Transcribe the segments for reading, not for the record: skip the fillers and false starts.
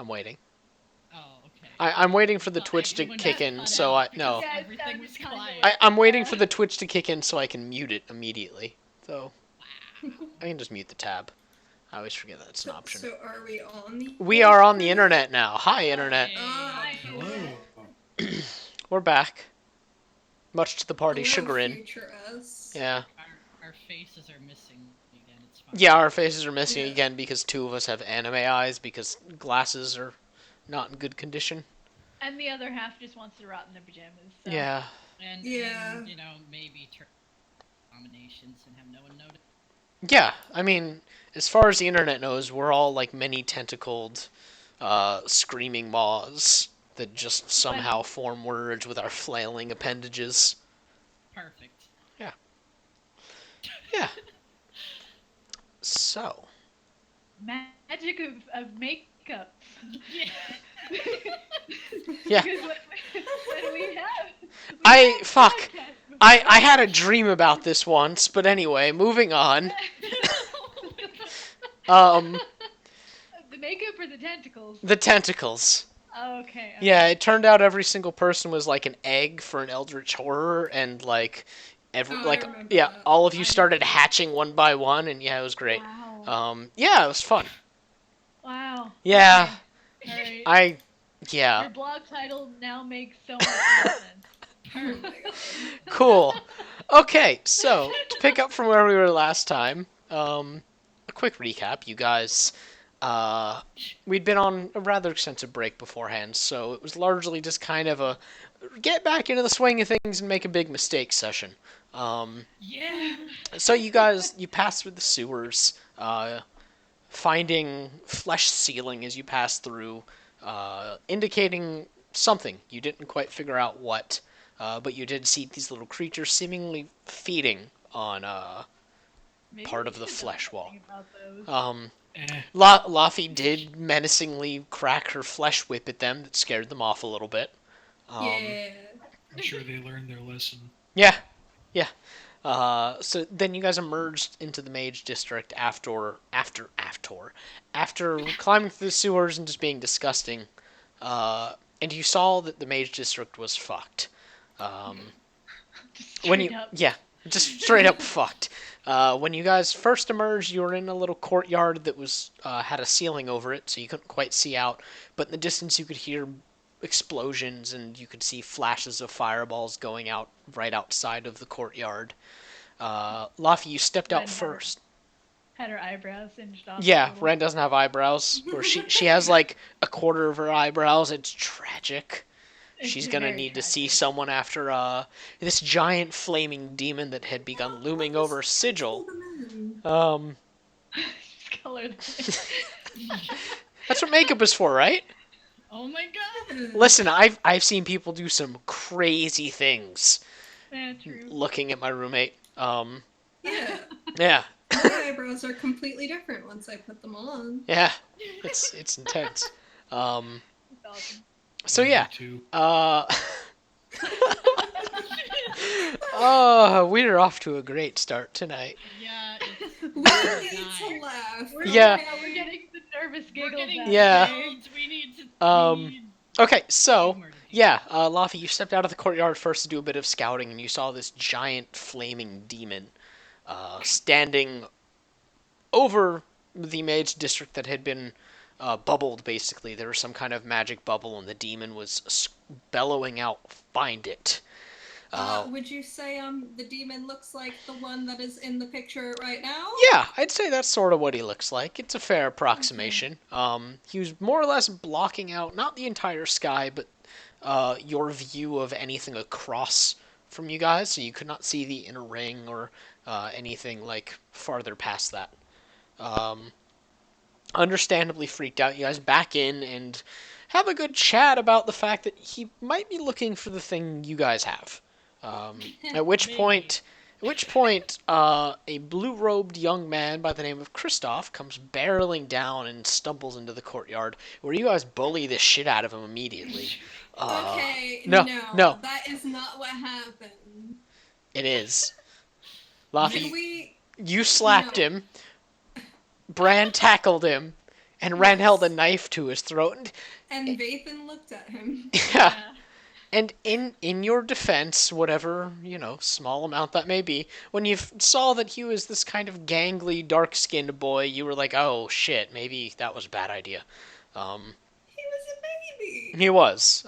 I'm waiting. Oh, okay. I'm waiting for the Well, Twitch to everyone kick got in, cut so out I no. because Yeah, it everything sounded was kind of quiet. I'm waiting for the Twitch to kick in so I can mute it immediately. So Wow. I can just mute the tab. I always forget that's an option. So are we on the We are on the internet now. Hi, internet. Hey. Hi. Hello. We're back. Much to the party's Hello, chagrin. future us. Yeah. Our faces are missing again. It's fine. Yeah, our faces are missing Yeah. again because two of us have anime eyes because glasses are not in good condition. And the other half just wants to rot in their pajamas. So. Yeah. And, Yeah. and maybe turn nominations and have no one notice. Yeah, I mean, as far as the internet knows, we're all like many tentacled, screaming moths that just somehow form words with our flailing appendages. Perfect. Yeah. So. Magic of makeup. Yeah. Yeah. Because when we have Fuck. podcasts I had a dream about this once, but anyway, moving on. The makeup or the tentacles? The tentacles. Okay. Yeah, it turned out every single person was like an egg for an eldritch horror, and like I remember that. all of you started hatching one by one, and yeah, it was great. Wow. Yeah, it was fun. Wow. Yeah, Okay. All right. Yeah, Your blog title now makes so much more sense. Oh my god. cool. Okay, so to pick up from where we were last time, a quick recap, you guys. We'd been on a rather extensive break beforehand, so it was largely just kind of a get back into the swing of things and make a big mistake session. Yeah. So you pass through the sewers, finding flesh ceiling as you pass through, indicating something. You didn't quite figure out what, but you did see these little creatures seemingly feeding on Maybe part we of the should know flesh wall. something about those. Laffy did menacingly crack her flesh whip at them that scared them off a little bit. Yeah. I'm sure they learned their lesson. Yeah. So then you guys emerged into the Mage District after climbing through the sewers and just being disgusting. And you saw that the Mage District was fucked. Straight up. Just straight up fucked. When you guys first emerged, you were in a little courtyard that was had a ceiling over it, so you couldn't quite see out. But in the distance, you could hear explosions, and you could see flashes of fireballs going out right outside of the courtyard. Laffy, you stepped out first. Had her eyebrows singed off. Yeah, Ren doesn't have eyebrows, or she has like a quarter of her eyebrows. It's tragic. She's gonna need to see someone after this giant flaming demon that had begun looming over Sigil. Colored. That's what makeup is for, right? Oh my god. Listen, I've seen people do some crazy things Yeah, true. looking at my roommate. Yeah. Yeah, My eyebrows are completely different once I put them on. yeah, it's intense. It's awesome. So yeah, Too. oh, we're off to a great start tonight. Yeah. We need to laugh. Yeah. We're getting the nervous We're giggles getting out. Yeah. giggles. We need to. we need Okay, so humor to do yeah, Laffy, you stepped out of the courtyard first to do a bit of scouting, and you saw this giant flaming demon standing over the mage district that had been bubbled, basically. There was some kind of magic bubble, and the demon was bellowing out, "Find it." Would you say the demon looks like the one that is in the picture right now? Yeah, I'd say that's sort of what he looks like. It's a fair approximation. He was more or less blocking out, not the entire sky, but your view of anything across from you guys, so you could not see the inner ring or anything like farther past that. Understandably freaked out, you guys back in and have a good chat about the fact that he might be looking for the thing you guys have. At which point, a blue-robed young man by the name of Kristoff comes barreling down and stumbles into the courtyard, where you guys bully the shit out of him immediately. Okay, no. That is not what happened. It is. Can Laffy, we... you slapped No. him. Bran tackled him, and Ren held a Yes. knife to his throat. And Vathan looked at him. Yeah. And in your defense, whatever, small amount that may be, when you saw that he was this kind of gangly, dark-skinned boy, you were like, oh shit, maybe that was a bad idea. He was a baby. He was.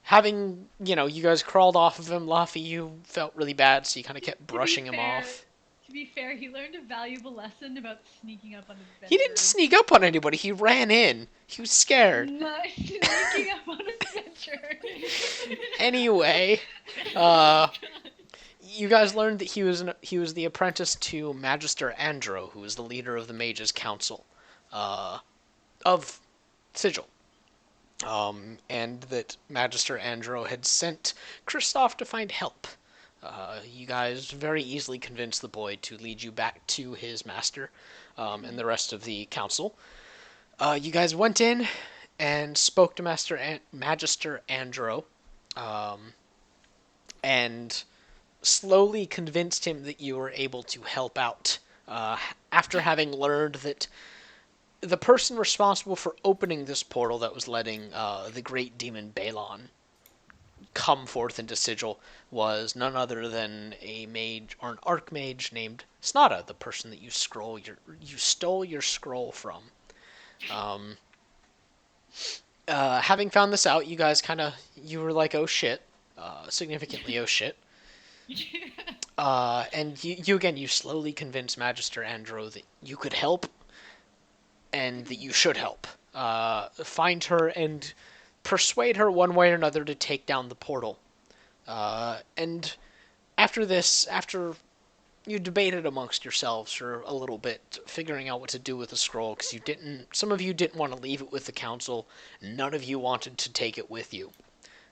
Having, you guys crawled off of him, Luffy, you felt really bad, so you kind of kept brushing him off. To be fair, he learned a valuable lesson about sneaking up on He didn't adventurers. sneak up on anybody, he ran in. He was scared. Not sneaking up on adventurers. Anyway, you guys learned that he was the apprentice to Magister Andro, who was the leader of the Mages Council of Sigil. And that Magister Andro had sent Kristoff to find help. You guys very easily convinced the boy to lead you back to his master and the rest of the council. You guys went in and spoke to Magister Andro and slowly convinced him that you were able to help out. After having learned that the person responsible for opening this portal that was letting the great demon Balon come forth into Sigil was none other than a mage or an archmage named Snada, the person that you stole your scroll from. Having found this out, you guys you were like, oh shit, significantly oh shit. And you slowly convinced Magister Andro that you could help and that you should help. Find her and persuade her one way or another to take down the portal. And after you debated amongst yourselves for a little bit, figuring out what to do with the scroll, because some of you didn't want to leave it with the council, none of you wanted to take it with you.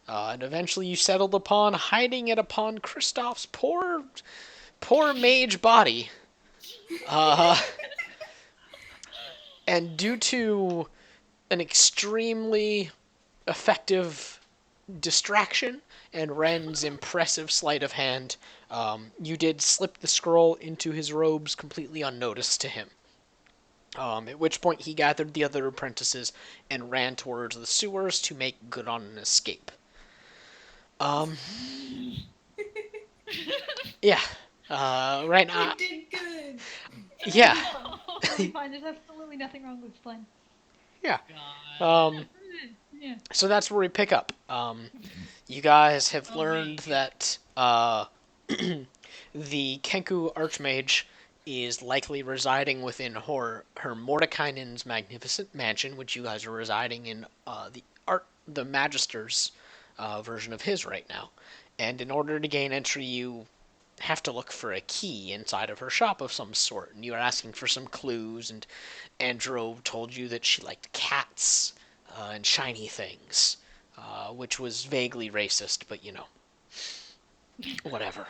And eventually you settled upon hiding it upon Kristoff's poor mage body. And due to an extremely effective distraction and Ren's impressive sleight of hand, you did slip the scroll into his robes completely unnoticed to him. At which point he gathered the other apprentices and ran towards the sewers to make good on an escape. Yeah. Right now. You did good. Yeah. Totally fine. There's absolutely nothing wrong with this plan. Yeah. God. Yeah. So that's where we pick up. You guys have learned that the Kenku Archmage is likely residing within her Mordekainen's magnificent mansion, which you guys are residing in the Magister's version of his right now. And in order to gain entry, you have to look for a key inside of her shop of some sort. And you are asking for some clues, and Andro told you that she liked cats and shiny things, which was vaguely racist, but whatever.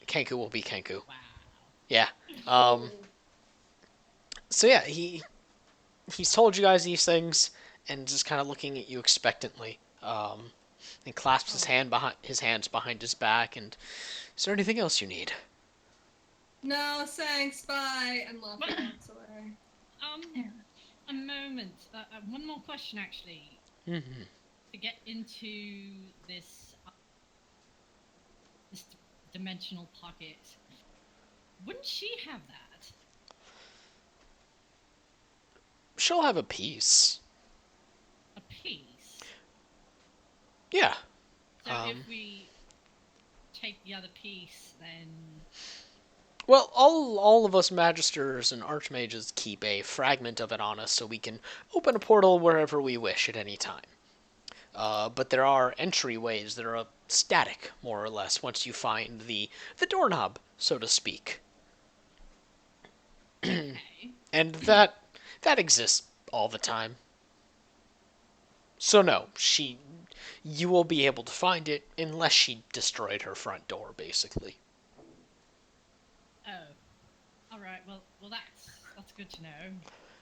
Kenku will be Kenku. Wow. Yeah. So yeah, he's told you guys these things and just kind of looking at you expectantly. And clasps his hands behind his back. And is there anything else you need? No, thanks, bye. And Luffy walks away. A moment. One more question, actually. Mm-hmm. To get into this dimensional pocket, wouldn't she have that? She'll have a piece. A piece. Yeah. So if we take the other piece, then Well, all of us magisters and archmages keep a fragment of it on us, so we can open a portal wherever we wish at any time. But there are entryways that are static, more or less, once you find the doorknob, so to speak. okay. And that exists all the time. So no, you will be able to find it unless she destroyed her front door, basically. Oh, all right. Well, that's good to know.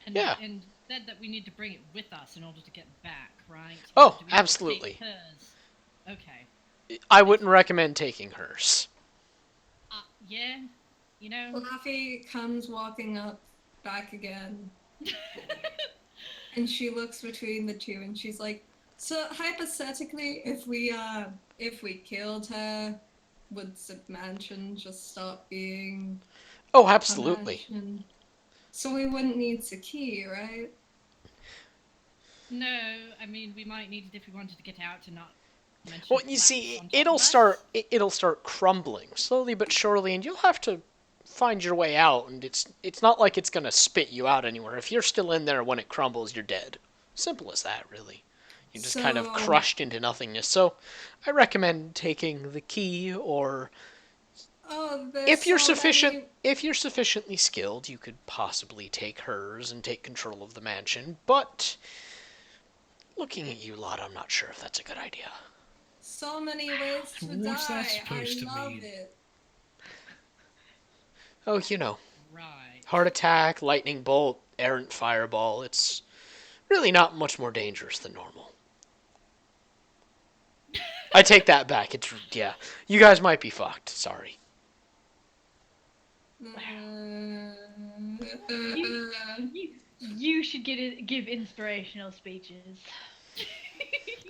And, Yeah. And said that we need to bring it with us in order to get back, right? Oh, Do we have to absolutely. take hers? Okay. I wouldn't recommend taking hers. Yeah. Luffy comes walking up back again. And she looks between the two and she's like, so hypothetically, if we killed her, would the mansion just stop being Oh, a absolutely. mansion? So we wouldn't need the key, right? No, I mean we might need it if we wanted to get out to not mention. Well, you see, it'll start crumbling slowly but surely, and you'll have to find your way out. And it's not like it's gonna spit you out anywhere. If you're still in there when it crumbles, you're dead. Simple as that, really. You're just kind of So- crushed into nothingness. So, I recommend taking the key, or Oh, if you're sufficiently skilled, you could possibly take hers and take control of the mansion. But looking at you lot, I'm not sure if that's a good idea. So many ways to What's that die. supposed to I love mean? it. Oh, you know, Right. heart attack, lightning bolt, errant fireball. It's really not much more dangerous than normal. I take that back. Yeah. You guys might be fucked. Sorry. You should give inspirational speeches.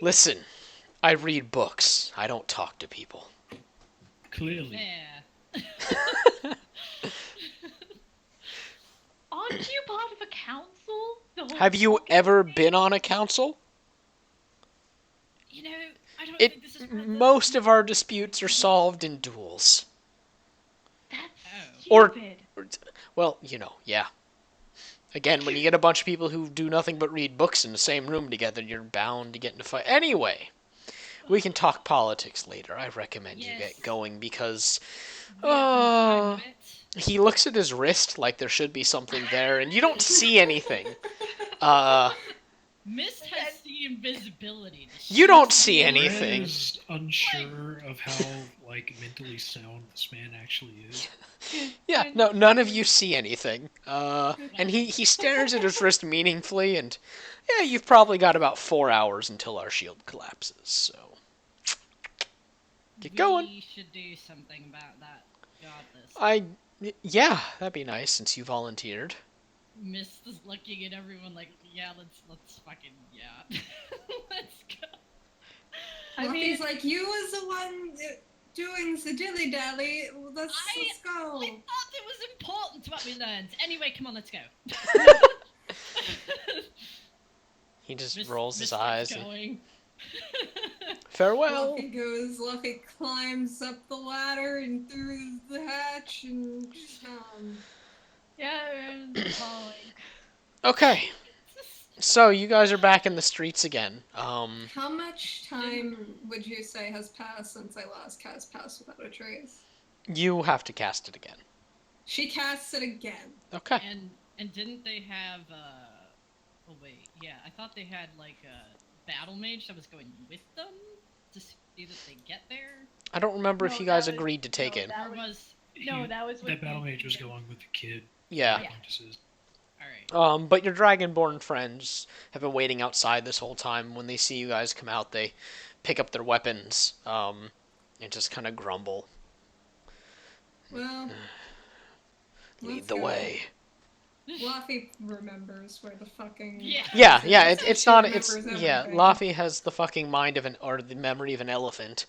Listen, I read books. I don't talk to people. Clearly. Yeah. Aren't you part of a council? The whole Have you talking ever thing? been on a council? You know, I don't think this is Most of our disputes are solved in duels. That's Or- stupid. Well, yeah. Again, when you get a bunch of people who do nothing but read books in the same room together, you're bound to get into fight. Anyway, we can talk politics later. I recommend you Yes. get going because we have some time limit. he looks at his wrist like there should be something there, and you don't see anything. Mist has the invisibility. You don't see anything. Rez unsure of how mentally sound this man actually is. Yeah, no, none of you see anything. And he stares at his wrist meaningfully, and yeah, you've probably got about 4 hours until our shield collapses, so get going. We should do something about that. Yeah, that'd be nice since you volunteered. Mist is looking at everyone like, yeah, let's fucking, yeah. Let's go. I mean, Luffy's like, you was the one doing the dilly dally. Let's go. I thought it was important what we learned. Anyway, come on, let's go. He just Mist- rolls his Mist eyes. keeps going. Farewell. Luffy climbs up the ladder and through the hatch and yeah, I'm following. Okay, so you guys are back in the streets again. How much time would you say has passed since I last cast Pass Without a Trace? You have to cast it again. She casts it again. Okay. And didn't they have oh wait, yeah, I thought they had like a battle mage that was going with them to see that they get there. I don't remember if No, you guys that was- agreed to take no, it. that Or was No, that was That with battle me. mage was going with the kid. Yeah. Apprentices. alright. But your dragonborn friends have been waiting outside this whole time. When they see you guys come out, they pick up their weapons, and just kind of grumble. Well, Lead let's the go. way. Luffy remembers where the fucking Yeah, house yeah, is. it's She not, remembers yeah, everything. Laffy has the fucking mind of or the memory of an elephant.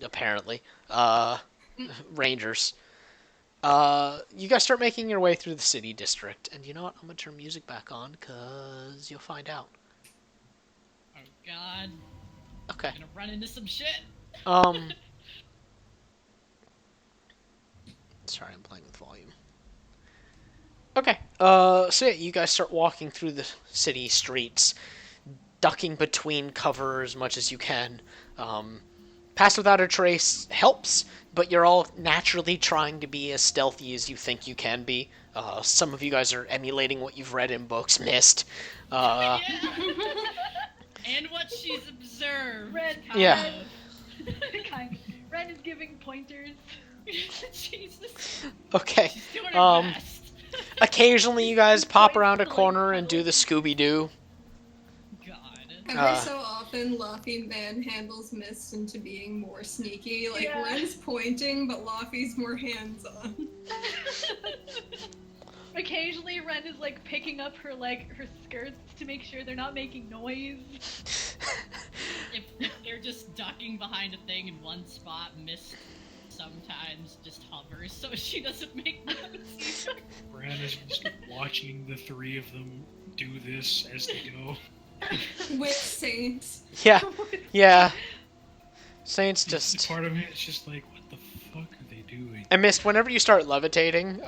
Apparently. Rangers. You guys start making your way through the city district, and you know what? I'm gonna turn music back on, cause you'll find out. Oh god. Okay. I'm gonna run into some shit. Sorry, I'm playing with volume. Okay, so yeah, you guys start walking through the city streets, ducking between cover as much as you can. Pass Without a Trace helps, but you're all naturally trying to be as stealthy as you think you can be. Some of you guys are emulating what you've read in books, Mist. Yeah. And what she's observed. Red. Yeah. Ren is giving pointers. Jesus. Okay. She's doing her best. Occasionally you guys pop around a corner and do the Scooby-Doo. God. Every so often, Luffy manhandles Mist into being more sneaky. Like, Yeah. Ren's pointing, but Luffy's more hands-on. occasionally Ren is like picking up her her skirts to make sure they're not making noise. If they're just ducking behind a thing in one spot, Mist sometimes just hovers so she doesn't make noise either. Bran is just watching the three of them do this as they go. With Saints. Yeah, yeah. Saints just. Part of me is just like, what the fuck are they doing? I missed whenever you start levitating.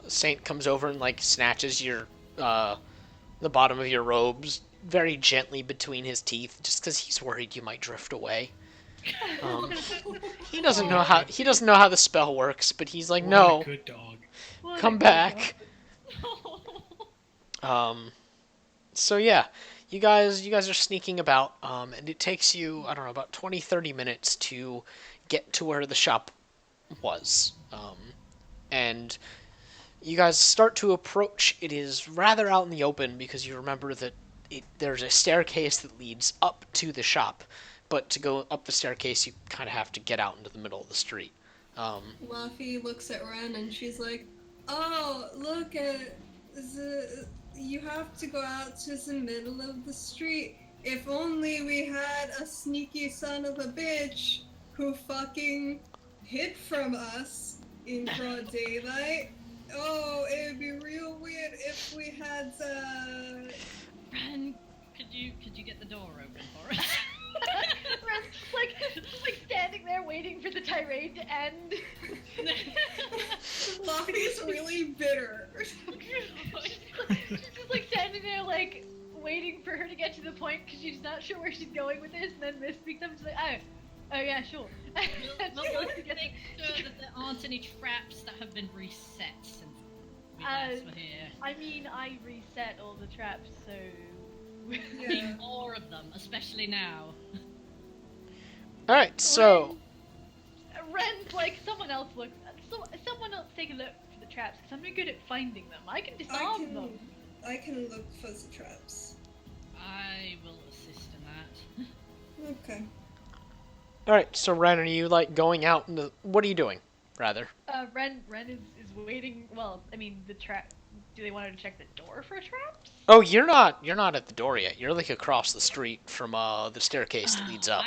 Saint comes over and like snatches your the bottom of your robes very gently between his teeth, just because he's worried you might drift away. He doesn't know how the spell works, but he's like, What no, a good dog. What come a back. dog. So yeah, you guys are sneaking about, and it takes you, I don't know, about 20-30 minutes to get to where the shop was. And you guys start to approach. It is rather out in the open because you remember that there's a staircase that leads up to the shop, but to go up the staircase you kind of have to get out into the middle of the street. Luffy looks at Ren and she's like, "Oh, look at you have to go out to the middle of the street. If only we had a sneaky son of a bitch who fucking hid from us in broad daylight. Oh, it'd be real weird if we had Ren, could you get the door open for us? Ren's just like standing there waiting for the tirade to end. Luffy's really bitter. She's just like standing there like waiting for her to get to the point because she's not sure where she's going with this, and then Miss speaks up and she's like, oh yeah, sure. And Well, she goes let's to get make sure that there aren't any traps that have been reset since we last were here. I mean, I reset all the traps, so. I need more of them, especially now. Alright, so... Ren's like, someone else take a look for the traps, because I'm no good at finding them. I can disarm them. I can look for the traps. I will assist in that. Okay. Alright, so Ren, are you like going out into... What are you doing, rather? Ren is waiting, well, I mean, the trap, do they want her to check the door for traps? Oh, you're not at the door yet. You're like across the street from the staircase that leads up.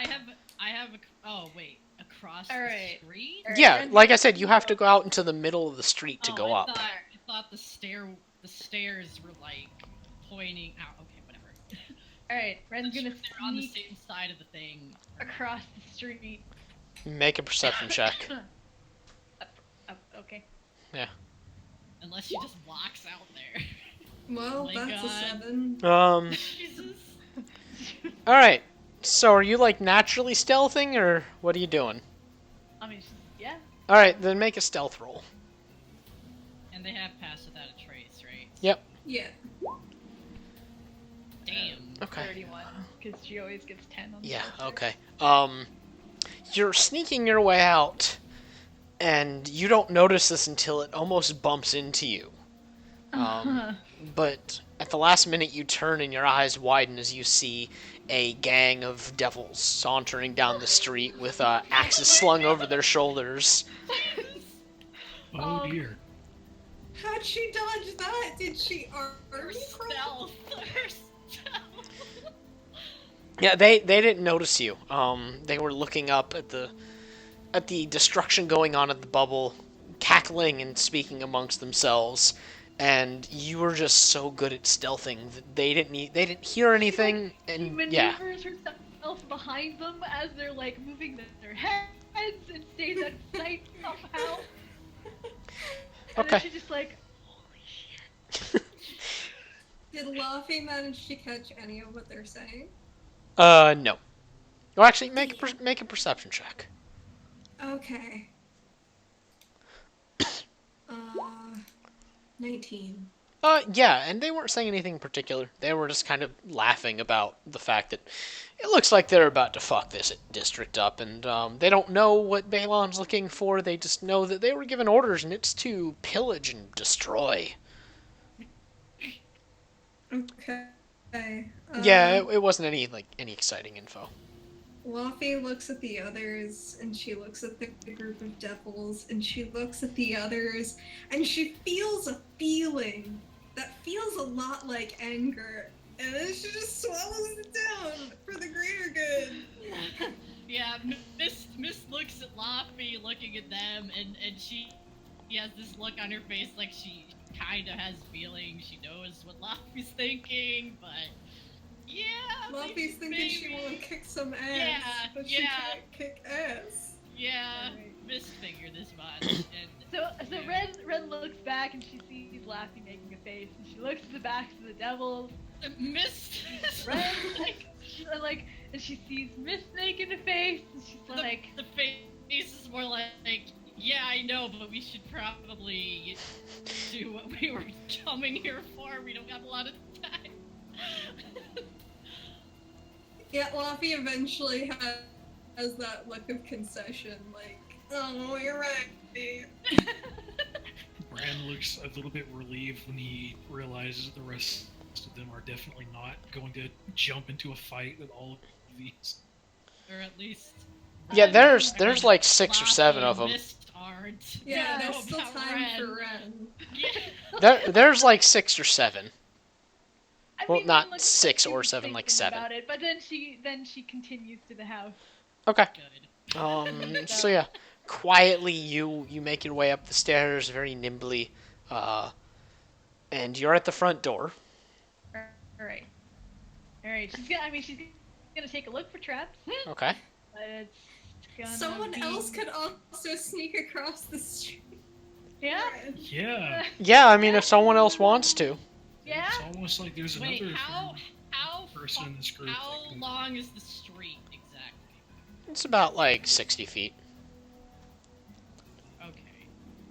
Oh wait, across Alright. the street? Alright, Yeah, Ren- like I said, you have to go out into the middle of the street to Oh, go up. I thought the stairs were like pointing out. Okay, whatever. Alright, Ren's gonna They're on the sneak same side of the thing. across the street. Make a perception check. Okay. Unless she just walks out there. Well, Oh my that's God. a 7. Jesus. Alright. So are you like naturally stealthing, or what are you doing? I mean, yeah. Alright, then make a stealth roll. And they have passed without a trace, right? Yep. Yeah. Damn. Okay. 31, because she always gets 10 on the Yeah, stealth check. okay. You're sneaking your way out, and you don't notice this until it almost bumps into you. But at the last minute, you turn and your eyes widen as you see a gang of devils sauntering down the street with axes slung over their shoulders. Oh dear. How'd she dodge that? Did she Her already crawl? stealth. Her stealth. Yeah, they didn't notice you. They were looking up at the destruction going on at the bubble, cackling and speaking amongst themselves. And you were just so good at stealthing that they didn't hear anything. She And maneuvers yeah, herself behind them as they're like moving their heads and stays at sight somehow. And Okay. then she's just like, holy shit. Did Luffy manage to catch any of what they're saying? no. Well, actually, make a perception check. Okay. 19. Yeah, and they weren't saying anything in particular. They were just kind of laughing about the fact that it looks like they're about to fuck this district up, and they don't know what Balon's looking for. They just know that they were given orders, and it's to pillage and destroy. Okay. Yeah, it wasn't any exciting info. Luffy looks at the others, and she looks at the group of devils, and she looks at the others, and she feels a feeling that feels a lot like anger, and then she just swallows it down for the greater good. Yeah, Miss looks at Laffy, looking at them, and she has this look on her face like she kind of has feelings. She knows what Laffy's thinking, but yeah, Luffy's thinking she maybe. won't kick some ass, Yeah, but she yeah. can't kick ass. Yeah, Alright. Miss figured this much, and So yeah. Ren looks back and she sees Laffy making a face, and she looks at the backs of the devils. Miss Ren and she sees Miss making a face, and she's like, the face is more like, yeah, I know, but we should probably do what we were coming here for. We don't have a lot of time. Yeah, Luffy eventually has that look of concession, like, oh, you're right. Bran looks a little bit relieved when he realizes the rest of them are definitely not going to jump into a fight with all of these. Or at least. Yeah, Ren- there's I mean, like 6 or 7 Laffy of them. Mist aren't. Yeah, Yeah, there's still about time Ren. for Ren. Yeah. There's like 6 or 7. I Well, mean, not Ren looks 6 like or she's 7, like thinking 7. about it, but then she continues to the house. Okay. Good. So yeah, quietly you make your way up the stairs very nimbly, and you're at the front door. All right. She's gonna take a look for traps, Okay. but it's gonna Someone be... else could also sneak across the street. Yeah. Yeah, Yeah, I mean, if someone else wants to. Yeah. it's almost like there's Wait, another how person in this group. How that could- long is the street exactly? It's about like 60 feet. Okay.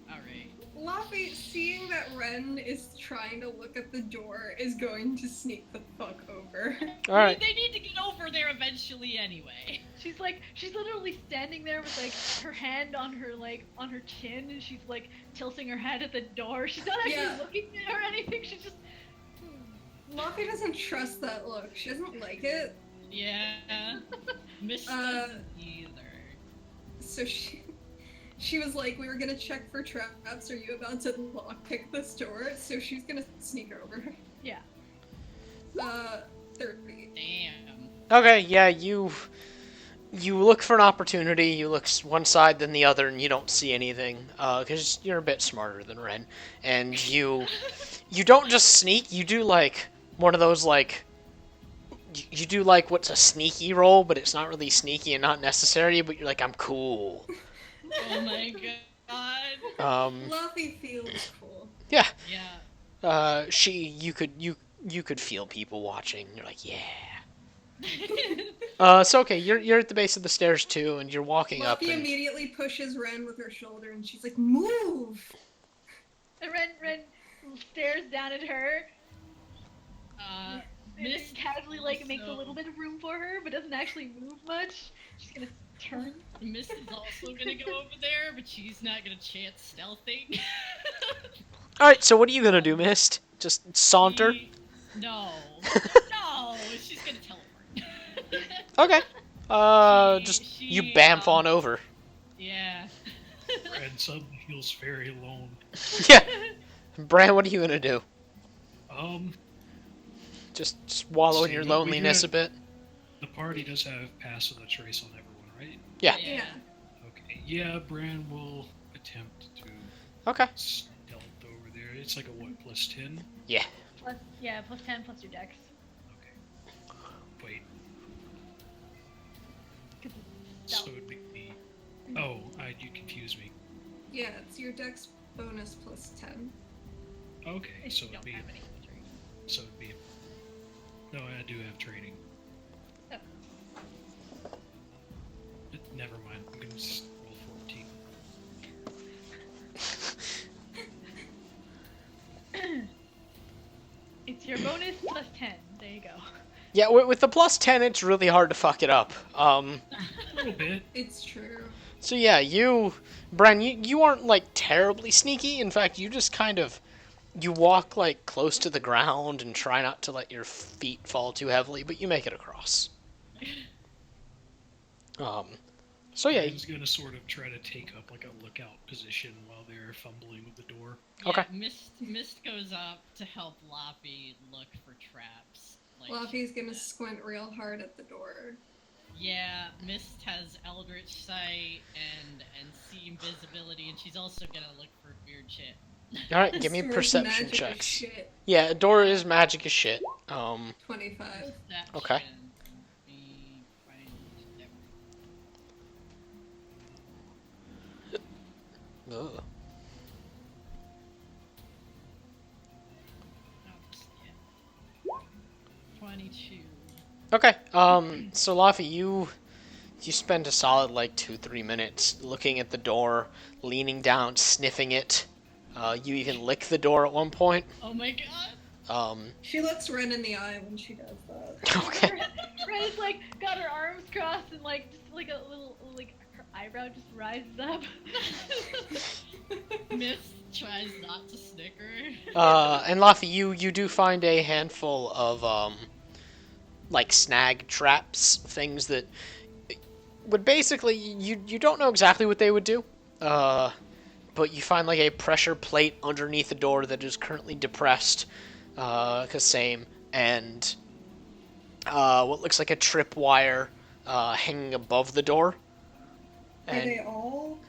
Alright. Luffy, seeing that Ren is trying to look at the door, is going to sneak the fuck over. All right. They need to get over there eventually anyway. She's literally standing there with like her hand on her chin, and she's like tilting her head at the door. She's not actually Yeah. looking at or anything. She's just. Luffy doesn't trust that look. She doesn't like it. Yeah. Miss Uh, doesn't either. So she was like, we were gonna check for traps. Are you about to lockpick this door? So she's gonna sneak over. Yeah. 30. Damn. Okay. Yeah, you look for an opportunity. You look one side then the other, and you don't see anything. Because you're a bit smarter than Ren, and you don't just sneak. You do like one of those like. You do like what's a sneaky roll, but it's not really sneaky and not necessary. But you're like, I'm cool. Oh my god. Luffy feels cool. Yeah. Yeah. You could feel people watching. You're like, yeah. So okay, you're at the base of the stairs too, and you're walking up. Luffy And, immediately pushes Ren with her shoulder, and she's like, move! And Ren stares down at her. Uh, And Miss casually like makes a also- little bit of room for her, but doesn't actually move much. She's gonna turn. Miss is also gonna go over there, but she's not gonna chance stealthing. all right, so what are you gonna do, Mist? Just saunter? No. No, she's gonna teleport. Okay. She- You she, bamf on over. Yeah. Bran suddenly feels very alone. Yeah. Bran, what are you gonna do? Just wallow in See, your we do loneliness a have- bit. The party does have pass of the trace on everyone, right? Yeah. Yeah. Okay. Yeah, Bran will attempt to Okay. stealth over there. It's like a what, +10? Plus 10 plus your dex. Okay. Wait. 'Cause it's So stealth. it'd be. Oh, you confused me. Yeah, it's your dex bonus +10. Okay, If so you it'd don't be. have any training. So it'd be. No, I do have training. Oh. Never mind. I'm gonna just roll 14. It's your bonus plus 10. There you go. Yeah, with the +10, it's really hard to fuck it up. A little bit. It's true. So yeah, Bran, you aren't like terribly sneaky. In fact, you just kind of, you walk like close to the ground and try not to let your feet fall too heavily, but you make it across. So yeah. Ryan's gonna sort of try to take up like a lookout position while they're fumbling with the door. Okay. Yeah, Mist goes up to help Loppy look for traps. Like Fluffy's gonna squint real hard at the door. yeah, Mist has Eldritch Sight and see invisibility, and she's also gonna look for weird shit. All right, give me This door's perception magic as checks. shit. Yeah, a door is magic as shit. 25. Okay. Perception. Me find everything. Ugh. Yeah. 22. Okay. So Laffy, you spend a solid like 2-3 minutes looking at the door, leaning down, sniffing it. You even lick the door at one point. Oh my god. She looks Ren in the eye when she does that. Okay. Red's like got her arms crossed and like just like a little like her eyebrow just rises up. Mist tries not to snicker. And Laffy, you do find a handful of like snag traps, things that would basically you don't know exactly what they would do. But you find like a pressure plate underneath the door that is currently depressed. 'Cause same, and what looks like a tripwire hanging above the door. Are And they all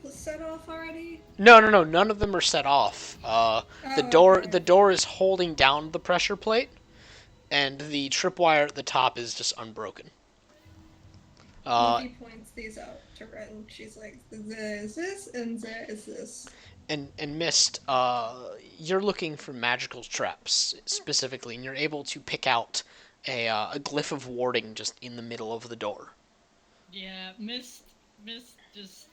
set off already? no, none of them are set off. The door Okay. the door is holding down the pressure plate, and the tripwire at the top is just unbroken. Luffy points these out to Ren. She's like, there is this and there is this. And Mist, you're looking for magical traps specifically, and you're able to pick out a glyph of warding just in the middle of the door. Yeah, Mist just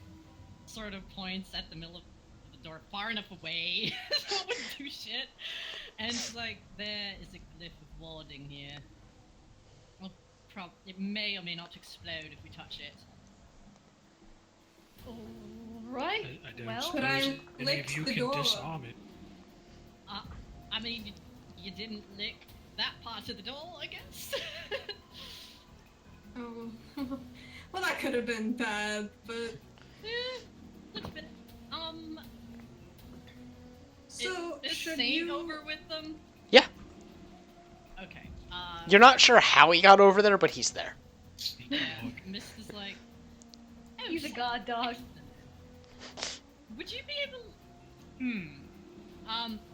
sort of points at the middle of the door, far enough away so it wouldn't do shit. And she's like, there is a glyph of warding here. Well, it may or may not explode if we touch it. Right. I don't Well, suppose But I any licked of you the can door. disarm it. I mean, you didn't lick that part of the door, I guess. Oh, well, that could have been bad, but Little bit. so is should Saint you? over with them? Yeah. Okay. You're not sure how he got over there, but he's there. Sneaky Yeah, dog. Mist is like, oh, He's a god dog. would you be able?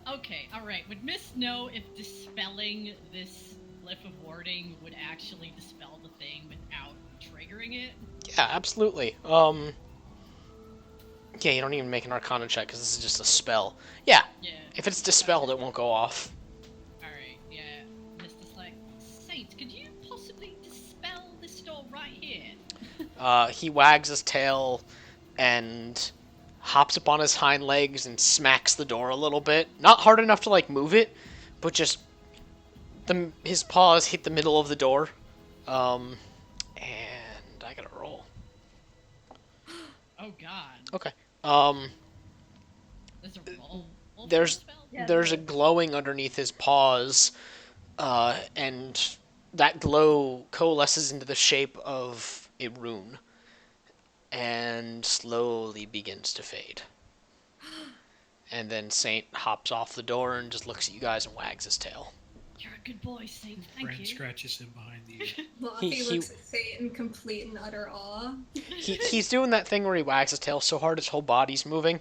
Okay, alright. Would Mist know if dispelling this glyph of warding would actually dispel the thing without triggering it? Yeah, absolutely. Yeah, you don't even make an Arcana check because this is just a spell. Yeah, Yeah. if it's dispelled, it won't go off. Alright, yeah. Mist is like, Saint, could you possibly dispel this door right here? He wags his tail and hops up on his hind legs and smacks the door a little bit. Not hard enough to like move it, but just his paws hit the middle of the door. And I gotta roll. Oh god. Okay. There's a roll. for There's- the spell? Yeah, There's a glowing underneath his paws, and that glow coalesces into the shape of a rune and slowly begins to fade. And then Saint hops off the door and just looks at you guys and wags his tail. You're a good boy, Saint. Thank Ren you. scratches him behind the ear. Luffy he- looks at Satan in complete and utter awe. He's doing that thing where he wags his tail so hard his whole body's moving.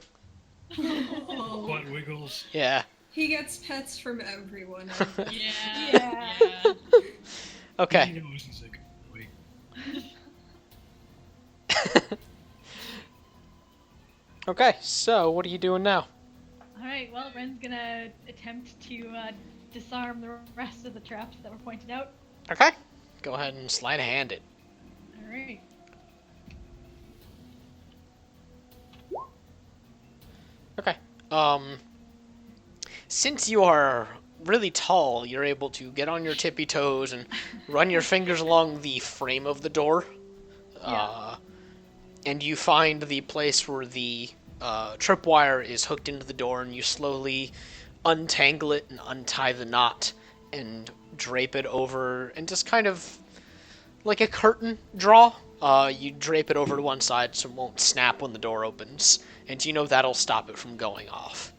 Oh. Butt wiggles. Yeah. He gets pets from everyone. Yeah. Yeah. Yeah. Okay. He knows he's a good boy. Okay, so what are you doing now? Alright, well, Ren's gonna attempt to disarm the rest of the traps that were pointed out. Okay. Go ahead and sleight of hand it. Alright. Okay. Since you are really tall, you're able to get on your tippy toes and run your fingers along the frame of the door. And you find the place where the tripwire is hooked into the door, and you slowly untangle it and untie the knot and drape it over and just kind of like a curtain draw. You drape it over to one side so it won't snap when the door opens, and you know that'll stop it from going off.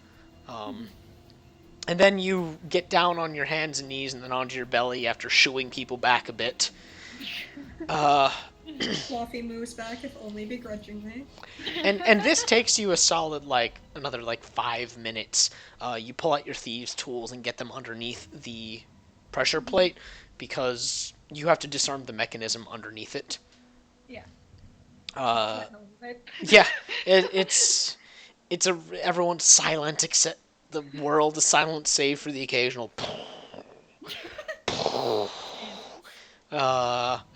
And then you get down on your hands and knees and then onto your belly after shooing people back a bit. Fluffy moves back, if only begrudgingly. And this takes you a solid another 5 minutes. You pull out your thieves' tools and get them underneath the pressure plate because you have to disarm the mechanism underneath it. Yeah. Yeah, everyone's silent except the world is silent save for the occasional.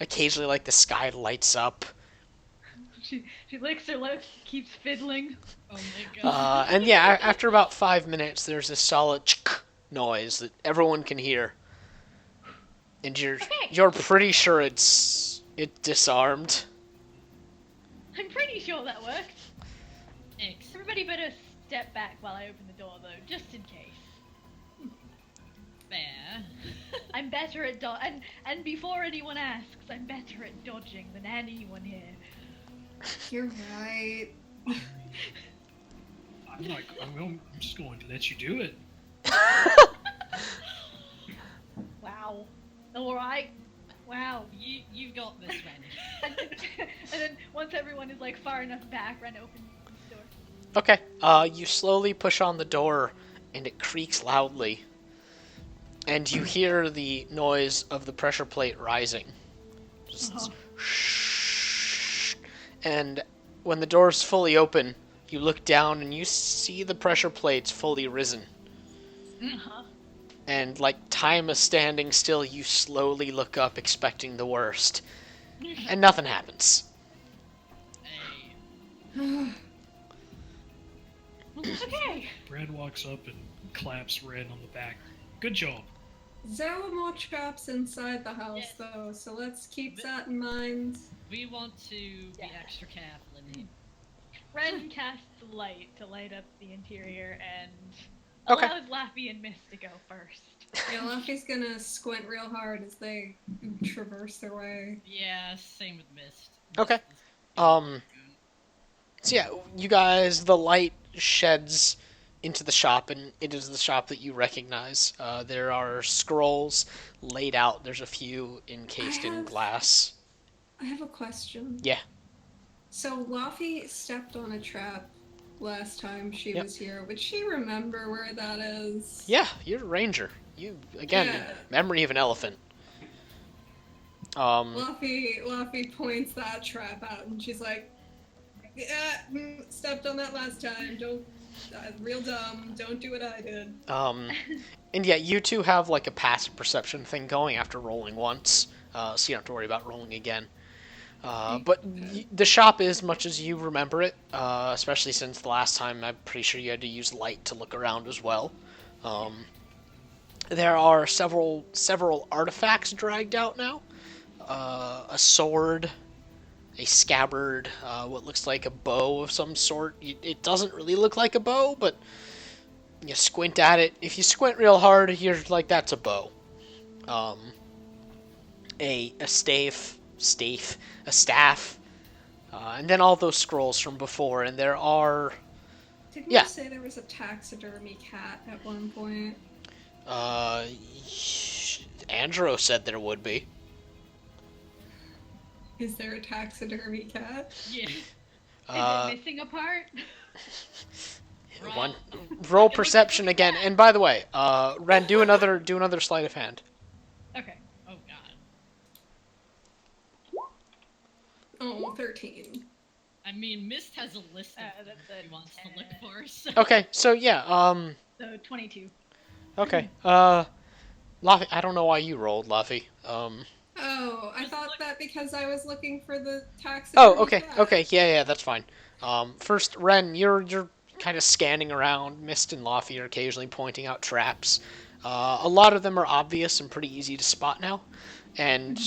Occasionally the sky lights up. She licks her lips, keeps fiddling. Oh my god. And yeah, after about 5 minutes, there's a solid noise that everyone can hear, and you're pretty sure it disarmed. I'm pretty sure that worked. Excellent. Everybody better step back while I open the door, though, just in case. Fair. I'm better at and before anyone asks, I'm better at dodging than anyone here. You're right. I'm just going to let you do it. Wow. All right. Wow. You've got this, Ren. And then once everyone is far enough back, Ren opens the door. Okay. You slowly push on the door, and it creaks loudly, and you hear the noise of the pressure plate rising. Just shh. And when the door's fully open, you look down and you see the pressure plates fully risen. And time is standing still, you slowly look up expecting the worst. And nothing happens. Hey. Okay. Brad walks up and claps Red on the back. Good job. There are more traps inside the house, Yes. though, so let's keep that in mind. We want to be extra careful in here. Ren casts light to light up the interior and Okay. allows Laffy and Mist to go first. Yeah, Luffy's gonna squint real hard as they traverse their way. Yeah, same with Mist. Okay. So yeah, you guys, the light sheds into the shop, and it is the shop that you recognize. There are scrolls laid out. There's a few encased in glass. I have a question. Yeah. So Luffy stepped on a trap last time she Yep. was here. Would she remember where that is? Yeah, you're a ranger. You, again, Yeah. memory of an elephant. Luffy points that trap out, and she's like, "Yeah, stepped on that last time. Don't, real dumb. Don't do what I did." And yeah, you two have a passive perception thing going after rolling once, so you don't have to worry about rolling again. But the shop is much as you remember it, especially since the last time I'm pretty sure you had to use light to look around as well. There are several artifacts dragged out now. A sword, a scabbard, what looks like a bow of some sort. It doesn't really look like a bow, but you squint at it. If you squint real hard, you're like, that's a bow. A staff, and then all those scrolls from before, and there are... Didn't Yeah. you say there was a taxidermy cat at one point? Andro said there would be. Is there a taxidermy cat? Yeah. Is it missing a part? One roll perception again, and by the way, Ren, do another sleight of hand. Okay. Oh god. Oh, 13. I mean, Mist has a list of That's things he wants to look for, so... Okay, so yeah, So 22. okay, Luffy, I don't know why you rolled, Luffy. Oh, I thought that because I was looking for the taxidermy Oh, okay, cat. okay, yeah, that's fine. First, Ren, you're kind of scanning around. Mist and Luffy are occasionally pointing out traps. A lot of them are obvious and pretty easy to spot now, and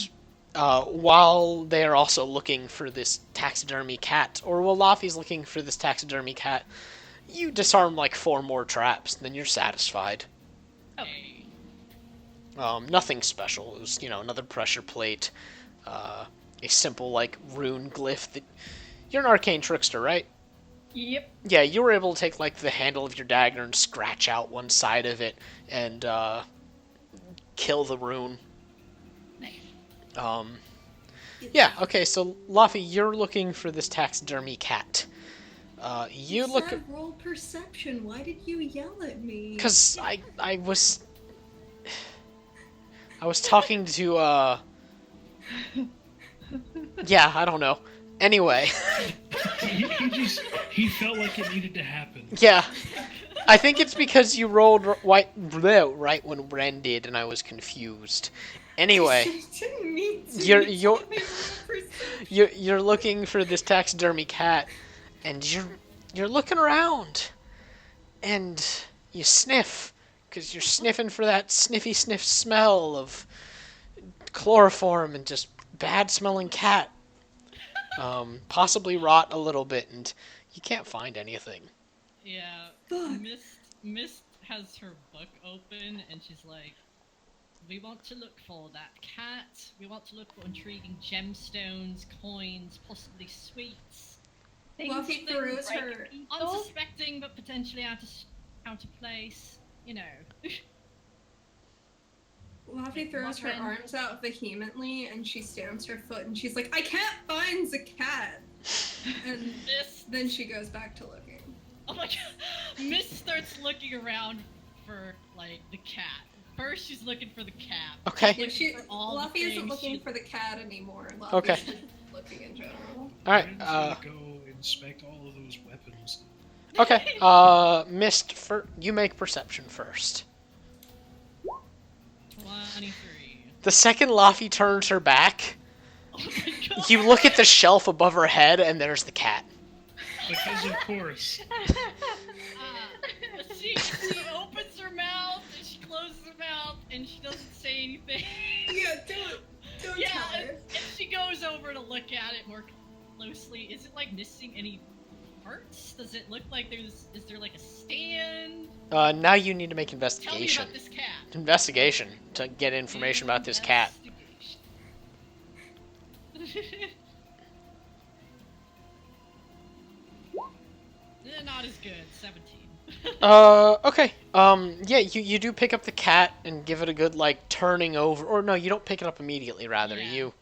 while they are also looking for this taxidermy cat, or while Luffy's looking for this taxidermy cat, you disarm 4 more traps, and then you're satisfied. Hey. Nothing special. It was, another pressure plate. a simple like rune glyph that you're an arcane trickster, right? Yep. Yeah, you were able to take like the handle of your dagger and scratch out one side of it and kill the rune. Nice. Yeah, okay, so Laffy, you're looking for this taxidermy cat. You It look said roll perception. Why did you yell at me? because I was talking to yeah, I don't know. Anyway, He felt like it needed to happen. yeah. I think it's because you rolled right when Ren did, and I was confused. Anyway, I didn't mean to. you're You you're told me roll perception. you're looking for this taxidermy cat, and you're looking around, and you sniff, because you're sniffing for that sniffy sniff smell of chloroform and just bad smelling cat. Possibly rot a little bit, and you can't find anything. Yeah, Fuck. Mist has her book open and she's like, we want to look for that cat. We want to look for intriguing gemstones, coins, possibly sweets. Fluffy that throws break her. people. Unsuspecting but potentially out of place. You know. Laffy throws her Muffin. arms out vehemently and she stamps her foot and she's like, I can't find the cat. And Mist. then she goes back to looking. Oh my god. Mist starts looking around for like the cat. First, she's looking for the cat. Okay. Yeah, For all the Luffy isn't things looking she- for the cat anymore. Luffy's Okay. just looking in general. All right. Ren's gonna go inspect all of those weapons. Okay. Mist. You make perception first. 23. The second Laffy turns her back, Oh my god. you look at the shelf above her head, and there's the cat. Because of course. She opens her mouth and she closes her mouth and she doesn't say anything. Yeah, don't Yeah, tell and, her. and she goes over to look at it more closely. Is it like missing any parts? Does it look like is there like a stand? Now you need to make Tell me investigation. about this cat. Investigation to get information about this cat. Investigation. Not as good. 17. Okay. Yeah, you do pick up the cat and give it a good like turning over, or no, you don't pick it up immediately. Rather, Yeah. you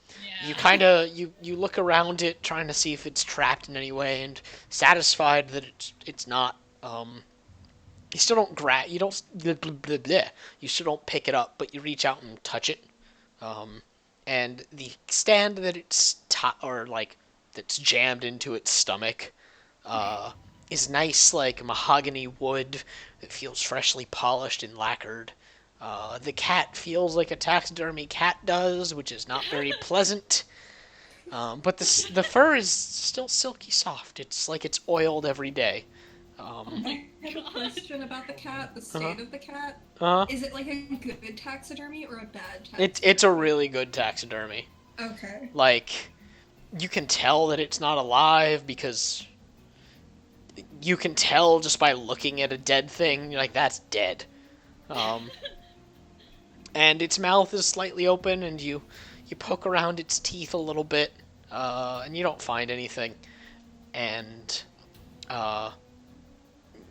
Yeah. kind of you look around it, trying to see if it's trapped in any way, and satisfied that it's not. You still don't you don't blah, blah, blah, blah. You still don't pick it up, but you reach out and touch it. And the stand that it's or like that's jammed into its stomach, is nice like mahogany wood that feels freshly polished and lacquered. The cat feels like a taxidermy cat does, which is not very pleasant. But the fur is still silky soft. It's like it's oiled every day. Oh my I have a god. question about the cat, the state of the cat. Uh, Is it like a good taxidermy or a bad taxidermy? it's a really good taxidermy. Okay. Like, you can tell that it's not alive because you can tell just by looking at a dead thing, you're like, that's dead. And its mouth is slightly open, and you poke around its teeth a little bit, and you don't find anything. And,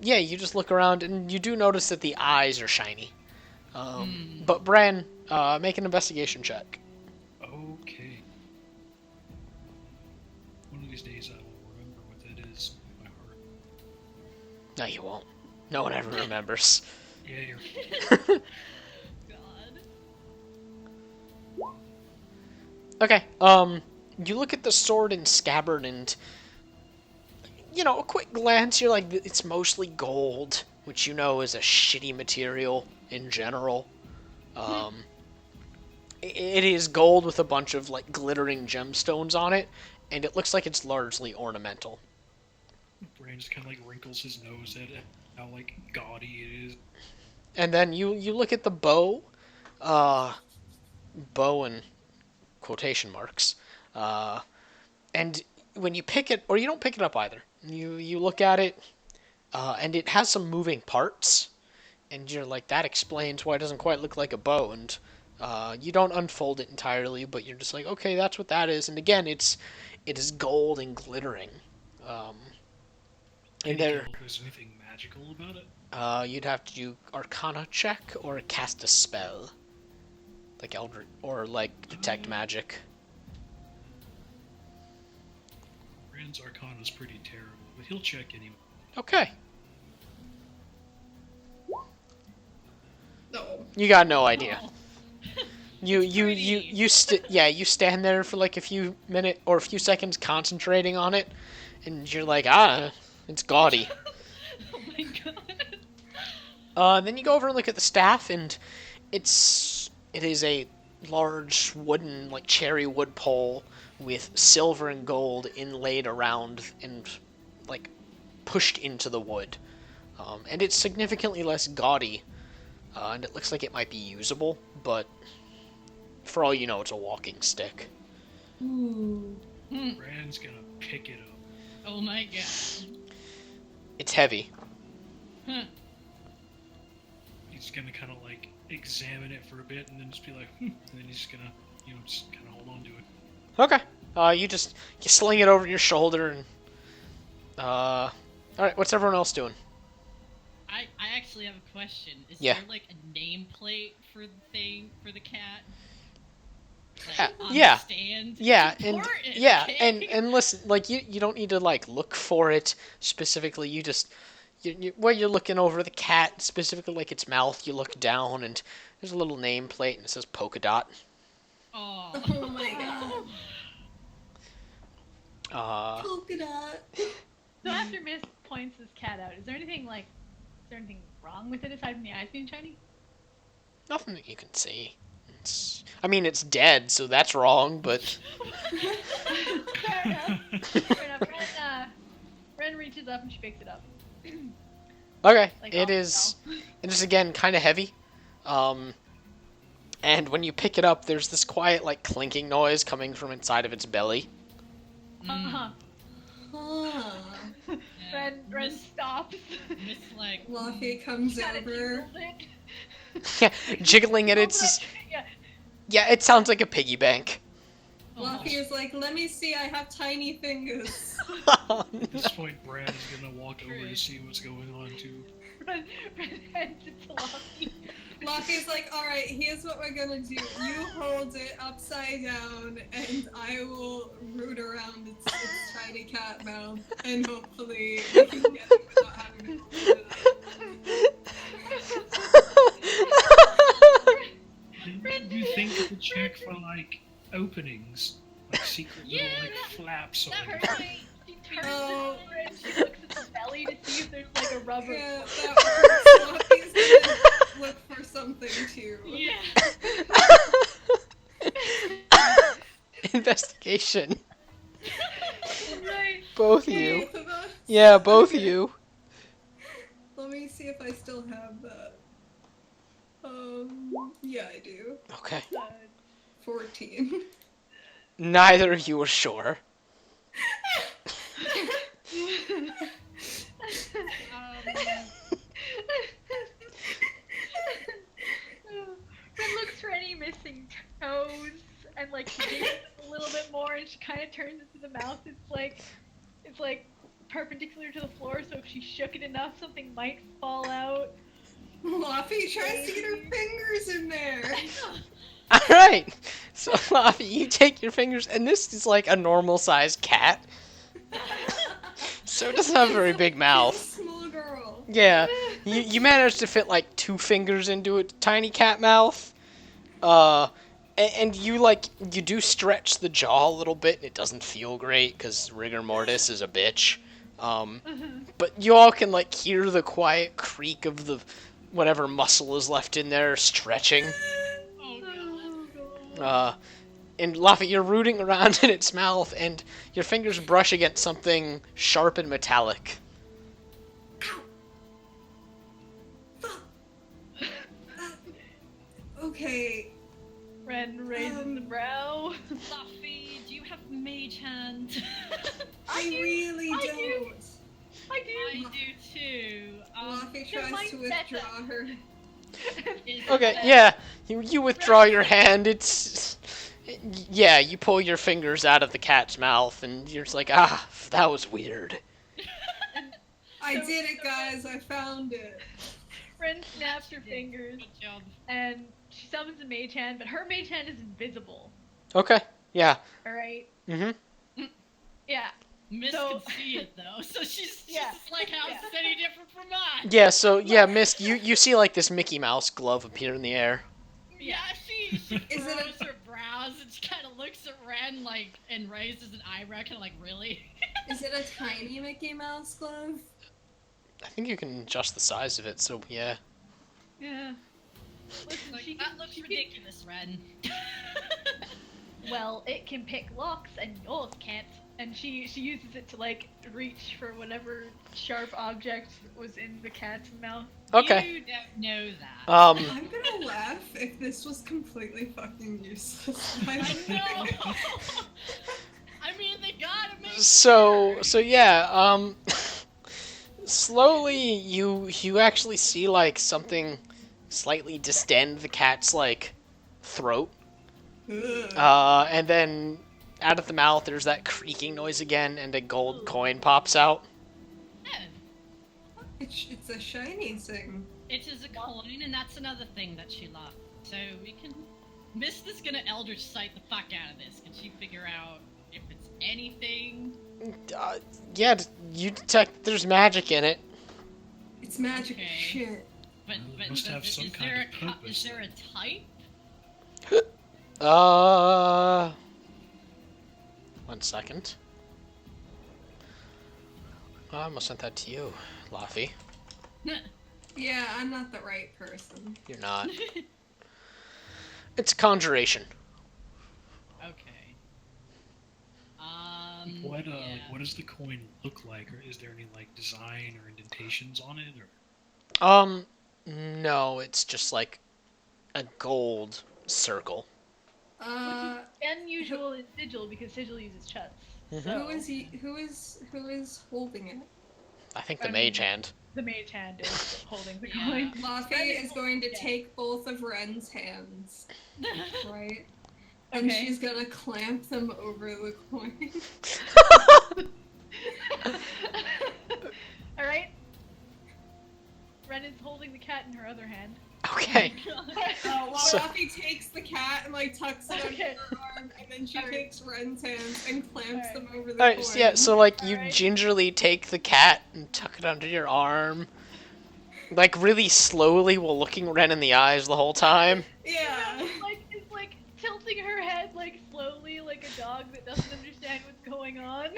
yeah, you just look around, and you do notice that the eyes are shiny. But Bran, make an investigation check. Okay. One of these days I will remember what that is by heart. No, you won't. No one ever remembers. Yeah, you're God. Okay, you look at the sword and scabbard, and, a quick glance, you're like, it's mostly gold, which you know is a shitty material in general. It is gold with a bunch of, like, glittering gemstones on it, and it looks like it's largely ornamental. Bran just kind of like wrinkles his nose at it, how like gaudy it is. And then you look at the bow, bow in quotation marks, and when you pick it, or you don't pick it up either, you look at it, and it has some moving parts, and you're like, that explains why it doesn't quite look like a bow, and You don't unfold it entirely, but you're just like, okay, that's what that is. And again, it is gold and glittering. Um, Can and you there, tell if there's anything magical about it? you'd have to do Arcana check or cast a spell, like Eldritch or like detect magic. Rand's Arcana's pretty terrible, but he'll check anyway. Okay, No. you got no idea. Oh. You stand there for like a few minutes or a few seconds concentrating on it, and you're like, it's gaudy. Oh my god. Then you go over and look at the staff, and it is a large wooden, like cherry wood pole with silver and gold inlaid around and like pushed into the wood. And it's significantly less gaudy, and it looks like it might be usable, but for all you know, it's a walking stick. Ooh. Rand's gonna pick it up. Oh my god. It's heavy. Huh. He's gonna kind of like examine it for a bit and then just be like, and then he's just gonna, just kind of hold on to it. Okay. You sling it over your shoulder and all right. What's everyone else doing? I actually have a question. Is Yeah. there like a nameplate for the cat? Yeah, Like, on yeah. the stand? Yeah, It's and important, yeah, okay? and listen, like you don't need to like look for it specifically. You just where you're looking over the cat, specifically like its mouth, you look down and there's a little nameplate and it says polka dot. Oh. Oh my god. Polka dot. So after Miss points this cat out, is there anything wrong with it aside from the eyes being shiny? Nothing that you can see. I mean, it's dead, so that's wrong. But Fair enough. Fair enough. Ren reaches up and she picks it up. okay, Like it off is. the shelf. It is again kind of heavy. And when you pick it up, there's this quiet like clinking noise coming from inside of its belly. Uh-huh. Huh. Yeah. Ren stops. Miss like Luffy comes Kinda over. jiggles it. Yeah, jiggling it. It's just, yeah, it sounds like a piggy bank. Luffy is like, let me see, I have tiny fingers. At this point, Brad is gonna walk over to see what's going on too. Ren hands it to Luffy. Luffy's like, alright, here's what we're gonna do. You hold it upside down, and I will root around its tiny cat mouth, and hopefully we can get it without having to pull it Didn't you think to check for like openings, like secret little Yeah, like flaps That on hurt it? me. She turns Oh. over and she looks at the belly to see if there's like a rubber. Yeah, that works. Luffy's gonna look for something too. yeah. Investigation. Right. Both of Okay, you. so that's- Yeah, both of okay. you. Let me see if I still have that. Yeah, I do. Okay. 14. Neither of you are sure. Ren looks for any missing toes and like she digs a little bit more and she kind of turns it to the mouth. It's like perpendicular to the floor, so if she shook it enough, something might fall out. Luffy tries to get her fingers in there. Alright. So, Laffy, you take your fingers, and this is like a normal sized cat. So it doesn't have a very big She's a mouth. small girl. Yeah. You managed to fit like 2 fingers into a tiny cat mouth. And you do stretch the jaw a little bit, and it doesn't feel great because rigor mortis is a bitch. But you all can like hear the quiet creak of the whatever muscle is left in there stretching. Oh god. And Laffy, you're rooting around in its mouth, and your fingers brush against something sharp and metallic. Okay. Ren raises the brow. Luffy, do you have mage hand? I really I don't. do. I do. I do too. Luffy Then tries mine's to better. withdraw her. Okay, yeah. You withdraw your hand. It's yeah. You pull your fingers out of the cat's mouth, and you're just like, ah, that was weird. I did it, guys. I found it. Ren snaps her fingers Good job. and she summons a mage hand, but her mage hand is invisible. Okay. Yeah. All right. Mhm. Yeah. Miss So- can see it though, so she's Yeah. just like, how is Yeah. this any different from mine? Yeah. So yeah, Mist, you see like this Mickey Mouse glove appear in the air. Yeah, she Is it furrows her brows and she kind of looks at Ren like and raises an eyebrow, kind of like, really? Is it a tiny Mickey Mouse glove? I think you can adjust the size of it. So yeah. Yeah. Listen, Like, she that can, looks she can, ridiculous, Ren. well, it can pick locks and yours can't. And she uses it to like reach for whatever sharp object was in the cat's mouth. Okay. You don't know that. Um. I'm gonna laugh if this was completely fucking useless. I know. I mean, they gotta make So sure. yeah. Slowly, you actually see like something slightly distend the cat's like throat. Ugh. And then out of the mouth, there's that creaking noise again, and a gold coin pops out. Oh, It's a shiny thing. it is a coin, and that's another thing that she lost. So we can. Mist is gonna Eldritch Sight the fuck out of this. Can she figure out if it's anything? Yeah, you detect there's magic in it. It's magic as Okay. shit. But, Well, it but, must but have some is kind there of a purpose. is there a type? One second. Oh, I almost sent that to you, Laffy. Yeah, I'm not the right person. You're not. It's a conjuration. Okay. Like, Yeah. what does the coin look like, or is there any like design or indentations on it, or? No, it's just like a gold circle. Unusual in Sigil because Sigil uses chuts. Mhm. So Who is holding it? I think the I mage mean- hand. the mage hand is holding the Yeah. coin. Laffy is going to Yeah. take both of Ren's hands, right? And Okay. she's gonna clamp them over the coin. All right. Ren is holding the cat in her other hand. Okay. While So- Laffy takes the cat and like tucks it Okay. under her arm, and then she Alright. takes Ren's hands and clamps Alright. them over the Alright, coin. yeah, so like you Alright. gingerly take the cat and tuck it under your arm. Like really slowly while looking Ren in the eyes the whole time. Yeah. It's like tilting her head like slowly, like a dog that doesn't understand what's going on.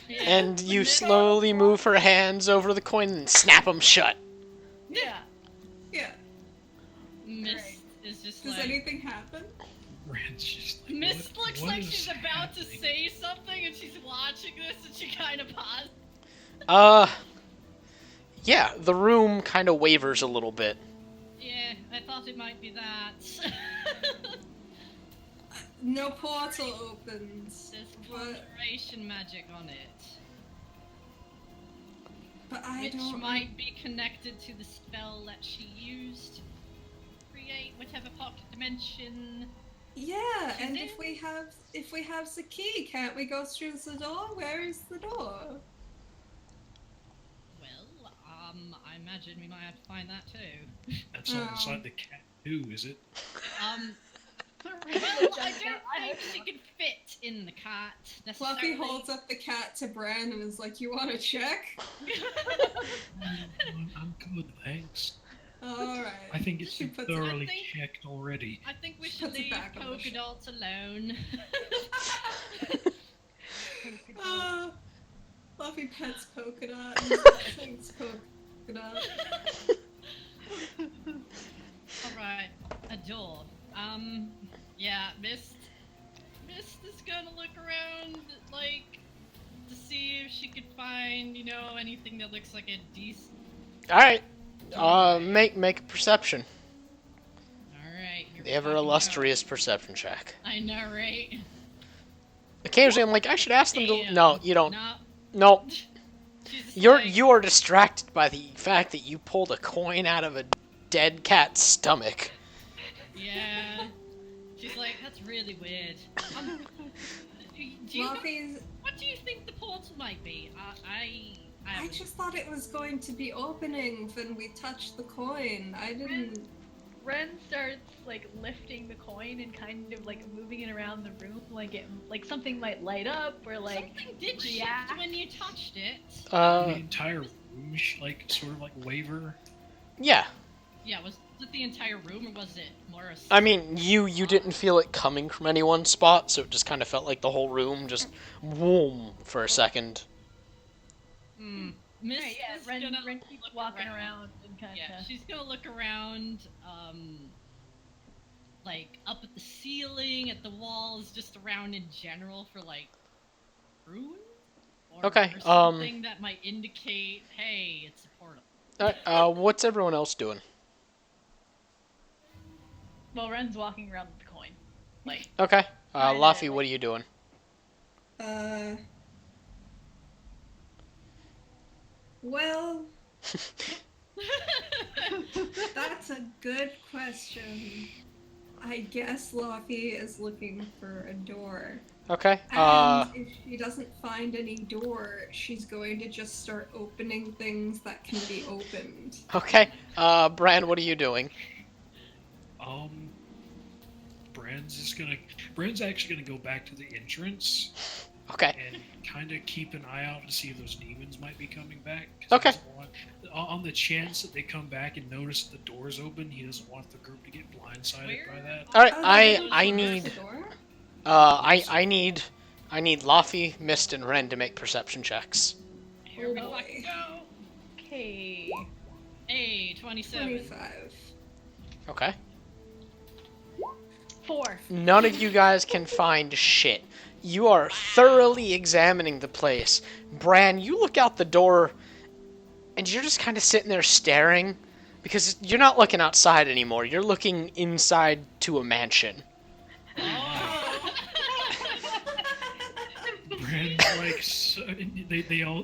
Yeah. And you then- slowly move her hands over the coin and snap them shut. Yeah. Yeah. Mist is just Does like. anything happen? Rand's just like, Mist what- looks what like is she's about to happening? say something, and she's watching this, and she kind of pauses. Yeah, the room kind of wavers a little bit. Yeah, I thought it might be that. No portal opens. There's But, conjuration magic on it, but I which don't. might be connected to the spell that she used to create whatever pocket dimension. Yeah, She's and in. if we have the key, can't we go through the door? Where is the door? Well, I imagine we might have to find that too. That's all Oh. inside the cat too, is it? Well, I don't think she could fit in the cat necessarily. Fluffy holds up the cat to Bran and is like, "You want to check?" I'm good, thanks. All right. I think it's She been puts it- thoroughly I think- checked already. I think we She should puts it leave back on the polka shelf. dots alone. Fluffy pets Polka Dot and thanks Polka Dot. Alright, a door. Yeah, Mist is gonna look around, like, to see if she could find, anything that looks like a decent... Alright. Make a perception. Alright, here The we ever fucking go. illustrious perception check. I know, right? Occasionally I'm like, I should ask them to. Damn. No, you don't. No. No. She's just You like, are distracted by the fact that you pulled a coin out of a dead cat's stomach. Yeah. She's like, that's really weird. Do you Luffy's. what do you think the portal might be? I I haven't- just thought it was going to be opening when we touched the coin. I didn't. Ren starts like lifting the coin and kind of like moving it around the room, like something might light up or like. something did shift react. when you touched it. The entire room, like sort of like waver. Yeah. Yeah, was it the entire room or was it more a I mean, you didn't feel it coming from any one spot, so it just kind of felt like the whole room just whoom for a second. Miss Right, yeah, is Ren gonna keeps look walking around and kind Yeah, of. she's gonna look around, like up at the ceiling, at the walls, just around in general for like ruins or, Okay, or something that might indicate, hey, it's a portal. What's everyone else doing? Well, Ren's walking around with the coin, like. Okay. Kinda, Luffy, like- what are you doing? Well, that's a good question. I guess Luffy is looking for a door. Okay. And if she doesn't find any door, she's going to just start opening things that can be opened. Okay. Bran, what are you doing? Brand's actually gonna go back to the entrance Okay. and kind of keep an eye out to see if those demons might be coming back. 'Cause he Okay. doesn't want- on the chance that they come back and notice the door's open, he doesn't want the group to get blindsided by that. All right. Oh, I there's I a need door? I need Luffy, Mist, and Ren to make perception checks. Here we Oh, fucking boy. go. Okay. Hey, 27. 25. Okay. 4. None of you guys can find shit. You are thoroughly examining the place. Bran, you look out the door, and you're just kind of sitting there staring, because you're not looking outside anymore. You're looking inside to a mansion. Brand's like,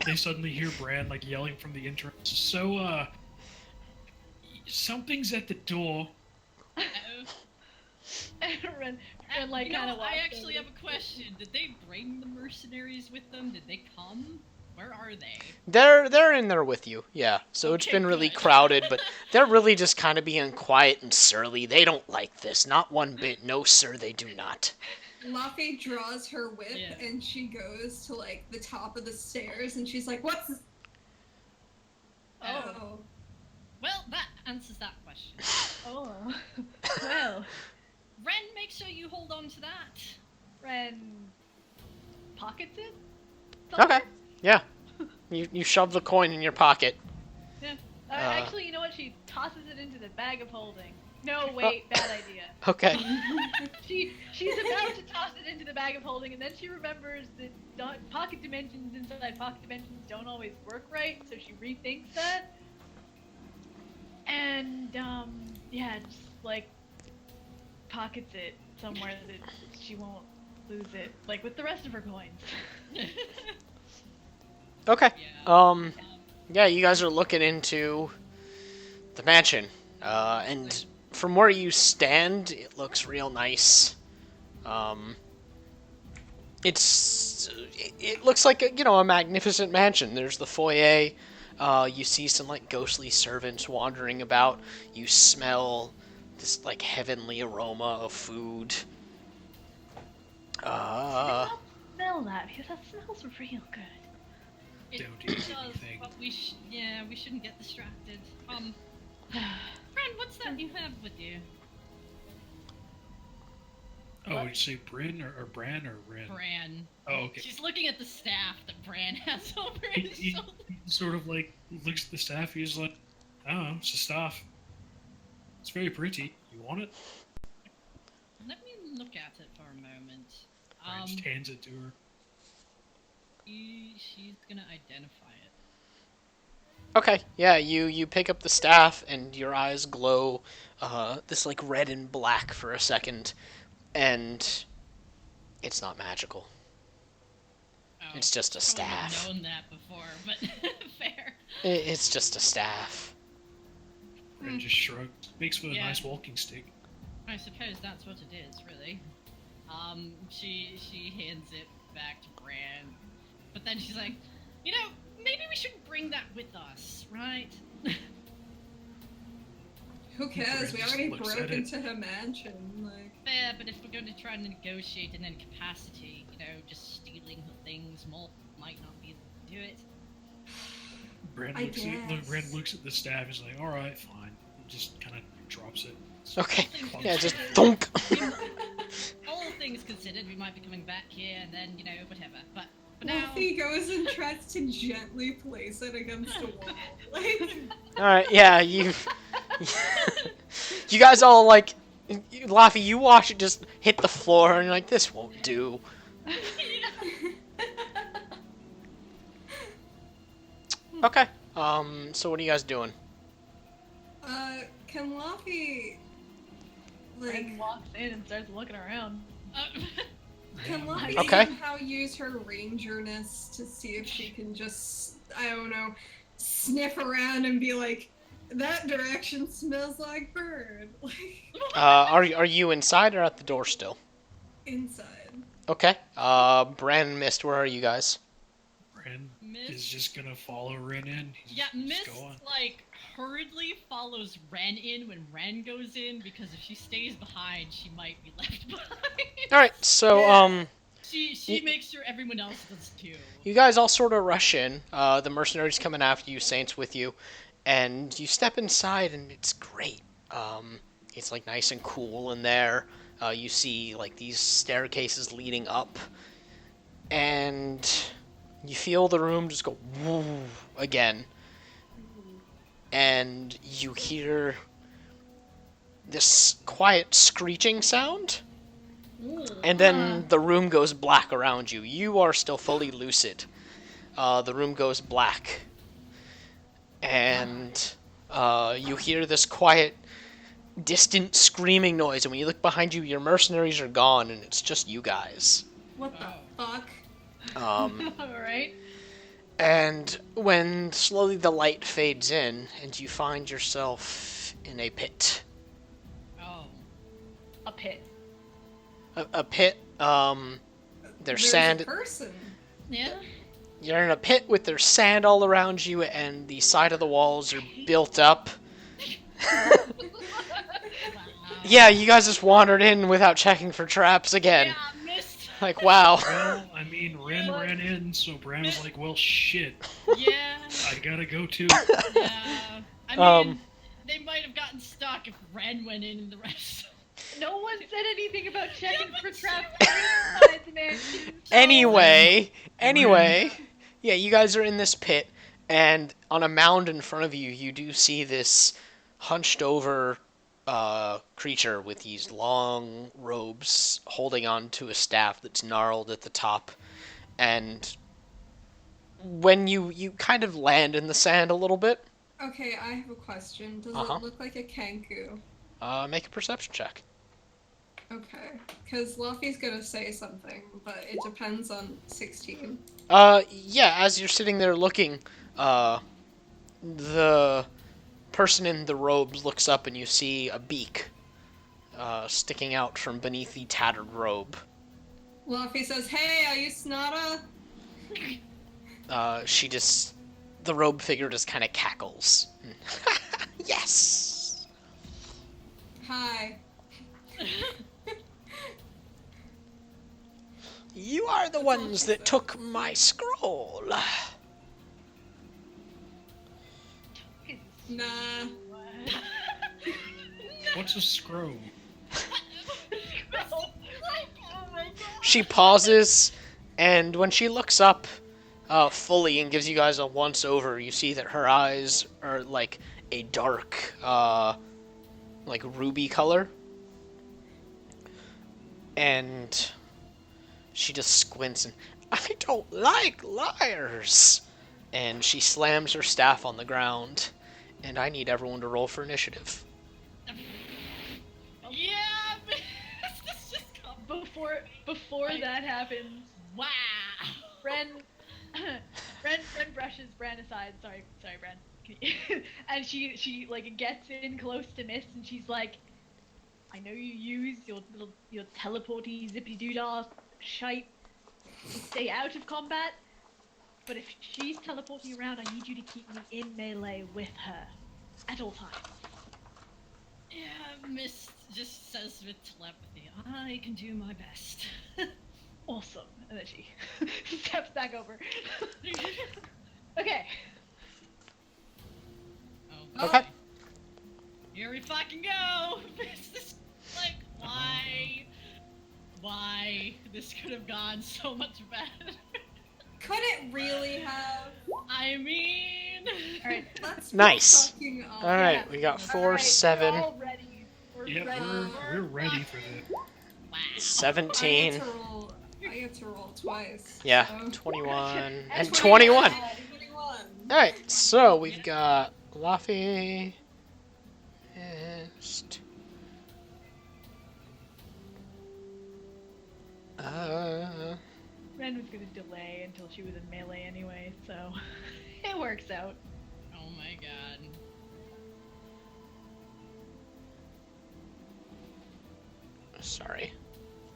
they suddenly hear Brand like yelling from the entrance. So, something's at the door. Ren like You know, kind of. I actually have a question. Did they bring the mercenaries with them? Did they come? Where are they? They're in there with you, yeah. So it's Okay, been really good. crowded, but they're really just kind of being quiet and surly. They don't like this, not one bit. No, sir, they do not. Luffy draws her whip Yeah. and she goes to like the top of the stairs and she's like, "What's this?" Oh. Well, that answers that question. Oh. Well, Ren, make sure you hold on to that. Ren pockets it. Okay. Yeah. You shove the coin in your pocket. Yeah. Actually, you know what? She tosses it into the bag of holding. No, wait, bad idea. Okay. She's about to toss it into the bag of holding, and then she remembers that pocket dimensions inside pocket dimensions don't always work right, so she rethinks that. And yeah, just like pockets it somewhere that she won't lose it, like with the rest of her coins. Okay. Yeah. Yeah, you guys are looking into the mansion. And from where you stand, it looks real nice. It looks like a magnificent mansion. There's the foyer. You see some like ghostly servants wandering about. You smell this like heavenly aroma of food. Smell that, because that smells real good. It Don't eat does, anything. but we shouldn't get distracted. Ren, what's that you have with you? Oh, What? you say Bryn or Bran or Ren? Bran. Oh, okay. She's looking at the staff that Bran has over He, his he shoulder. sort of like looks at the staff. He's like, "Oh, it's a staff. It's very pretty. You want it?" Let me look at it for a moment. Bran just hands it to her. She's gonna identify it. Okay, yeah, you pick up the staff and your eyes glow this like red and black for a second, and it's not magical. Oh, It's just a probably would've staff. known that before, but fair. It's just a staff. Ren just shrugs. Makes with a Yeah. nice walking stick. I suppose that's what it is, really. She hands it back to Bran, but then she's like, maybe we should bring that with us, right? Who cares? We Just already looks broke at it. into her mansion. Like, Fair, but if we're going to try and negotiate and then capacity, just stealing her things more might not be able to do it. Bran I looks guess. at the staff and is like, alright, fine. And just kind of drops it. Okay. Things Yeah, just considered- thunk. All things considered, we might be coming back here and then, whatever. But for now, Luffy goes and tries to gently place it against a wall. Like, All right. Yeah, you. You guys all like. Laffy, you watch it just hit the floor, and you're like, "This won't do." Okay. So what are you guys doing? can Luffy, like, Ren walks in and starts looking around. can Luffy Okay. somehow use her rangerness to see if she can just, I don't know, sniff around and be like, that direction smells like bird. Like, Are you inside or at the door still? inside. Okay. Bran and Mist, where are you guys? Ren is Mist, just gonna follow Ren in. He's yeah, just Mist going. hurriedly follows Ren in when Ren goes in because if she stays behind, she might be left behind. All right. So Yeah. She makes sure everyone else does too. you guys all sort of rush in. The mercenaries coming after you, Saints with you, and you step inside, and it's great. It's like nice and cool in there. You see like these staircases leading up, and you feel the room just go woo again, and you hear this quiet screeching sound. And then the room goes black around you. You are still fully lucid. The room goes black. And you hear this quiet, distant screaming noise. And when you look behind you, your mercenaries are gone, and it's just you guys. What the fuck? Alright. And when slowly the light fades in, and you find yourself in a pit. Oh. A pit. A pit, there's There's sand. a person. Yeah. You're in a pit with there's sand all around you, and the side of the walls are built up. Wow. Yeah, you guys just wandered in without checking for traps again. Yeah, Mist. Like, wow. Well, I mean, Ren What? ran in, so Bran was like, well, shit. Yeah. I gotta go too. Yeah. I mean, Um, they might have gotten stuck if Ren went in and the rest. No one said anything about checking Yeah, for but traps she- inside the mansion. Anyway, yeah, you guys are in this pit, and on a mound in front of you, you do see this hunched over creature with these long robes holding on to a staff that's gnarled at the top. And when you kind of land in the sand a little bit, Okay, I have a question. Does Uh-huh. it look like a Kenku? make a perception check. Okay, because Luffy's gonna say something, but it depends on 16. Yeah, as you're sitting there looking, the person in the robes looks up and you see a beak sticking out from beneath the tattered robe. Luffy says, "Hey, are you Snada?" The robe figure just kind of cackles. Yes! Hi. You are the ones that took my scroll. Nah. What's a scroll? She pauses, and when she looks up fully and gives you guys a once over, you see that her eyes are like a dark, like ruby color. And she just squints and, I don't like liars! And she slams her staff on the ground, and I need everyone to roll for initiative. Yeah, Mist just come. Before that happens, Wow. Ren brushes Bran aside. Sorry, Bran. and she like gets in close to Mist, and she's like, I know you use your teleporty zippy doodah shite to stay out of combat, but if she's teleporting around, I need you to keep me in melee with her at all times. Yeah, Mist just says with telepathy, I can do my best. Awesome. And then she steps back over. Okay. Oh, Okay. Here we fucking go! Mist is like, why? Why? This could have gone so much better. Could it really have? I mean... Alright. Let's be Nice. fucking honest. All right, we got 4, Alright, 7, We're all ready. We're Yeah, ready. we're ready for that. Wow. 17. I get to roll twice. Yeah, so. 21 And and 21. 21. All right, so we've got Luffy. Mist. Ren was gonna delay until she was in melee anyway, so it works out. Oh my god. Sorry.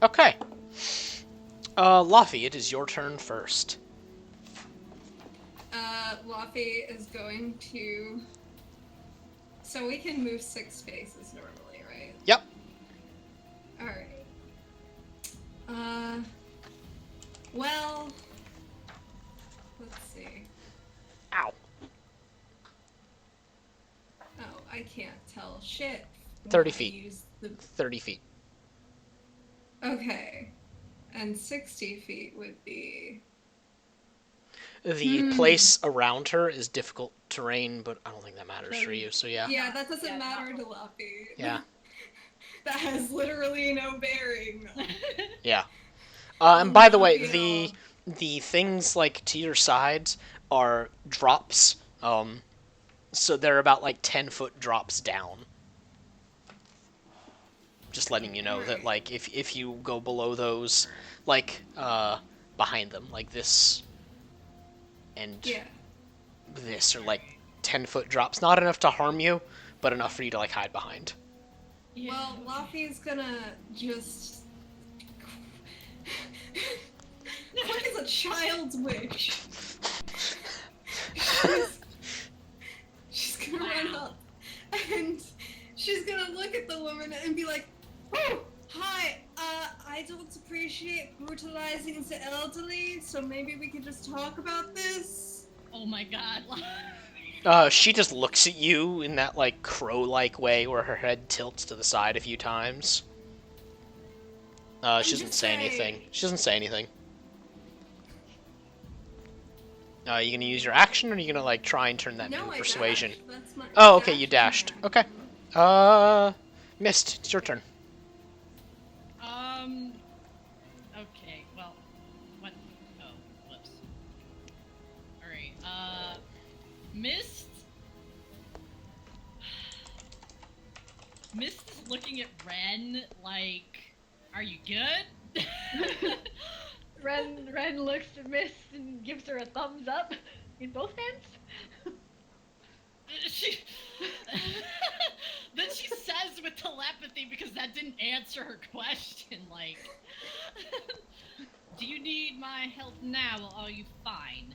Okay. Luffy, it is your turn first. Luffy is going to. So we can move 6 spaces normally, right? Yep. Alright. Well. Let's see. Ow. Oh, I can't tell. Shit. 30 I feet. use the... 30 feet. Okay. And 60 feet would be. The place around her is difficult terrain, but I don't think that matters for you, so yeah. Yeah, that doesn't Yeah, matter not to Luffy. Yeah. That has literally no bearing. Yeah. And by the way, Luffy the things like to your sides are drops. So they're about like 10-foot drops down. Just letting you know that like if you go below those, like behind them, like this and Yeah. this are like 10-foot drops. Not enough to harm you, but enough for you to like hide behind. Yeah. Well, Luffy's gonna just. Quick as a child's wish. She's gonna run up and she's gonna look at the woman and be like, "Oh, hi, I don't appreciate brutalizing the elderly, so maybe we could just talk about this." Oh my god. She just looks at you in that like crow-like way where her head tilts to the side a few times. She doesn't just say say- anything. She doesn't say anything. You gonna use your action, or are you gonna like try and turn that No, into I persuasion? dashed. That's my Oh, okay, you dash dashed. action. Okay. Mist, it's your turn. Okay, well, what? Oh, whoops. Alright, Mist? Mist is looking at Ren like, are you good? Ren looks at Mist and gives her a thumbs up in both hands. She... Then she says with telepathy, because that didn't answer her question, like... Do you need my help now, or are you fine?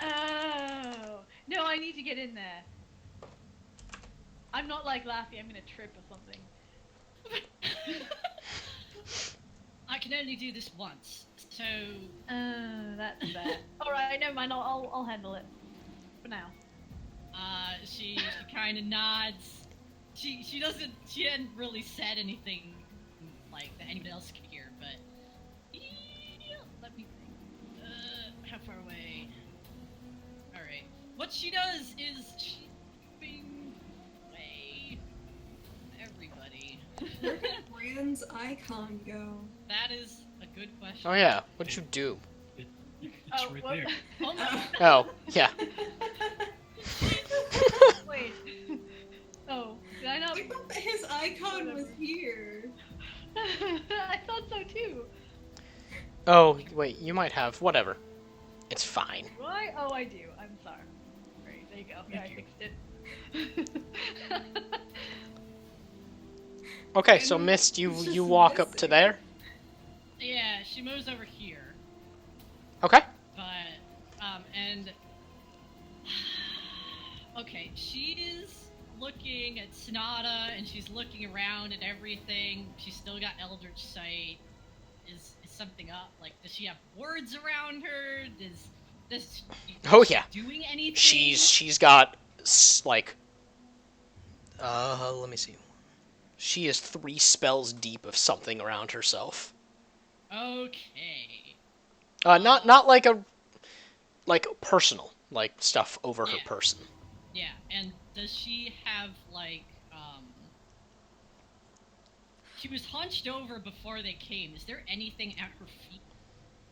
Oh. No, I need to get in there. I'm not like Laffy, I'm gonna trip or something. I can only do this once, so... That's bad. Alright, never mind, I'll handle it. For now. She kind of nods. She hadn't really said anything like that anyone else could hear, but yeah, let me think. How far away? All right. What she does is she's moving away from everybody. Where did Brand's icon go? That is a good question. Oh yeah, what'd you do? It's Oh, right well- there. Oh my. Oh, yeah. Wait. Oh, did I not? I thought that his icon was here. I thought so too. Oh, wait, you might have. Whatever. It's fine. Do I? Oh, I do. I'm sorry. Great. Yeah, I you. fixed it. Okay, so And Mist, it's you just walk up to missing. there. Yeah, she moves over here, Okay. but and okay, she's looking at Sonata and she's looking around at everything. She's still got Eldritch Sight. Is something up? Like, does she have words around her? Does she, Oh is she yeah. doing anything? She's got like let me see. She is 3 spells deep of something around herself. Okay. Not like a like personal, like stuff over her Yeah. person. Yeah, and does she have like she was hunched over before they came. Is there anything at her feet?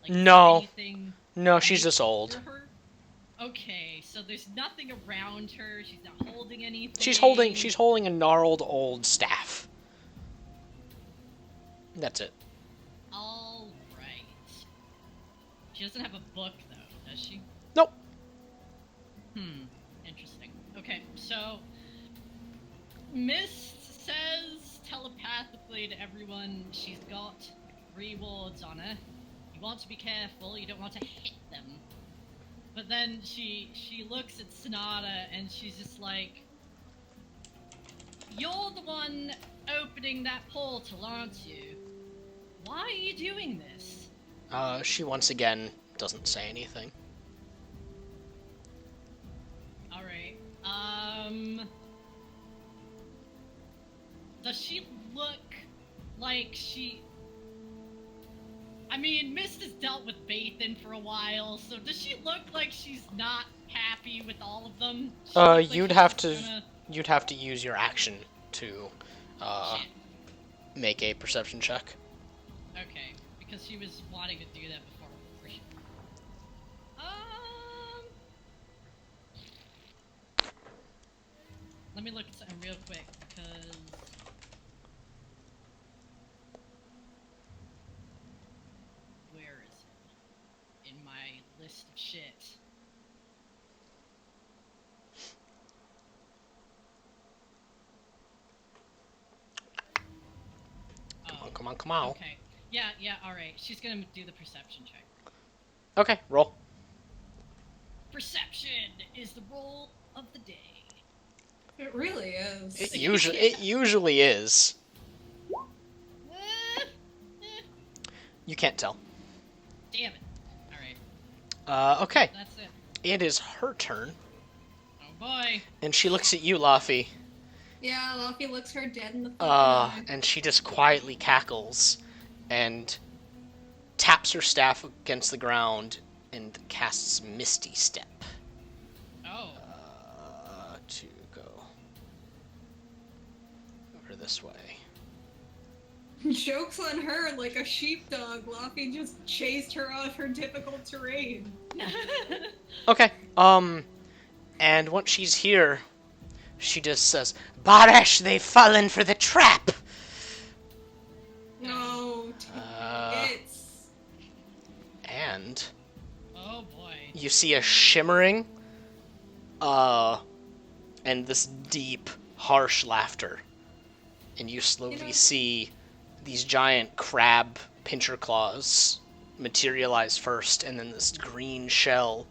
Like, is there No. anything No, she's near just old. her? Okay, so there's nothing around her. She's not holding anything. She's holding a gnarled old staff. That's it. All right. She doesn't have a book though, does she? Nope. Interesting. Okay, so Mist says telepathically to everyone she's got 3 wards on her. You want to be careful, you don't want to hit them. But then she looks at Sonata and she's just like, you're the one opening that portal, aren't you? Why are you doing this? She once again doesn't say anything. Alright. Does she look like she... I mean, Mist has dealt with Bathan for a while, so does she look like she's not happy with all of them? She looks like You'd she's have just to gonna- you'd have to use your action to Shit. make a perception check. Okay, because she was wanting to do that before. Let me look at something real quick, because... Where is it? In my list of shit. Oh, Come on, come on. okay. Yeah, alright. She's gonna do the perception check. Okay, roll. Perception is the roll of the day. It really is. It usually is. Eh, eh, You can't tell. damn it. Alright, Okay. that's it. It is her turn, Oh boy. and she looks at you, Laffy. Yeah, Luffy looks her dead in the fucking eye. And she just quietly cackles and taps her staff against the ground and casts Misty Step. Oh. To go over this way. Joke's on her, like a sheepdog. Luffy just chased her off her difficult terrain. Okay, and once she's here, she just says, Barash, they've fallen for the trap! No, Uh, it's... and Oh boy. you see a shimmering, and this deep, harsh laughter. And you slowly You know- see these giant crab pincher claws materialize first, and then this green shell.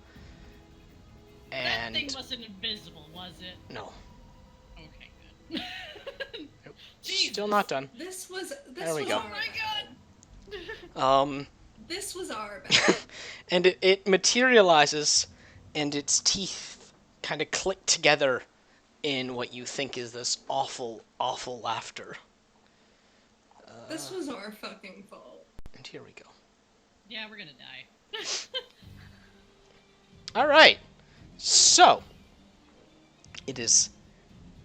And That thing wasn't invisible, was it? no, Okay, good. nope. Jesus. Still not done. This was There we was go. Oh my god! This was our bad. And it materializes, and its teeth kind of click together in what you think is this awful, awful laughter. This was our fucking fault. And here we go. Yeah, we're gonna die. All right. So, it is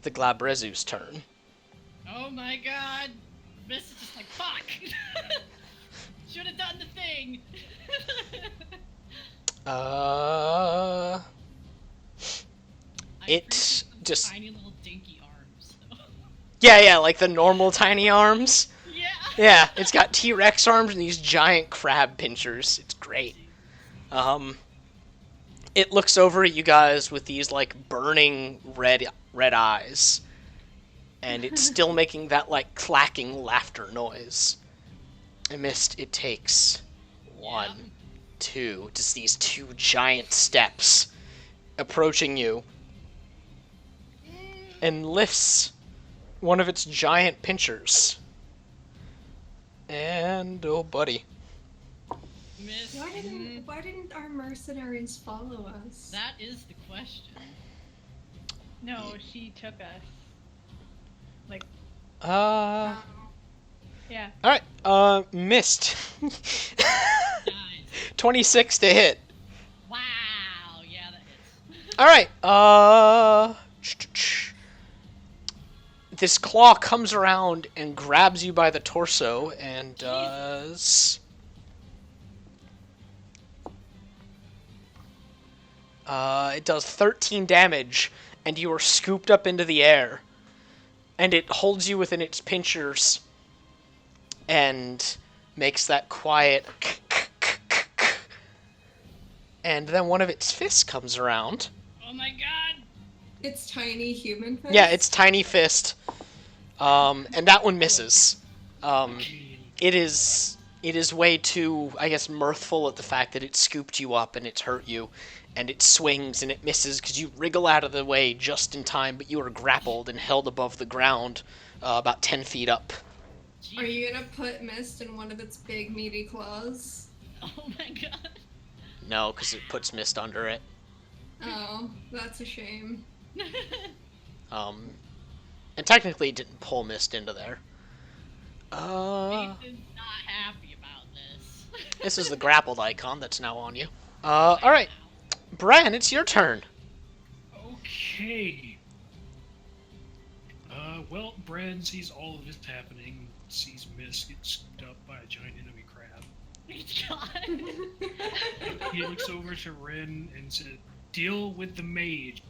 the Glabrezu's turn. Oh my god! Miss is just like, fuck! Should have done the thing! Uh, I It appreciate those just- tiny little dinky arms, though. yeah, like the normal tiny arms. Yeah! Yeah, it's got T-Rex arms and these giant crab pinchers. It's great. It looks over at you guys with these like burning red eyes, and it's still making that like clacking laughter noise. And Mist, it takes one, two, just these two giant steps approaching you, and lifts one of its giant pinchers. And oh, buddy. Miss. Why didn't our mercenaries follow us? That is the question. No, she took us. Like, Uh. yeah. All right. Missed. Nice. 26 to hit. Wow. Yeah, that hits. All right. This claw comes around and grabs you by the torso and does. It does 13 damage, and you are scooped up into the air. And it holds you within its pinchers and makes that quiet. And then one of its fists comes around. Oh my god. It's tiny human fist? Yeah, it's tiny fist. And that one misses. It is way too, I guess, mirthful at the fact that it scooped you up and it's hurt you. And it swings and it misses because you wriggle out of the way just in time, but you are grappled and held above the ground about 10 feet up. Are you gonna put Mist in one of its big meaty claws? Oh my god. No, because it puts Mist under it. Oh, that's a shame. And technically it didn't pull Mist into there. Ethan's not happy about this. This is the grappled icon that's now on you. Alright. Bran, it's your turn. Okay. Well, Bran sees all of this happening, sees Mist get scooped up by a giant enemy crab. God. He looks over to Ren and says, "Deal with the mage."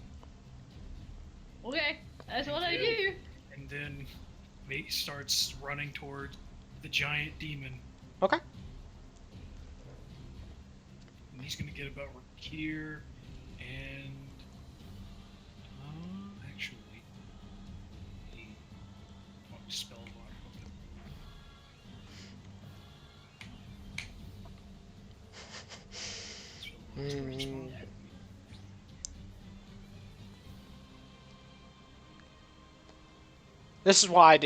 Okay, that's what I do. And then Mate starts running towards the giant demon. Okay. And he's gonna get about right here, and actually, he spell block. This is why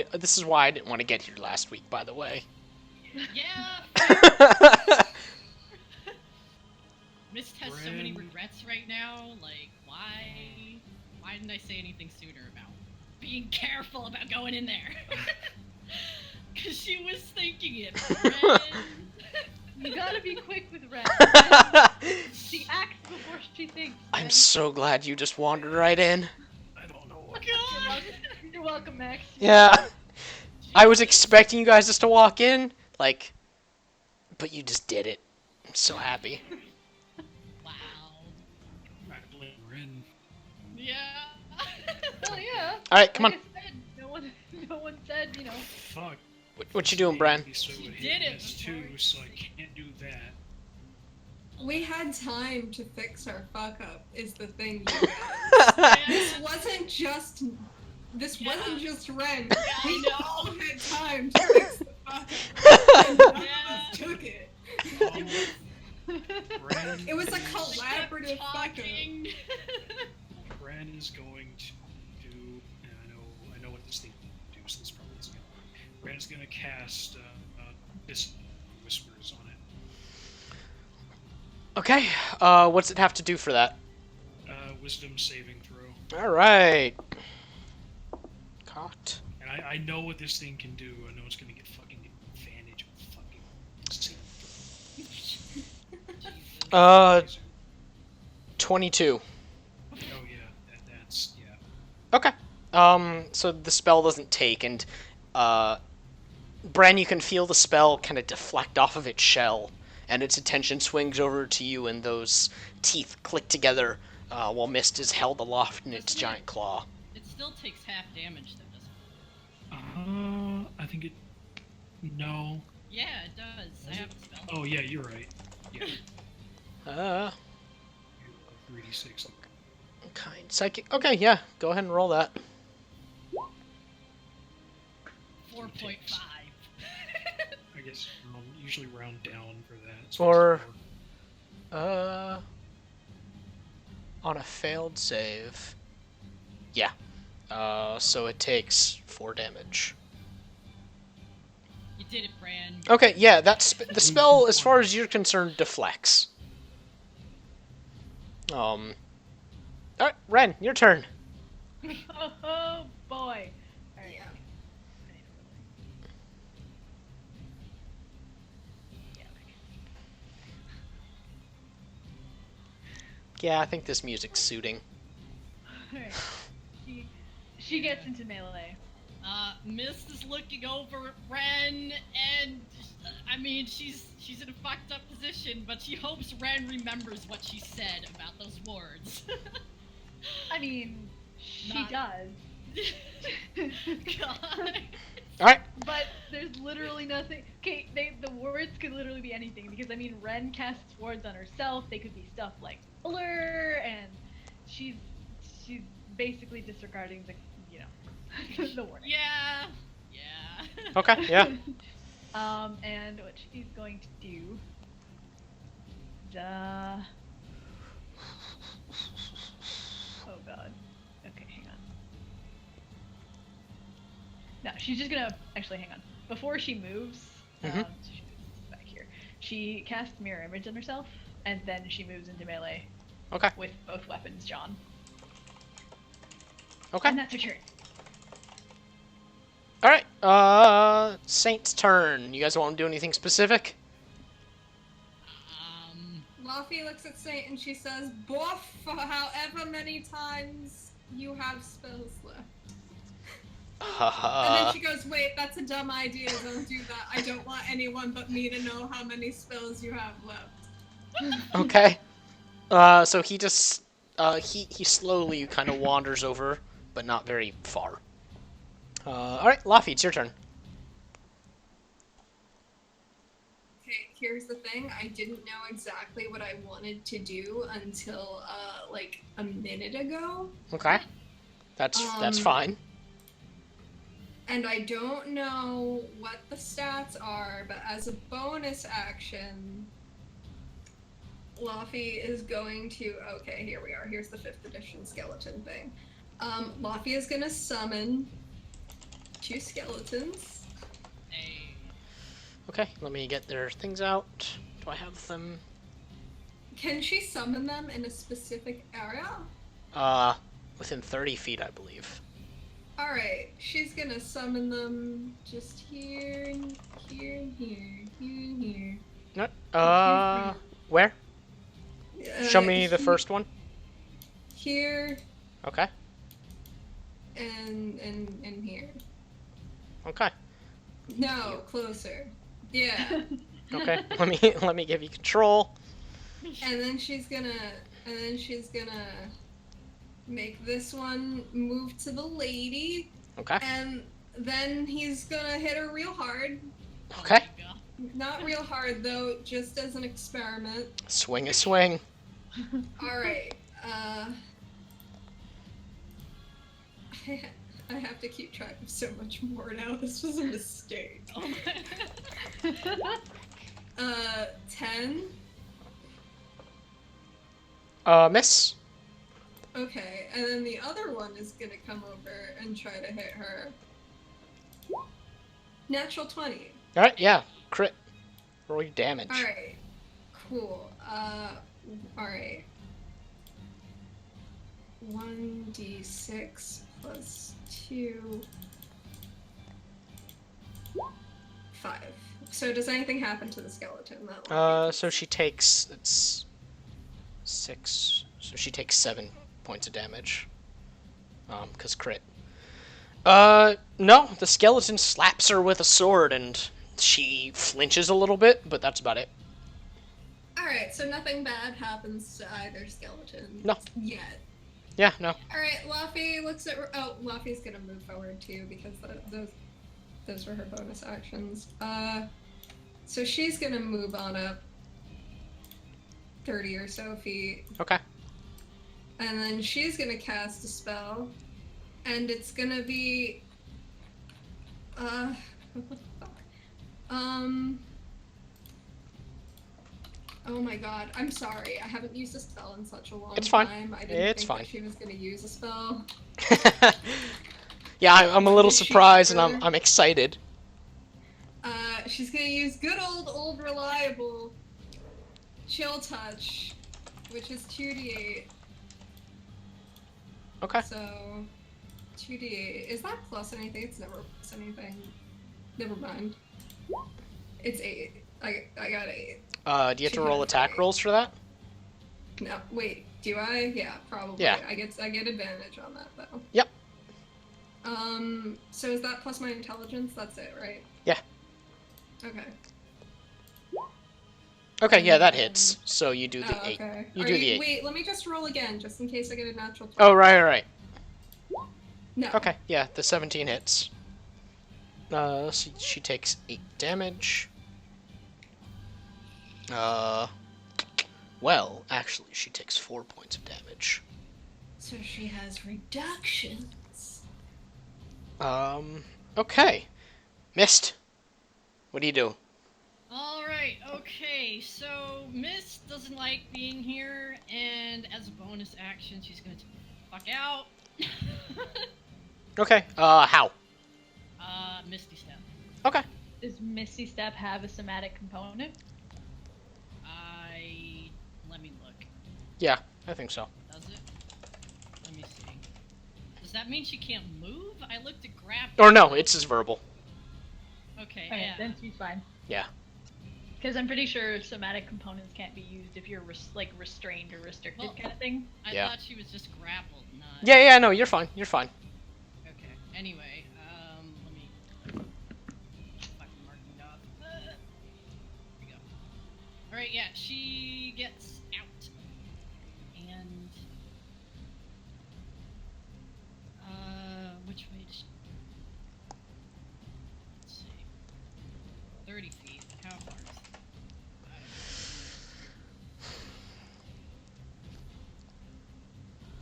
I didn't want to get here last week, by the way. Yeah. Mist has so many Bran. regrets right now. Like, why didn't I say anything sooner about being careful about going in there? Because she was thinking it. Ren. You gotta be quick with Ren. She acts before she thinks. I'm Ren. so glad you just wandered right in. I don't know what. God. You're welcome, Max. Yeah. I was expecting you guys just to walk in, like, but you just did it. I'm so happy. Wow. I blame Ren. Yeah. Hell yeah. Alright, come on. Like I said, no one said, you know. Fuck. What you doing, Bran? So She it hit did it Mist before. too, so I can't do that. We had time to fix our fuck up, is the thing, you guys. This wasn't just Ren. We know. all had time to fix the fuck up. And none of us took it. Ren, It was a collaborative fuck up. Talking. Ren is going to do. And I know what this thing can do, so this probably isn't gonna work. Ren is going to cast this whispers on it. Okay, what's it have to do for that? Wisdom saving throw. Alright. Cocked. And I know what this thing can do. I know it's going to get fucking advantage of fucking saving throw. 22. Oh yeah, that's yeah. Okay. So the spell doesn't take, and, Bran, you can feel the spell kind of deflect off of its shell, and its attention swings over to you, and those teeth click together, while Mist is held aloft in its giant claw. It still takes half damage though, doesn't it? I think it. No. Yeah, it does. I have a spell. Oh yeah, you're right. Yeah. 3d6. Kind psychic. Okay, yeah. Go ahead and roll that. 4.5. I guess usually round down for that. So Or- it's On a failed save. Yeah. So it takes 4 damage. You did it, Bran. Okay, yeah, the spell, as far as you're concerned, deflects. Alright, Ren, your turn. Oh boy. Alright. Yeah. Yeah, okay. Yeah, I think this music's suiting. Alright. She gets into melee. Miss is looking over at Ren, and I mean, she's in a fucked up position, but she hopes Ren remembers what she said about those words. I mean, she Not- does. God. Alright, But there's literally nothing. Okay, the words could literally be anything because I mean, Ren casts words on herself. They could be stuff like blur, and she's basically disregarding the the word. Yeah. okay, yeah. And what she's going to do. Oh god. Okay, hang on. No, she's just gonna actually hang on. Before she moves, Mhm. she moves back here. She casts mirror image on herself, and then she moves into melee Okay, with both weapons, John. okay. And that's her turn. Alright, Saint's turn. You guys want to do anything specific? Luffy looks at Saint and she says, "Boff for however many times you have spells left." And then she goes, "Wait, that's a dumb idea. Don't do that. I don't want anyone but me to know how many spells you have left." Okay. So he just, he slowly kind of wanders over, but not very far. Alright, Laffy, it's your turn. Okay, here's the thing. I didn't know exactly what I wanted to do until, like, a minute ago. Okay. That's fine. And I don't know what the stats are, but as a bonus action, Laffy is going to... Okay, here we are. Here's the 5th edition skeleton thing. Laffy is going to summon 2 skeletons. Hey. Okay, let me get their things out. Do I have them? Can she summon them in a specific area? Within 30 feet, I believe. Alright, she's gonna summon them just here, and here, and here, here, and here. Where? Show me the He- first one. Here, Okay. and here. Okay. No, closer. Yeah. Okay. let me give you control. And then she's gonna make this one move to the lady, Okay. and then he's gonna hit her real hard. Okay. Oh my God. Not real hard though, just as an experiment. Swing a swing. Alright, I have to keep track of so much more now. This was a mistake. Oh my- 10. Miss. Okay, and then the other one is gonna come over and try to hit her. Natural 20. Alright, yeah. Crit. Roll your damage. Alright, cool. Alright. 1d6 plus 2. 5. So does anything happen to the skeleton that way? So she takes, it's 6, so she takes 7 points of damage. 'Cause crit. No, the skeleton slaps her with a sword and she flinches a little bit, but that's about it. Alright, so nothing bad happens to either skeleton. No. Yet. Yeah, no. Alright, Laffy looks at... Oh, Laffy's gonna move forward too, because those were her bonus actions. So she's gonna move on up 30 or so feet. Okay. And then she's gonna cast a spell. And it's gonna be... what the fuck? Oh my god, I'm sorry. I haven't used a spell in such a long It's fine. time. I didn't It's think fine. that she was gonna use a spell. Yeah, I'm a What little did she surprised and ever- I'm excited. She's gonna use good old reliable Chill Touch, which is 2d8. Okay. So, 2d8. Is that plus anything? It's never plus anything. Never mind. It's 8. I got 8. Do you have to She roll has attack 8. rolls for that? No, wait. Do I? Yeah, probably. Yeah. I get advantage on that though. Yep. So is that plus my intelligence? That's it, right? Yeah. Okay. Okay, yeah, that hits. So you do the 8. Okay. You do the 8. Wait, let me just roll again, just in case I get a natural 20. Oh, right. No. Okay, yeah, the 17 hits. She takes 8 damage. Well, actually, she takes 4 points of damage. So she has reductions. Okay. Mist. What do you do? Alright, okay, so Miss doesn't like being here, and as a bonus action, she's gonna fuck out. Okay, how? Misty Step. Okay. Does Misty Step have a somatic component? Let me look. Yeah, I think so. Does it? Let me see. Does that mean she can't move? I looked at graphics. Or no, it's just verbal. Okay, Okay, yeah. then she's fine. Yeah. Because I'm pretty sure somatic components can't be used if you're restrained or restricted Well, kind of thing. I Yeah. thought she was just grappled, not... Yeah, no, you're fine. You're fine. Okay, anyway, let me... fucking marking off. Here we go. Alright, yeah, she gets out. And... which way did she... Let's see. 30 feet. How far is it? I don't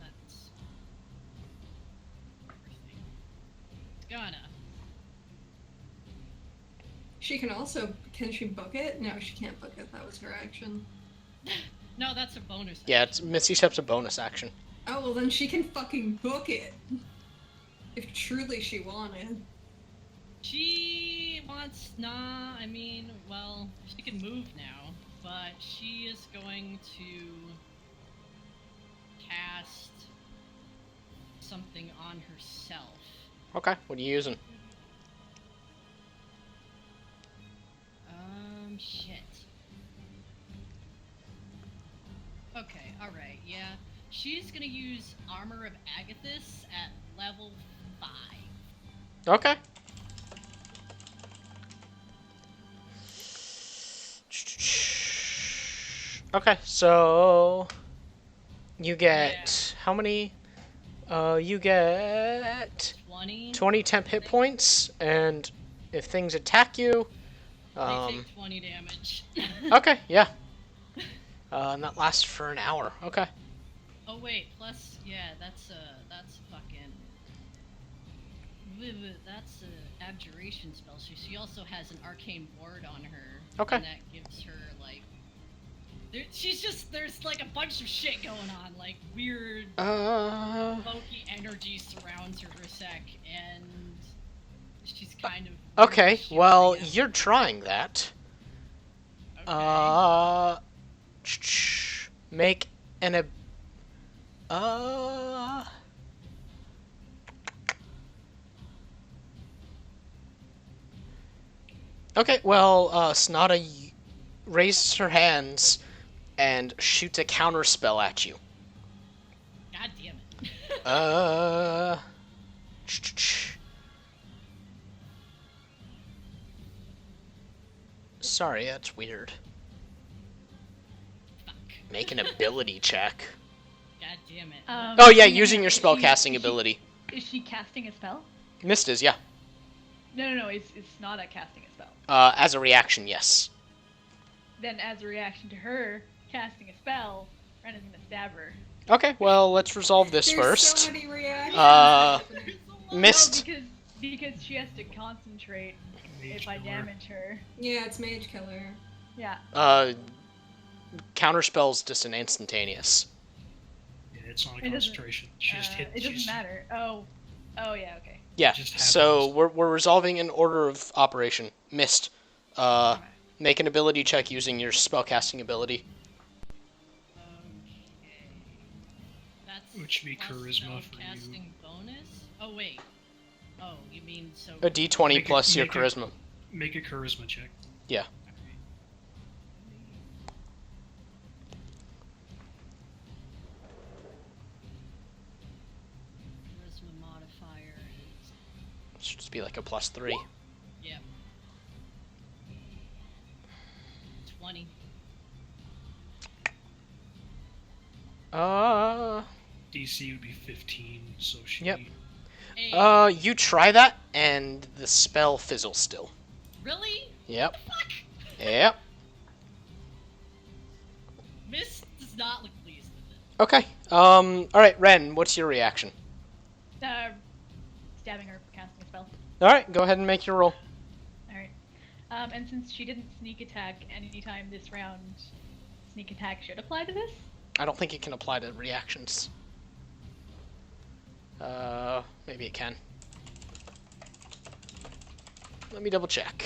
know. That's... everything. Gonna. She can also... Can she book it? No, she can't book it. That was her action. No, that's a bonus. Yeah, action. it's Misty Step's a bonus action. Oh, well then she can fucking book it. If truly she wanted. She wants I mean, well, she can move now, but she is going to cast something on herself. Okay, what are you using? Shit. Okay, alright, yeah. She's gonna use Armor of Agathis at level 5. Okay. Okay, so you get how many? You get 20 temp hit points, and if things attack you, They take 20 damage. okay, yeah. And that lasts for an hour. Okay. Oh wait, plus yeah, that's fucking that's a abjuration spell. So she also has an arcane ward on her. Okay. And that gives her like there's like a bunch of shit going on, like weird smoky energy surrounds her for a sec, and she's kind of Okay, well, you're trying that. okay. Make an Okay, well, Snada raises her hands and shoots a counter spell at you. God damn it. Sorry, that's weird. Fuck. Make an ability check. God damn it. Oh yeah, using your spellcasting ability. Is she casting a spell? Mist is, yeah. No, it's not a casting a spell. As a reaction, yes. Then as a reaction to her casting a spell, Ren is gonna stab her. Okay, well, let's resolve this There's first. so many reactions Uh, happening. There's a lot. Mist. No, because she has to concentrate Mage if I killer. damage her. Yeah, it's Mage Killer. Yeah. Counterspell's just an instantaneous. Yeah, it's not a It doesn't- concentration. She just hit. It doesn't matter. Oh, yeah. Okay. Yeah, Just so happens. we're resolving in order of operation. Mist. Okay. Make an ability check using your spellcasting ability. Okay. That's Which would be plus charisma for you. casting bonus. Oh wait. Oh, you mean so? A d20 Make it- plus your make it- charisma. Make a charisma check. Yeah. Charisma modifier is Should just be like a +3. yep. 20. DC would be 15, so she. Yep. Hey, You try that, and the spell fizzles still. really? Yep. Fuck. Yep. Miss does not look pleased with it. Okay. Alright, Ren, what's your reaction? Stabbing her, casting a spell. Alright, go ahead and make your roll. Alright. And since she didn't sneak attack anytime this round, sneak attack should apply to this? I don't think it can apply to reactions. Maybe it can. Let me double check.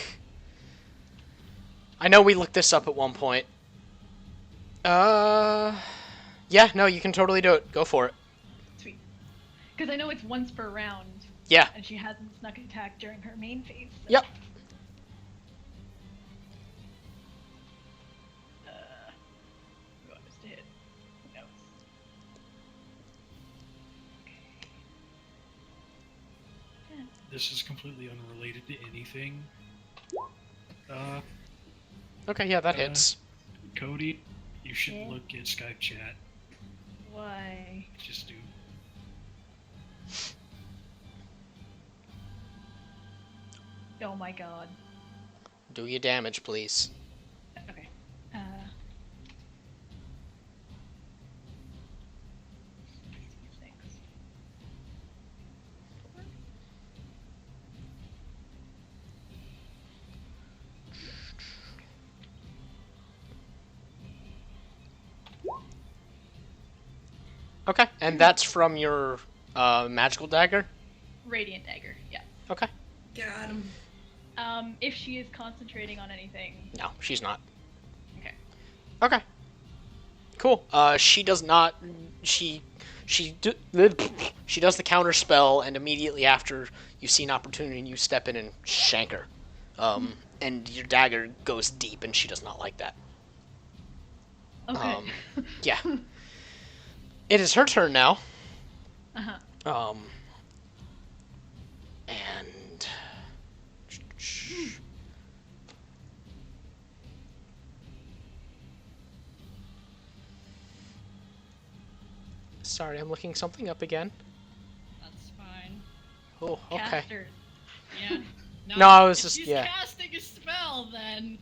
I know we looked this up at one point. Yeah, no, you can totally do it. Go for it. Sweet. Because I know it's once per round, Yeah. and she hasn't snuck attack during her main phase. So. Yep. Who wants to hit? Who knows? This is completely unrelated to anything. Okay, yeah, that hits. Cody, you should Yeah? look at Skype chat. Why? Just do. Oh my god. Do your damage, please. Okay. 6. Okay, and that's from your magical dagger? Radiant dagger. Yeah. Okay. Got him. If she is concentrating on anything. No, she's not. Okay. Okay. Cool. She does not. She does the counter spell, and immediately after you see an opportunity, you step in and shank her. And your dagger goes deep, and she does not like that. Okay. Yeah. It is her turn now. Uh-huh. And sorry, I'm looking something up again. That's fine. Oh, okay. Caster. Yeah. No, I was if just- she's yeah. casting a spell, then.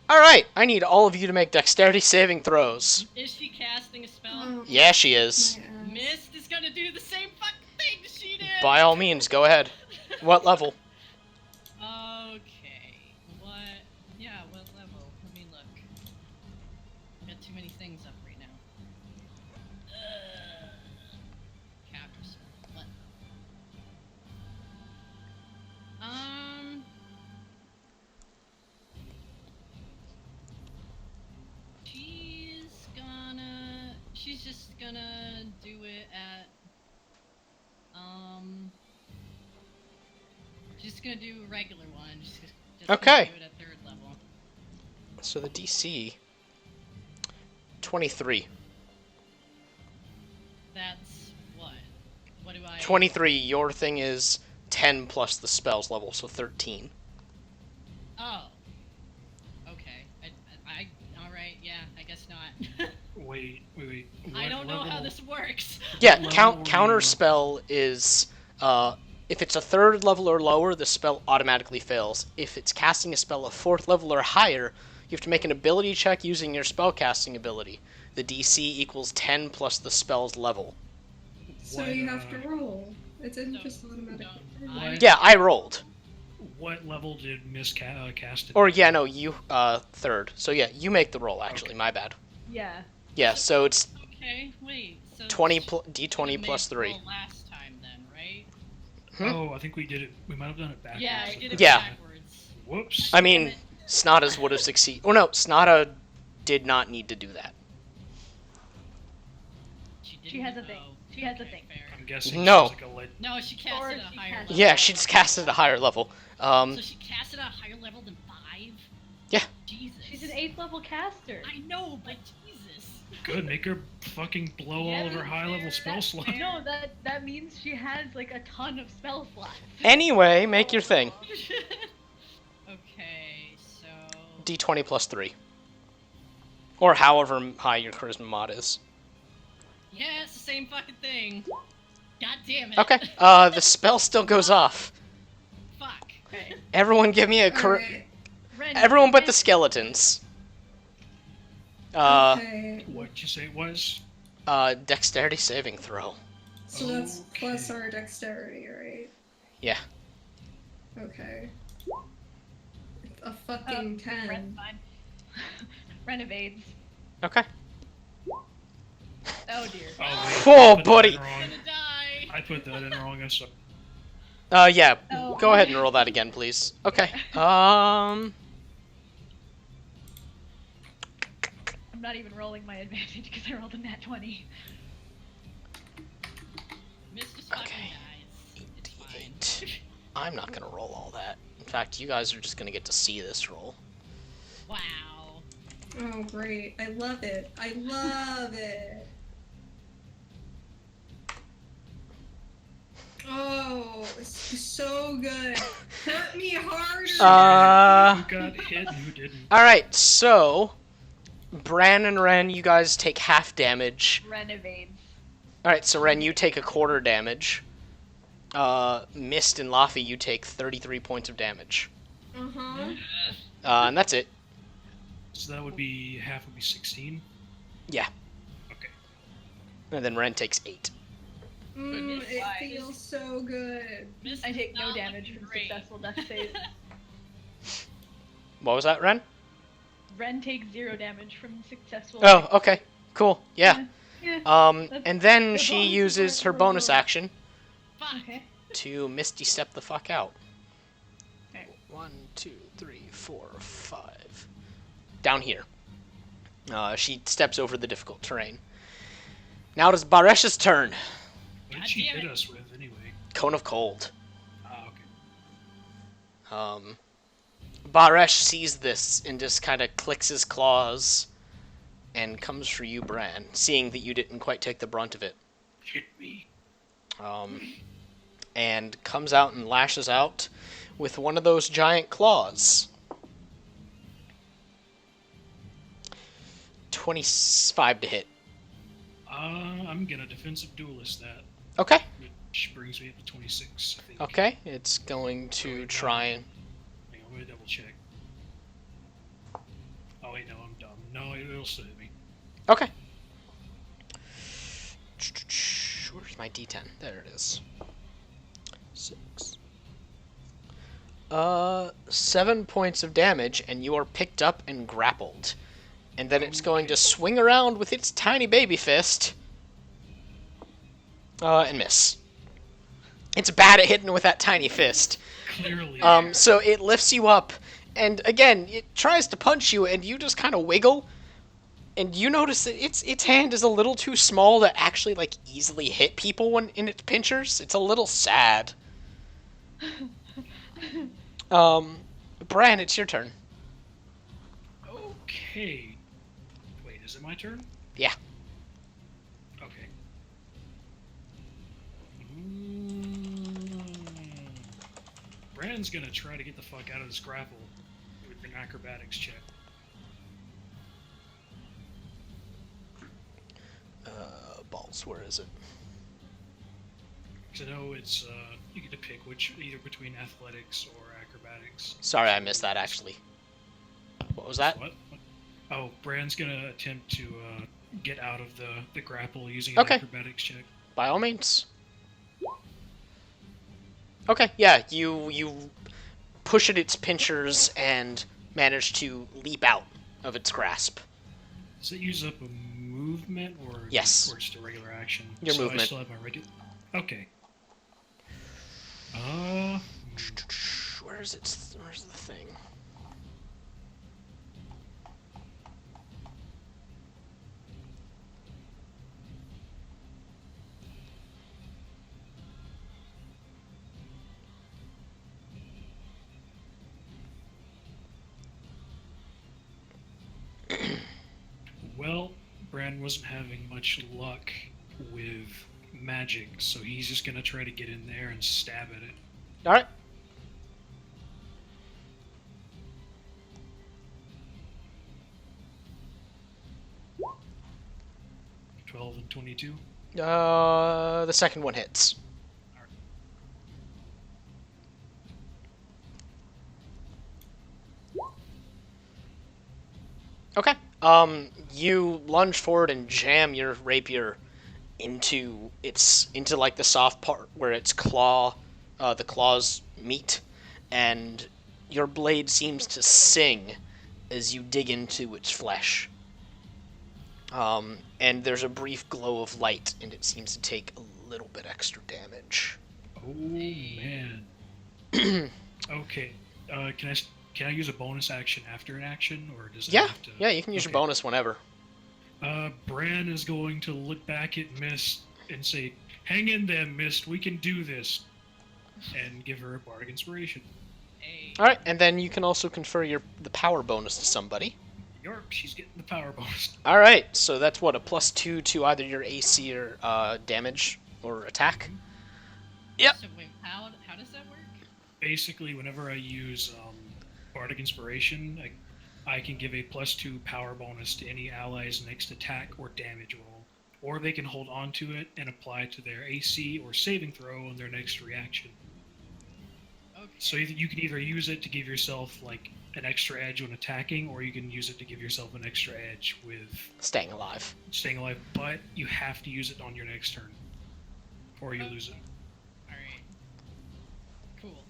All right, I need all of you to make dexterity saving throws. Is she casting a spell? Oh, Yeah, she is. my ass. Mist is gonna do the same fucking thing she did. By all means, go ahead. What level? Okay. What? Yeah. What level? Let me look. I've got too many things up right now. Counter spell. What? She's just gonna do it at she's gonna do a regular one. Just Okay. Gonna do it at 3rd level. So the DC 23. That's what? What do I 23. Your thing is 10 plus the spells level, so 13. Oh. Okay. I alright, yeah, I guess not. Wait. I What don't know how level- this works. Yeah, What level were counter you- spell is if it's a 3rd level or lower, the spell automatically fails. If it's casting a spell of 4th level or higher, You have to make an ability check using your spellcasting ability. The DC equals 10 plus the spell's level. So What, you have to roll. It didn't just automatically. What? Yeah, I rolled. what level did Miss cast it? Or yeah, no, you third. So yeah, you make the roll actually. Okay. My bad. Yeah. Yeah, so it's Okay, wait. So 20 she d20 made plus the 3. roll last time then, right? Oh, I think we did it. We might have done it backwards. Yeah, I did it Yeah. backwards. Whoops. I mean, Snatas would have succeeded. Oh no, Snata did not need to do that. She has a thing. She has a Okay, thing. fair. I'm guessing No. she's like a lead. No, she cast Or it at a she higher cast- level. Yeah, she just cast it at a higher level. So she cast it at a higher level than 5? Yeah. Jesus. She's an 8th level caster. I know, but Jesus. Good, make her fucking blow all of her Yeah, high level fair, spell that's slots. fair. No, that means she has like a ton of spell slots. Anyway, make your thing. Okay, so D20 plus 3. Or however high your charisma mod is. yeah, it's the same fucking thing. God damn it. Okay, the spell still goes off. Fuck. Okay. Everyone give me a Alright. Ren, Everyone but the Ren- skeletons. Okay. What'd you say it was? Dexterity saving throw. So that's plus Okay. our dexterity, right? Yeah. Okay. A fucking 10. Ren's fine. Ren evades. Okay. Oh dear. Oh, wait, Oh, I put that buddy. in wrong. I'm gonna die. I put that in wrong. I'm sorry. Yeah, Oh. go ahead and roll that again, please. Okay. I'm not even rolling my advantage because I rolled a nat 20. Miss just fucking Okay. dies. It's fine. 8. I'm not gonna roll all that. In fact, you guys are just gonna get to see this roll. Wow. Oh, great. I love it. I love it. Oh, it's so good. Hurt me harder. Who got hit and who didn't? Alright, so Bran and Ren, you guys take half damage. Ren evades. Alright, so Ren, you take a quarter damage. Mist and Laffy, you take 33 points of damage. Uh-huh. And that's it. So that would be half would be 16. Yeah. Okay. And then Ren takes 8. It feels so good. Miss I is take no not damage looking from great. successful death save. What was that, Ren? Ren takes 0 damage from successful. Oh, okay. Cool. Yeah. Yeah. And then As she long as you uses weren't her really bonus good. action Fuck. Okay. to Misty Step the fuck out. Okay. 1, 2, 3, 4, 5. Down here. She steps over the difficult terrain. Now it is Baresh's turn. What God did she damn hit it. us with anyway? Cone of Cold. Ah, okay. Baresh sees this and just kind of clicks his claws and comes for you, Bran, seeing that you didn't quite take the brunt of it. Hit me. And comes out and lashes out with one of those giant claws. 25 to hit. I'm gonna defensive duelist that, Okay. which brings me up to 26. I think. Okay. It's going to try and... Hang on, I'm gonna double check. Oh wait, no, I'm dumb. No, it'll still hit me. Okay. Where's my D10? There it is. 6. 7 points of damage, and you are picked up and grappled. And then it's going to swing around with its tiny baby fist. And miss. It's bad at hitting with that tiny fist. Clearly. So it lifts you up, and again, it tries to punch you, and you just kind of wiggle, and you notice that its hand is a little too small to actually like easily hit people when in its pinchers. It's a little sad. Bran, it's your turn. Okay. Wait, is it my turn? Yeah. Okay. Brand's gonna try to get the fuck out of this grapple with an acrobatics check. Balls, where is it? 'Cause I know it's you get to pick which either between athletics or acrobatics. Sorry, I missed that actually. What was that? What? Oh, Bran's gonna attempt to get out of the grapple using an Okay. acrobatics check. By all means. Okay, yeah, you push at its pinchers and manage to leap out of its grasp. Does it use up a movement or Yes. or just a regular action? Your so movement. I still have my regular. Okay. Where's the thing? Well, Bran wasn't having much luck with magic, so he's just gonna try to get in there and stab at it. All right. 12 and 22. The second one hits. Okay. You lunge forward and jam your rapier into like the soft part where its the claws meet, and your blade seems to sing as you dig into its flesh. And there's a brief glow of light, and it seems to take a little bit extra damage. Oh man. Okay. Can I use a bonus action after an action, or does it Yeah, have to? yeah, you can use your bonus whenever. Bran is going to look back at Mist and say, "Hang in there, Mist. We can do this," and give her a bardic inspiration. Hey. All right, and then you can also confer the power bonus to somebody. Yarp, she's getting the power bonus. All right, so that's what, a +2 to either your AC or damage or attack. Yep. So wait, how does that work? Basically, whenever I use bardic inspiration, I can give a +2 power bonus to any ally's next attack or damage roll, or they can hold on to it and apply it to their AC or saving throw on their next reaction. Okay. So you can either use it to give yourself like an extra edge when attacking, or you can use it to give yourself an extra edge with Staying alive. staying alive. But you have to use it on your next turn, or you lose it. Alright. Cool.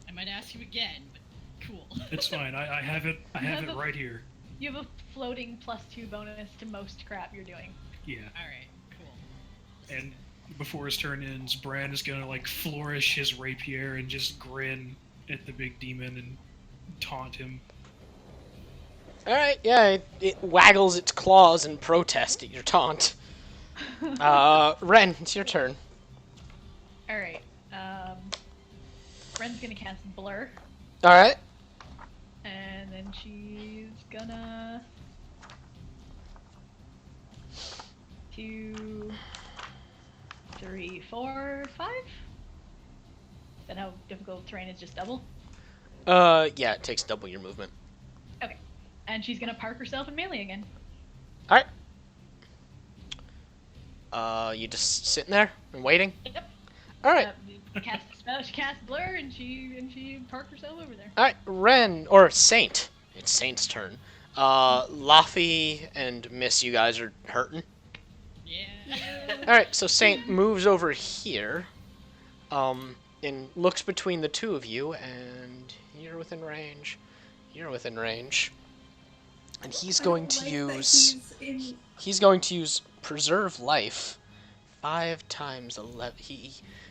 I might ask you again, but cool. It's fine. I have it. I have it right here. You have a floating +2 bonus to most crap you're doing. Yeah. Alright, cool. And before his turn ends, Bran is gonna like flourish his rapier and just grin at the big demon and taunt him. All right, yeah, it waggles its claws in protest at your taunt. Ren, it's your turn. Alright. Ren's gonna cast Blur, All right. and then she's gonna 2, 3, 4, 5. Is that how difficult terrain is? Just double? Yeah, it takes double your movement. Okay. And she's gonna park herself in melee again. All right. You just sitting there and waiting. Yep. All right. Cast a spell. She casts Blur, and she parked herself over there. All right, Ren or Saint. It's Saint's turn. Laffy and Miss, you guys are hurting. Yeah. All right, so Saint moves over here, and looks between the two of you, and you're within range. You're within range, and he's going to use preserve life. 5 times 11.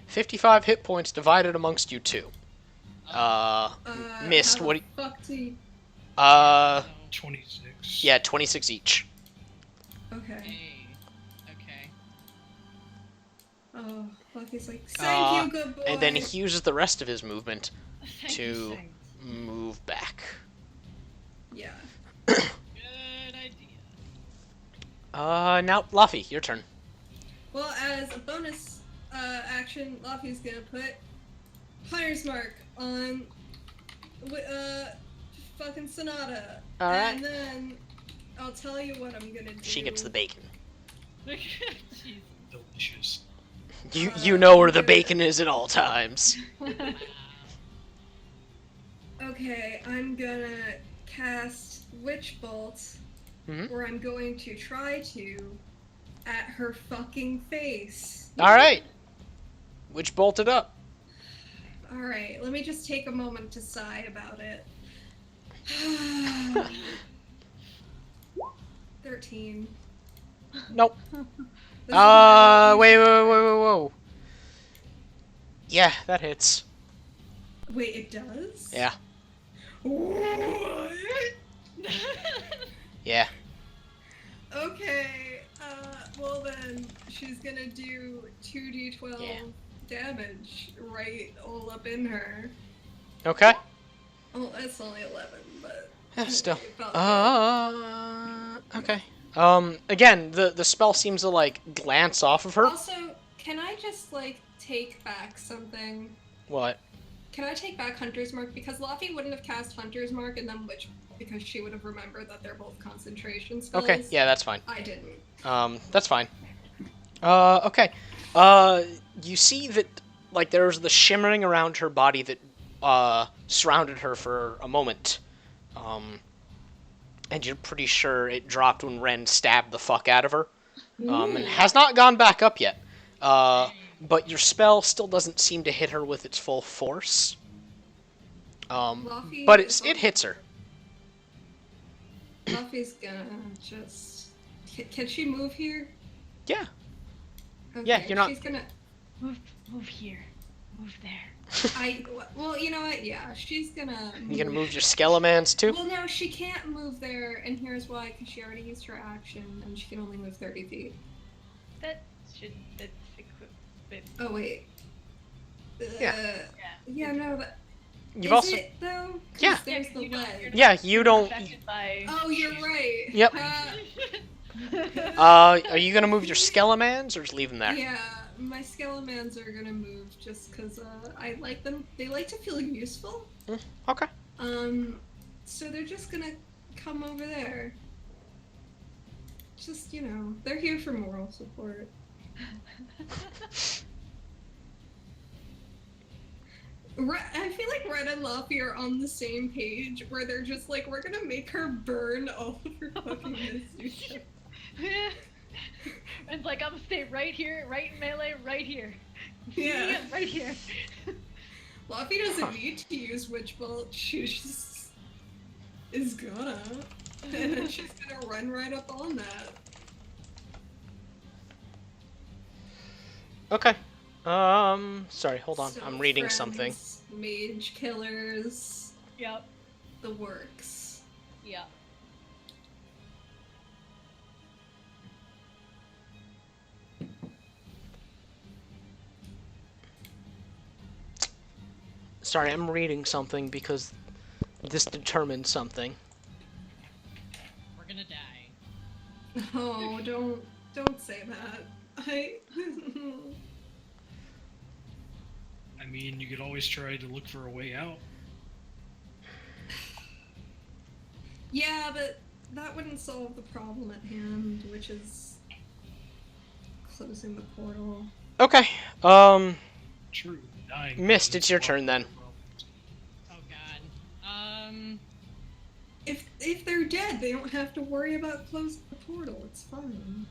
55 hit points divided amongst you two. Missed. What? Do 26. Yeah, 26 each. Okay. Hey. Okay. Oh, Lucky's like, thank you, good boy. And then he uses the rest of his movement Thank to you, Saint. move back. Yeah. Good idea. Now Laffy, your turn. Well, as a bonus action, Luffy's gonna put Hunter's Mark on fucking Sonata. Alright. And then I'll tell you what I'm gonna do. She gets the bacon. Jesus. Delicious. You know where the bacon is at all times. Okay, I'm gonna cast Witch Bolt, Mhm. where I'm going to try to at her fucking face. All right. Which bolted up? All right, let me just take a moment to sigh about it. 13. Nope. This is my Wait, usual wait, wait, attack. wait, whoa. Yeah, that hits. Wait, it does? Yeah. What? Yeah. Okay, well then, she's gonna do 2d12 Yeah. damage right all up in her. Okay. Oh, it's only 11, but Still. it felt good. Okay. Again, the spell seems to like glance off of her. Also, can I just like take back something? What? Can I take back Hunter's Mark? Because Laffy wouldn't have cast Hunter's Mark and then Witch because she would have remembered that they're both concentration spells. Okay. Yeah, that's fine. I didn't. That's fine. Okay. You see that like there's the shimmering around her body that surrounded her for a moment. And you're pretty sure it dropped when Ren stabbed the fuck out of her. And has not gone back up yet. But your spell still doesn't seem to hit her with its full force. Laffy But is it hits her. Laffy's gonna just. Can she move here? Yeah. Okay, Yeah, you're not- She's gonna. Move here. Move there. Well, you know what? Yeah, she's gonna. You gonna move your Skelemans too? Well, no, she can't move there, and here's why: because she already used her action, and she can only move 30 feet. That's equipped. Oh wait. Yeah. Yeah. No. That, You've is also. it though? 'Cause Yeah. There's Yeah, the you don't- ledge. Yeah, you don't. Affected by. Oh, you're right. Yep. Are you gonna move your Skelemans or just leave them there? Yeah, my Skelemans are gonna move just because I like them. They like to feel useful. Okay. So they're just gonna come over there. Just, you know, they're here for moral support. I feel like Red and Laffy are on the same page where they're just like, we're gonna make her burn all of her fucking misuse. It's like I'm gonna stay right here, right in melee, right here. Yeah. Right here. Laffy doesn't need to use Witch Bolt, she just is gonna. And then she's gonna run right up on that. Okay. Sorry, hold on. So, I'm reading friends, something. Mage killers, Yep. the works. Yep. Sorry, I'm reading something because this determines something. We're gonna die. Oh, don't say that. I mean, you could always try to look for a way out. Yeah, but that wouldn't solve the problem at hand, which is closing the portal. Okay. True, dying. Mist, doesn't it's your solve turn then. problems. Oh god. If they're dead, they don't have to worry about closing the portal. It's fine.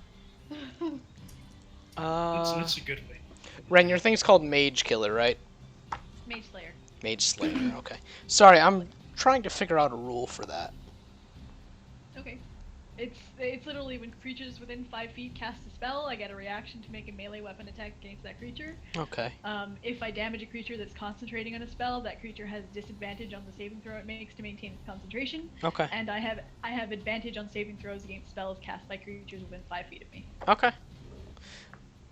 That's a good way. Ren, your thing's called Mage Killer, right? Mage Slayer. Mage Slayer, okay. Sorry, I'm trying to figure out a rule for that. Okay. It's literally when creatures within 5 feet cast a spell, I get a reaction to make a melee weapon attack against that creature. Okay. If I damage a creature that's concentrating on a spell, that creature has disadvantage on the saving throw it makes to maintain its concentration. Okay. And I have advantage on saving throws against spells cast by creatures within 5 feet of me. Okay.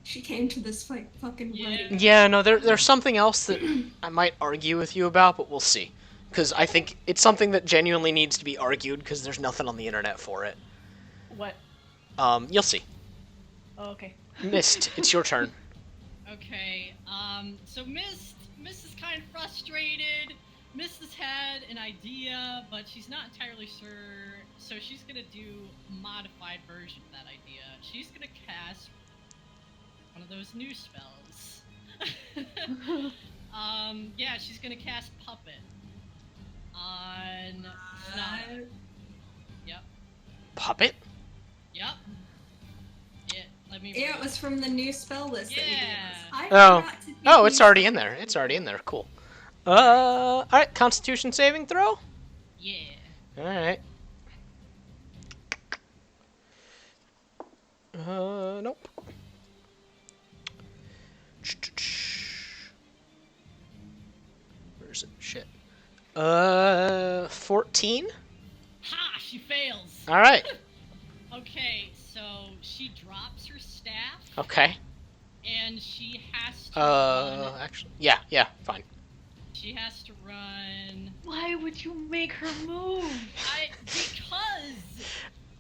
She came to this fight fucking ready. Yeah, no, there's something else that I might argue with you about, but we'll see. Because I think it's something that genuinely needs to be argued, because there's nothing on the internet for it. What? You'll see. Oh, okay. Mist, it's your turn. Okay, so Mist is kind of frustrated. Mist has had an idea, but she's not entirely sure, so she's gonna do a modified version of that idea. She's gonna cast one of those new spells. Yeah, she's gonna cast Puppet. on Sonata. Yep. Puppet? Yep. Let me. Yeah, it was from the new spell list that you gave Yeah. us. I Oh. forgot to take Oh, it's new already in spell there. lists. It's already in there. Cool. Alright, Constitution saving throw? Yeah. Alright. Nope. Where's it? Shit. 14? Ha! She fails. Alright. Okay, so she drops her staff, Okay. and she has to run. Actually, yeah, fine. She has to run. Why would you make her move?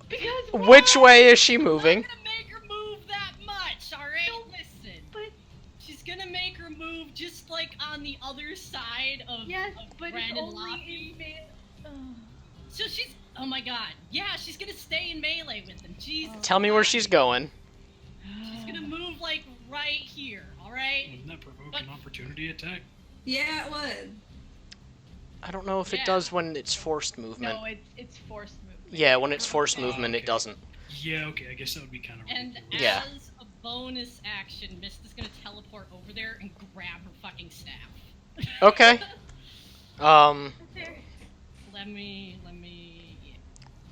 Because Which why? way is she I'm moving? not gonna make her move that much, alright? Listen. But She's gonna make her move just like on the other side of, yes, of but Bren it's and only Laffy. in melee. So she's. Oh my god. Yeah, she's gonna stay in melee with them. Jesus. Tell me where she's going. She's gonna move like right here, alright? Wouldn't that provoke But- an opportunity attack? Yeah, it would. I don't know if it Yeah. does when it's forced movement. No, it's forced movement. Yeah, when it's forced Okay. movement, it Okay. doesn't. Yeah, okay, I guess that would be kind of And ridiculous. Yeah. as a bonus action, Mist is gonna teleport over there and grab her fucking staff. Okay. There. Let me. Yeah.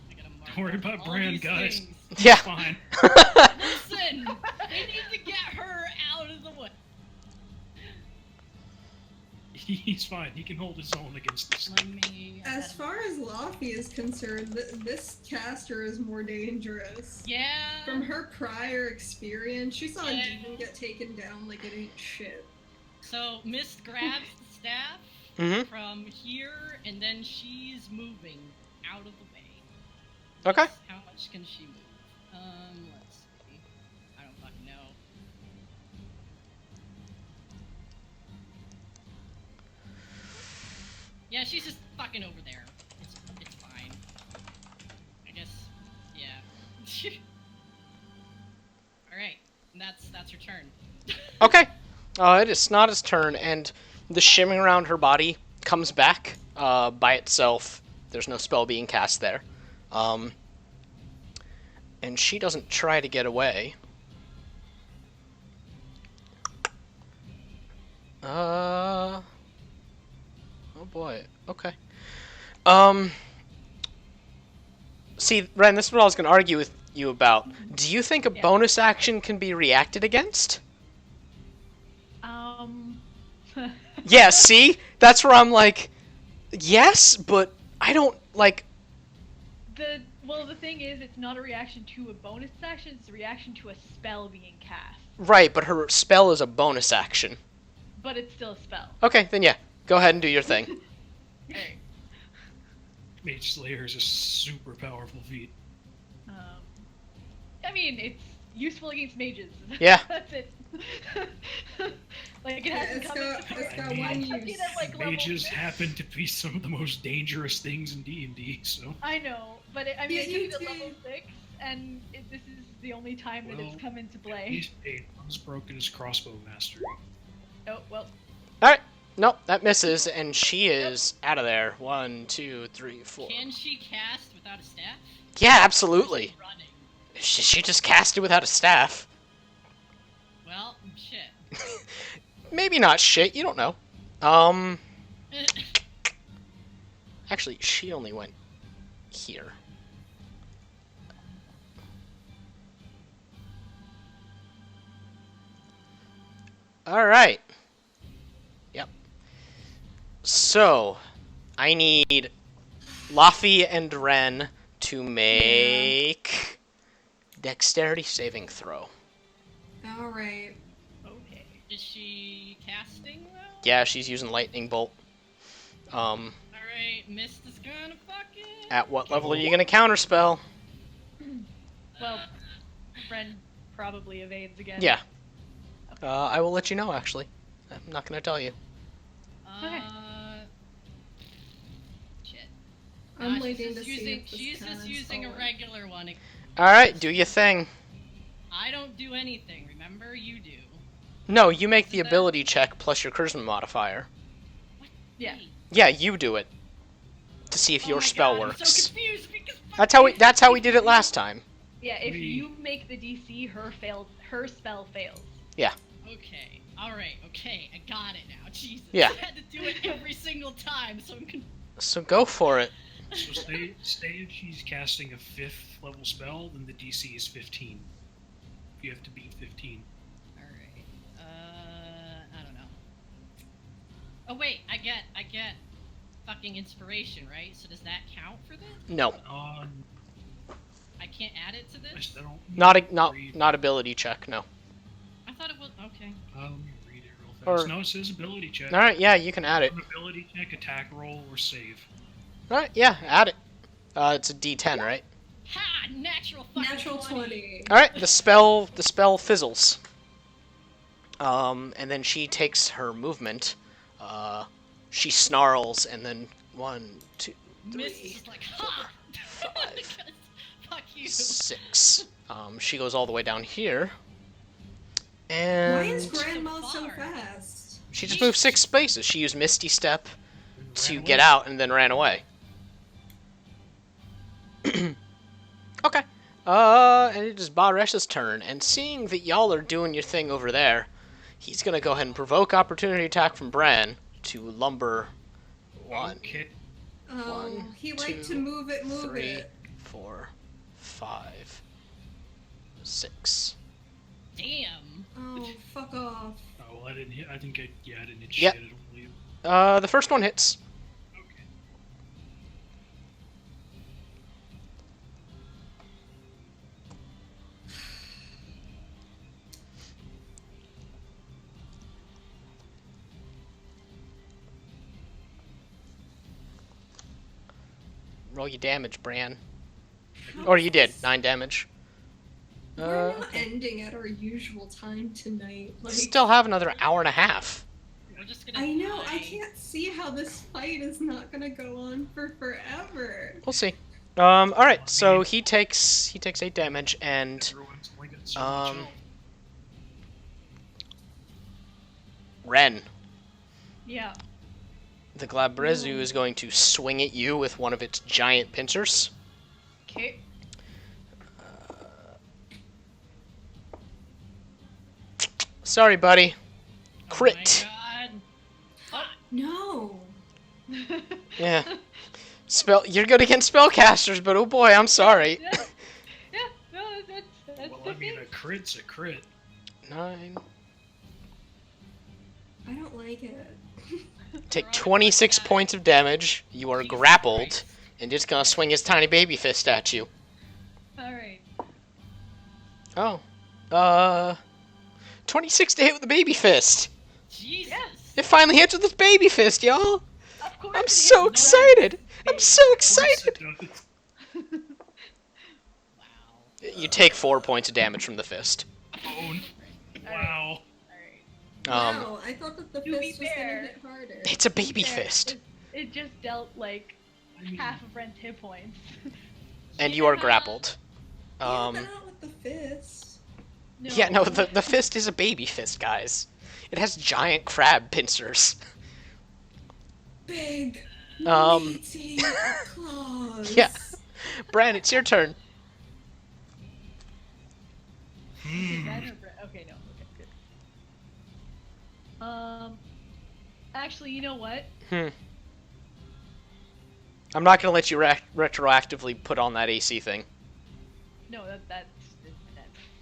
I gotta mark Don't worry down about all Bran, these guys. things. Yeah. Fine. Listen, they need to get her out of the way. He's fine. He can hold his own against this. Let me. As far as Laffy is concerned, this caster is more dangerous. Yeah. From her prior experience, she saw Yeah. a demon get taken down like it ain't shit. So Mist grabs the staff Mm-hmm. from here, and then she's moving out of the way. Okay. How much can she move? Let's see. I don't fucking know. Yeah, she's just fucking over there. It's fine. I guess. Yeah. All right. That's her turn. Okay. It is Snada's turn, and the shimming around her body comes back by itself. There's no spell being cast there. And she doesn't try to get away. Oh boy. Okay. See, Ren, this is what I was going to argue with you about. Do you think a Yeah. bonus action can be reacted against? Yeah, see? That's where I'm like, yes, but I don't, like... the thing is, it's not a reaction to a bonus action, it's a reaction to a spell being cast. Right, but her spell is a bonus action. But it's still a spell. Okay, then yeah. Go ahead and do your thing. Alright. Mage Slayer is a super powerful feat. I mean, it's useful against mages. Yeah. That's it. Like, it Yeah, hasn't come into it's got I mean, one I've seen use. it, like, level Mages 6. happen to be some of the most dangerous things in D&D, so... I know, but I mean, Yeah, it you came at too. level 6, and this is the only time that Well, it's come into At play. least Aiden was broken as crossbow master. Oh, well. Alright. Nope, that misses, and she is out of there. 1, 2, 3, 4. Can she cast without a staff? Yeah, absolutely. Running. She just cast it without a staff. Well, shit. Maybe not shit, you don't know. Actually, she only went here. Alright. Yep. So, I need Laffy and Ren to make dexterity saving throw. Alright. Okay. Is she casting though? Yeah, she's using lightning bolt. Alright, Mist is gonna fucking. At what level are you gonna counterspell? Well, Bren probably evades again. Yeah. I will let you know, actually. I'm not gonna tell you. Okay. Shit. I'm Nah, waiting to see using, if this she's just cannon's using a forward. regular one. Alright, do your thing. I don't do anything, remember? You do. No, you make the Isn't that- ability check plus your charisma modifier. Yeah. Wait, Yeah, you do it. to see if Oh your my spell God, I'm works. so confused because That's how we did it last time. Yeah, if We- you make the DC, her spell fails. Okay, alright, okay, I got it now. Jesus. Yeah. I had to do it every single time, so I'm confused. So go for it. So say if she's casting a 5th level spell, then the DC is 15. You have to beat 15. Alright. I don't know. Oh wait, I get fucking inspiration, right? So does that count for this? No, I can't add it to this? I don't not ability check. No. I thought it was okay. Let me read it real fast. Or- No, it says ability check. All right, yeah, you can add it. An ability check, attack roll, or save. All right, yeah, add it. It's a D10, right? Ha! Natural fucking Natural 20. All right, the spell fizzles. And then she takes her movement. She snarls, and then 1, 2, Miss 3, is like, ha! 5, Fuck you. 6. She goes all the way down here. And Why is Grandma so So far. fast? she just moved 6 spaces. She used Misty Step And to ran get away. out and then ran away. Okay. And it is Baresh's turn, and seeing that y'all are doing your thing over there, he's gonna go ahead and provoke opportunity attack from Bran to lumber 1, Okay. Oh, One, he liked to two, move 3, it. 4, 5, 6. Damn. Oh, fuck off. Oh, well, I didn't hit. I think I didn't hit Yep. shit. I don't believe. The first one hits. Okay. Roll your damage, Bran. How Or is you did, this- 9 damage. We're not ending at our usual time tonight. Like, Still have another hour and a half. We're just gonna I know, I die. can't see how this fight is not gonna go on for forever. We'll see. Alright, so he takes 8 damage, and Everyone's only got so much Um, health. Ren, Yeah. the Glabrezu is going to swing at you with one of its giant pincers. Okay. Sorry, buddy. Oh Crit. my God. No. Yeah. You're good against spellcasters, but oh boy, I'm sorry. Yeah. Yeah. No, that's Well, the I mean, thing. a crit's a crit. 9. I don't like it. Take Right, 26 like that. points of damage. You are Jesus grappled, Christ. and just gonna swing his tiny baby fist at you. All right. Oh. 26 to hit with the baby fist. Jesus. It finally hits with its baby fist, y'all. Of course. I'm it so is. excited. I'm so Of course excited. it does. Wow. You take 4 points of damage from the fist. Oh, wow. All right. Um, Wow, I thought that the To be fist was gonna fair- hit harder. It's a baby There, fist. It just dealt like I mean, half of Ren's hit points. And you are Yeah. grappled. Yeah, Um, but not with the fist. yeah, no, the fist is a baby fist, guys. It has giant crab pincers. Big, Um, meaty claws. Yeah. Bran, it's your turn. Is hmm. that her okay, no. Okay, good. Actually, you know what? I'm not gonna let you retroactively put on that AC thing. No, that's.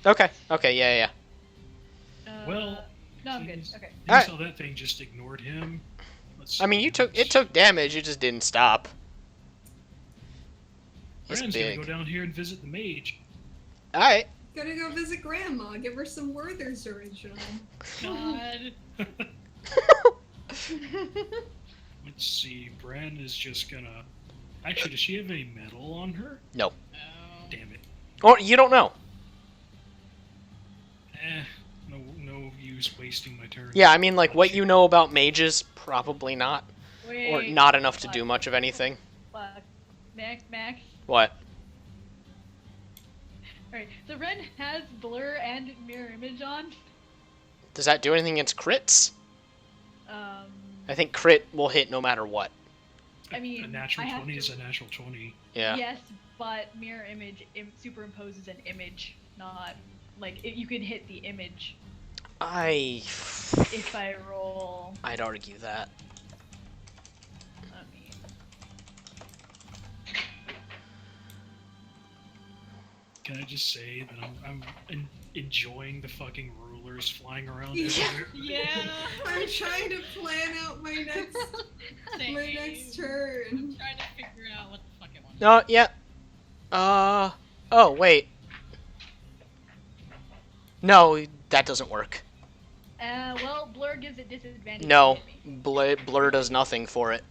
Okay, yeah. Well, No, I'm good. he's- Okay. You Alright. saw that thing just ignored him. Let's I mean, see, it took damage, it just didn't stop. It's Brand's gonna big. go down here and visit the mage. Alright. Gotta go visit Grandma, give her some Werther's original. God. Let's see. Bran is just gonna. Actually, does she have any metal on her? Oh. Damn it. Or you don't know. No use wasting my turn. Yeah, I mean, like, what you know about mages, probably not. Or Wait, not enough to fuck, do much of anything. Fuck. Max. What? Alright, so Ren has blur and mirror image on. Does that do anything against crits? Um, I think crit will hit no matter what. I mean, a natural I have 20 is to- a natural 20. Yeah. Yes, but mirror image superimposes an image, not like you can hit the image I. if I roll. I'd argue that. I mean, Can I just say that I'm enjoying the fucking rulers flying around Yeah. everywhere? Yeah. I'm trying to plan out my next Same. my next turn. I'm trying to figure out what the fuck I want. No, yeah. Oh, wait. No, that doesn't work. well, blur gives it disadvantage. No, to hit me. blur does nothing for it.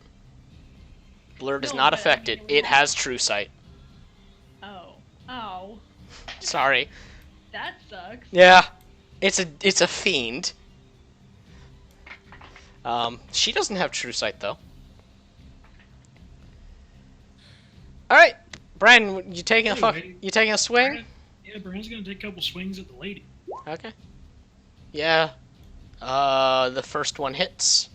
Blur does No, not but I affect mean, it. it It would- has true sight. Oh, Sorry. that sucks. Yeah, it's a fiend. She doesn't have true sight though. All right, Brian, you taking Anyway, you taking a swing? Yeah, Brand's gonna take a couple swings at the lady. Okay. Yeah. The first one hits.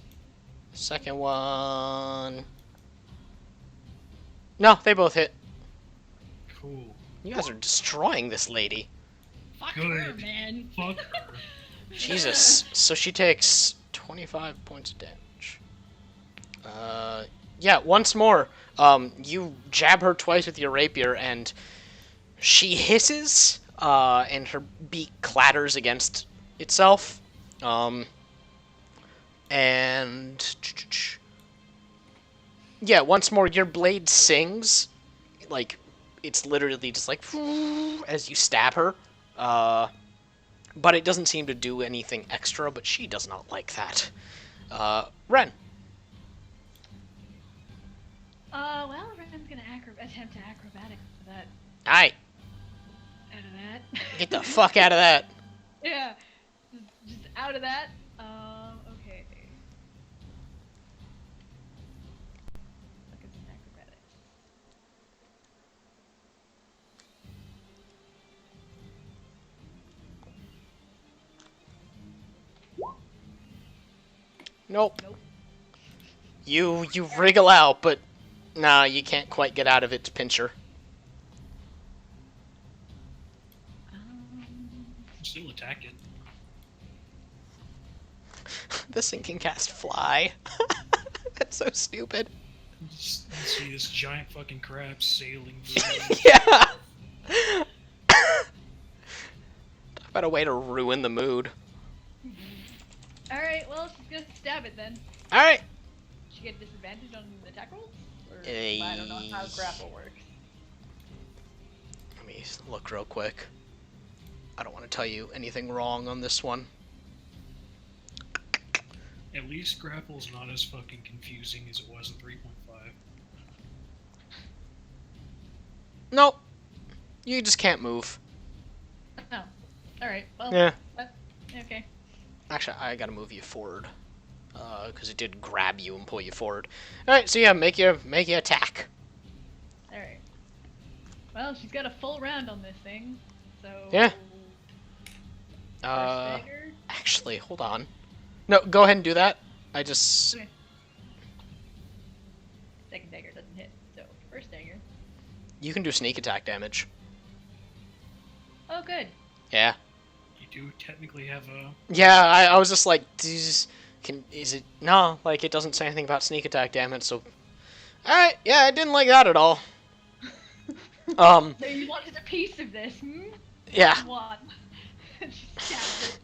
Second one. No, they both hit. Cool. You guys are destroying this lady. Fuck Good. her, man. Fuck her. Jesus. So she takes 25 points of damage. Yeah, once more. You jab her twice with your rapier, and she hisses, and her beak clatters against itself. And yeah, once more, your blade sings, like it's literally just like as you stab her. But it doesn't seem to do anything extra. But she does not like that. Ren. Well, Ren's gonna attempt to acrobatics for that. Aye. Out of that. Get the fuck out of that. Yeah, just out of that. Okay. Look at some acrobatics. Nope. Nope. You wriggle out, but nah, you can't quite get out of its pincher. Still attack it. This thing can cast fly. That's so stupid. Just see this giant fucking crab sailing through. Yeah. Talk about a way to ruin the mood. All right. Well, she's gonna stab it then. All right. She get disadvantage on the attack rolls? Or I don't know how grapple works. Let me look real quick. I don't want to tell you anything wrong on this one. At least grapple's not as fucking confusing as it was in 3.5. Nope. You just can't move. Oh. All right. Well. Yeah. Okay. Actually, I gotta move you forward. Because it did grab you and pull you forward. Alright, so yeah, make your attack. All right. Well, she's got a full round on this thing, so. Yeah. First dagger. Actually, hold on. No, go ahead and do that. I just... Okay. Second dagger doesn't hit, so first dagger. You can do sneak attack damage. Oh, good. Yeah. You do technically have a. Yeah, I was just like, is it... No, like, it doesn't say anything about sneak attack damage, so... Alright, yeah, I didn't like that at all. So you wanted a piece of this, hmm? Yeah. One. She stabs it.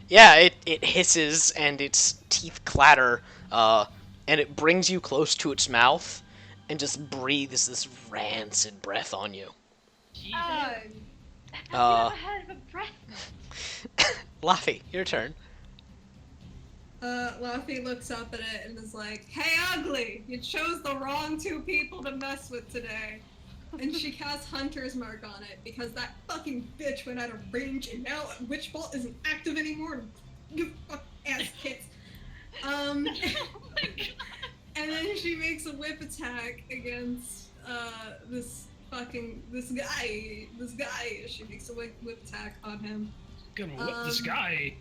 Yeah, it hisses and its teeth clatter, and it brings you close to its mouth and just breathes this rancid breath on you. Jesus. Have you ever had a breath? Laffy, your turn. Luffy looks up at it and is like, "Hey, ugly! You chose the wrong two people to mess with today." And she casts Hunter's Mark on it because that fucking bitch went out of range and now Witch Bolt isn't active anymore. You fuck ass kids. Oh my god. And then she makes a whip attack against this guy. She makes a whip attack on him. Gonna whip this guy.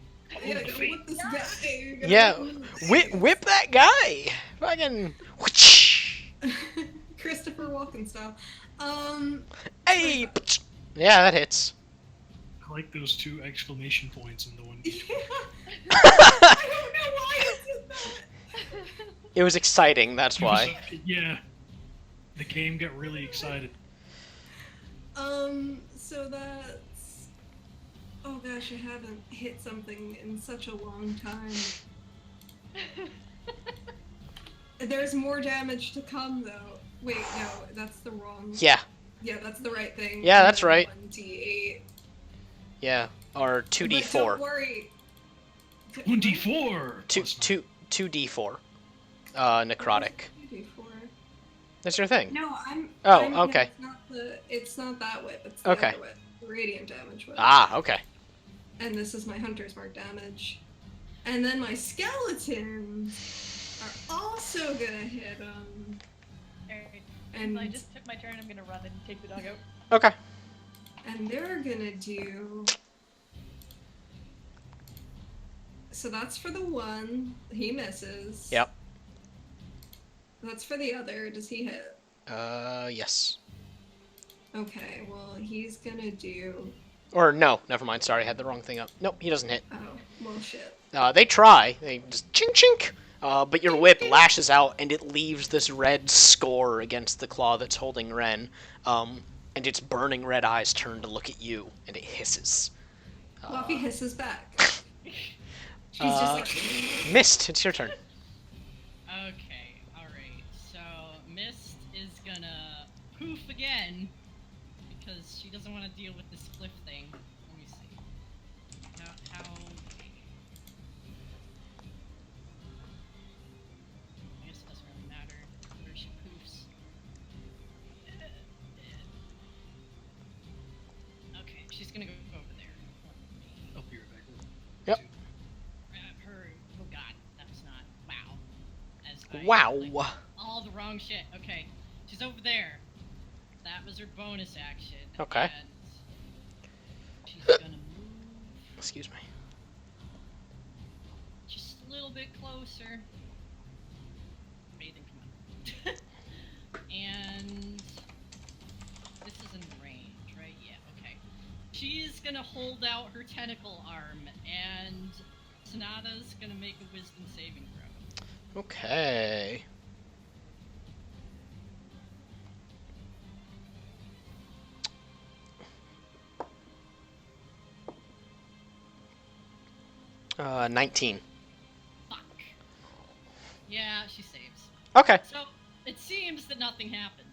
Yeah, the gonna feet. whip this guy. Yeah, whip that guy. Fucking. Whoosh. Christopher Walken style. Hey! Yeah, that hits. I like those 2 exclamation points in the one. Yeah. I don't know why I did that. It was exciting, that's It was why. yeah, the game got really excited. So that's. Oh gosh, I haven't hit something in such a long time. There's more damage to come, though. Wait, no, that's the wrong. Yeah, Yeah, that's the right thing. Yeah, And that's then right. 1d8. yeah. Or But 2d4. don't worry. 1d4. Two, plus two, 2d4. Necrotic. 2d4. That's your thing. No, I'm. Oh, I'm, okay. No, it's not that whip. It's the Okay. other whip. The radiant damage whip. Ah, okay. And this is my hunter's mark damage. And then my skeletons are also gonna hit him. Alright, And I just took my turn. I'm gonna run and take the dog out. Okay. and they're gonna do. So that's for the one. He misses. Yep. That's for the other. Does he hit? Yes. Okay, well, he's gonna do. Or no, never mind. Sorry, I had the wrong thing up. Nope, he doesn't hit. Oh, well, shit. They try. They just chink chink. But your whip lashes out and it leaves this red score against the claw that's holding Ren. And its burning red eyes turn to look at you, and it hisses. Fluffy hisses back. She's Uh, just like. Mist, it's your turn. Okay, alright. So, Mist is gonna poof again because she doesn't want to deal with this cliff thing. Let me see. How. I guess it doesn't really matter where she poofs. Okay, she's gonna go over there. I'll be right back. Yep. Her. Oh god, that was not. Wow. As I Wow. clicked all the wrong shit. Okay, she's over there. That was her bonus action. Okay. And she's gonna move Excuse me. just a little bit closer. Bathing, come on. And this is in range, right? Yeah. Okay. She's gonna hold out her tentacle arm, and Sonata's gonna make a wisdom saving throw. Okay. Uh, 19. Fuck. Yeah, she saves. Okay. So it seems that nothing happens.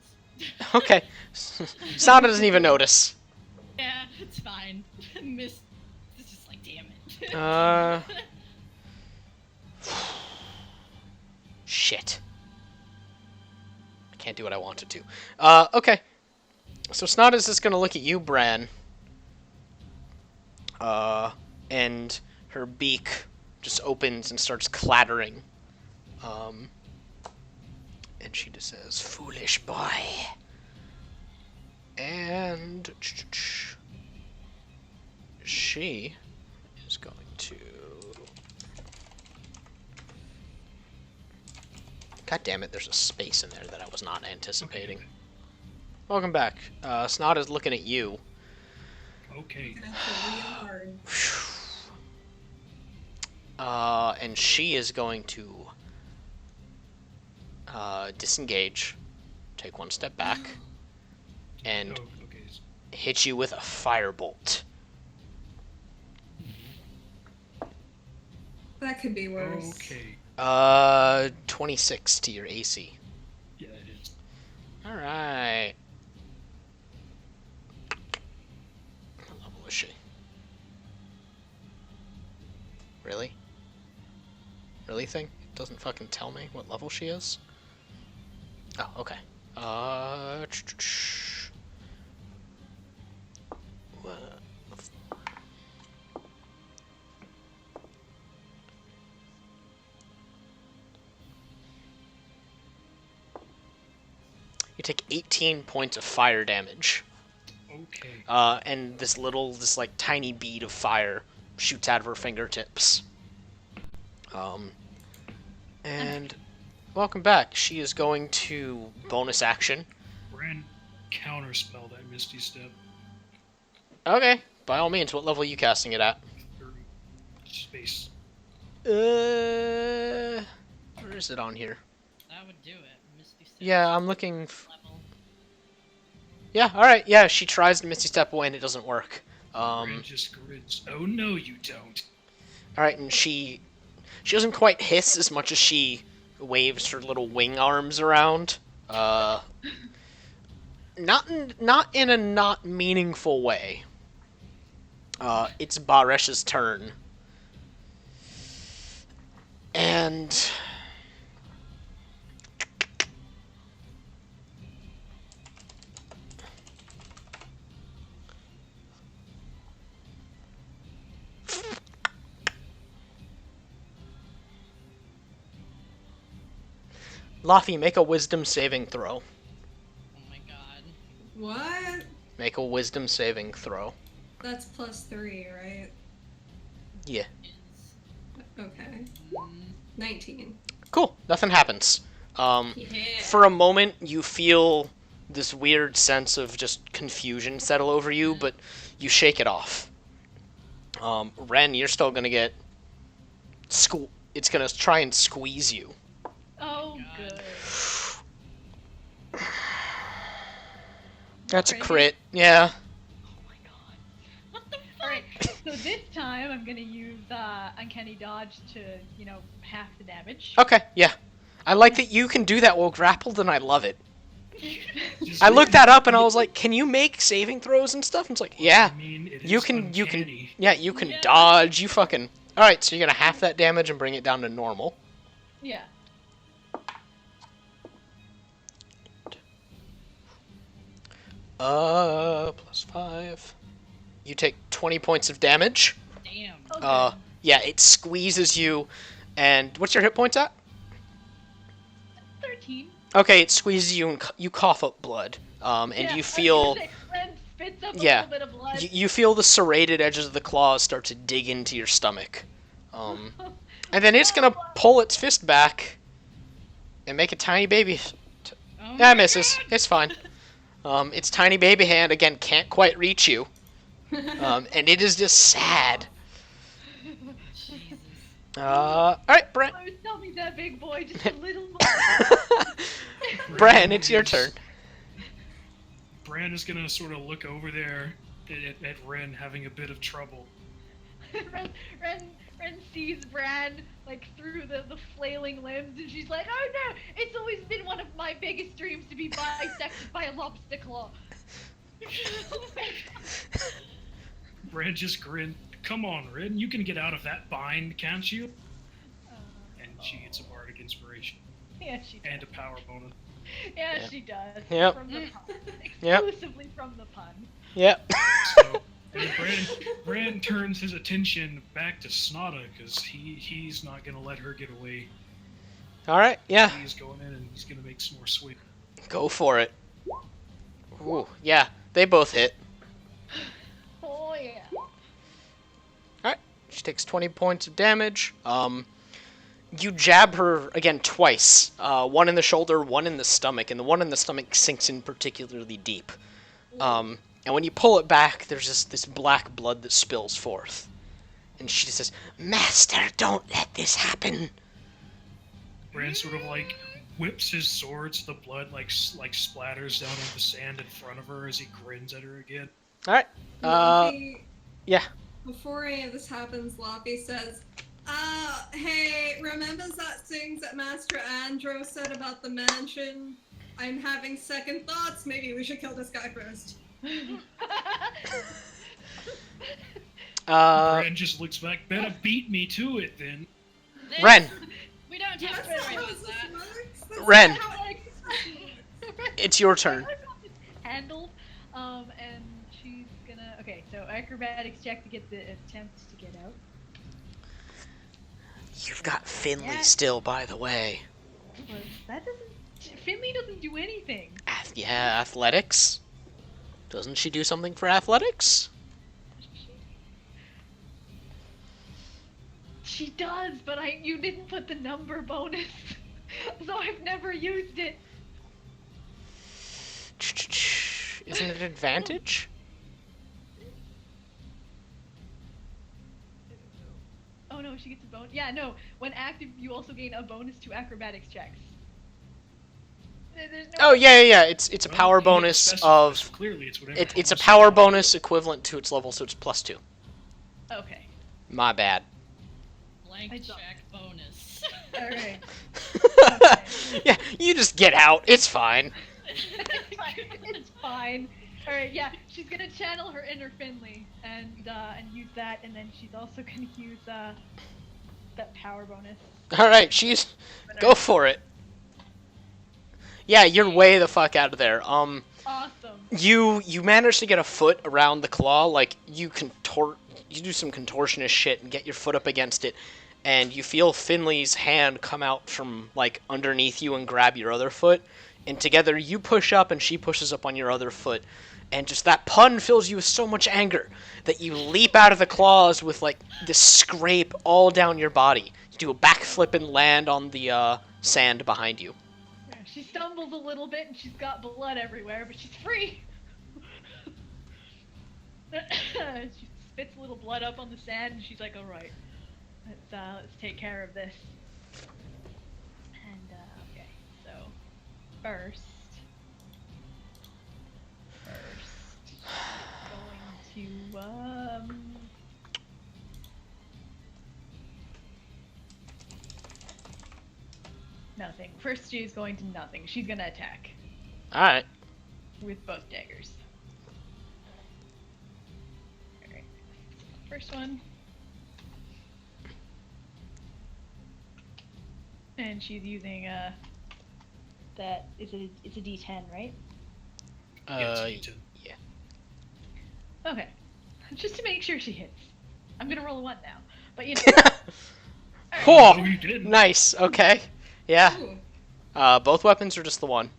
Okay. Sana doesn't even notice. Yeah, it's fine. Miss is just like, damn it. Shit. I can't do what I wanted to. Okay. So Snot is just gonna look at you, Bran. And her beak just opens and starts clattering. And she just says, "Foolish boy." And she is going to. God damn it, there's a space in there that I was not anticipating. Okay. Welcome back. Snot is looking at you. Okay. That's real hard. And she is going to disengage, take one step back, and Oh, okay. hit you with a firebolt. That could be worse. Okay. 26 to your AC. Yeah, it is. Alright. What level is she? Really? Really thing? It doesn't fucking tell me what level she is? Oh, okay. You take 18 points of fire damage. Okay. And this like tiny bead of fire shoots out of her fingertips. And welcome back. She is going to bonus action. Bran counterspell that Misty Step Okay, by all means. What level are you casting it at? 30 space. Where is it on here? That would do it. Misty Step. Yeah, I'm looking. Level. Yeah, all right. Yeah, she tries to Misty Step away and it doesn't work. Bran just grins. Oh no, you don't. All right, and she doesn't quite hiss as much as she waves her little wing arms around. Not in a not meaningful way. It's Baresh's turn, and Laffy, make a wisdom saving throw. Oh my god. What? Make a wisdom saving throw. That's +3, right? Yeah. Is. Okay. Mm, 19. Cool. Nothing happens. Yeah. For a moment, you feel this weird sense of just confusion settle over you, but you shake it off. Ren, you're still gonna get it's gonna try and squeeze you. Oh, God. good. That's a Crazy. crit. Yeah. Oh my god. what the fuck? Alright, so this time I'm gonna use Uncanny Dodge to, half the damage. Okay. Yeah. I like that you can do that while grappled, and I love it. Just- I looked that up, and I was like, "Can you make saving throws and stuff?" And it's like, "Yeah, I mean, it you is can. You can. uncanny. Yeah, you can Yeah. dodge. You fucking. All right. So you're gonna half that damage and bring it down to normal. Yeah. +5. You take 20 points of damage. Damn. Okay. Yeah, it squeezes you, and what's your hit points at? 13. Okay, it squeezes you and you cough up blood. And Yeah, I you was feel gonna say, Ren spits up Yeah. a little bit of blood. you feel the serrated edges of the claws start to dig into your stomach. And then it's gonna pull its fist back and make a tiny baby. Oh Yeah, my misses. God. It's fine. Its tiny baby hand again can't quite reach you. And it is just sad. Jesus. All right, Brent. Oh, tell me that big boy just a little more. Bran, it's your turn. Bran is gonna sort of look over there at Ren having a bit of trouble. Ren sees Bran through the flailing limbs, and she's like, "Oh no! It's always been one of my biggest dreams to be bisected by a lobster claw." Oh my God. Bran just grinned. Come on, Ren, you can get out of that bind, can't you? And she gets a bardic inspiration Yeah, she does. and a power bonus. Yeah, Yeah. she does. Yep. From the pun. Yep. Exclusively from the pun. Yep. So, and Bran turns his attention back to Snotta because he's not gonna let her get away. All right. Yeah. He's going in and he's gonna make some more sweep. Go for it. Ooh, yeah. They both hit. Oh yeah. She takes 20 points of damage. You jab her again twice. One in the shoulder, one in the stomach, and the one in the stomach sinks in particularly deep. And when you pull it back, there's this black blood that spills forth. And she just says, "Master, don't let this happen." Bran sort of whips his sword so the blood splatters down on the sand in front of her as he grins at her again. All right. Luffy, Yeah. before any of this happens, Luffy says, hey, remembers that things that Master Andro said about the mansion? I'm having second thoughts. Maybe we should kill this guy first. Bran just looks back. Better beat me to it then. This- Ren. We don't have That's to not worry how about this that. works. That's Ren. not how it It's your turn. Handled. And she's gonna. Okay, so acrobatics check to get the attempt to get out. You've got Finley Yeah. still, by the way. But that doesn't. Finley doesn't do anything. Yeah, athletics. Doesn't she do something for athletics? She does, but you didn't put the number bonus. So I've never used it. Isn't it an advantage? Oh no, she gets a bonus. Yeah, no. When active, you also gain a bonus to acrobatics checks. There's no Oh way. yeah. It's a Well, power you didn't bonus specify, so of. clearly it's whatever. It's a bonus power you want. bonus equivalent to its level, so it's +2. Okay. My bad. Blank I thought- check bonus. Alright. Okay. Yeah, you just get out. It's fine. It's fine. Alright, yeah, she's gonna channel her inner Finley and use that, and then she's also gonna use that power bonus. All right, she's go for it. Yeah, you're way the fuck out of there. Awesome. You manage to get a foot around the claw, like you do some contortionist shit and get your foot up against it, and you feel Finley's hand come out from like underneath you and grab your other foot, and together you push up and she pushes up on your other foot, and just that pun fills you with so much anger that you leap out of the claws with like this scrape all down your body. You do a backflip and land on the sand behind you. Yeah, she stumbles a little bit and she's got blood everywhere, but she's free. She spits a little blood up on the sand and she's like, "Alright, let's take care of this." And okay, so first, going to nothing. First, she's going to nothing. She's gonna attack All right. with both daggers. Alright. First one. And she's using that it's a D10, right? Yeah, it's a D10. Yeah. Okay. Just to make sure she hits. I'm gonna roll a 1 now. But you know. Cool. No, you didn't. Nice. Okay. Yeah. Ooh. Both weapons or just the one?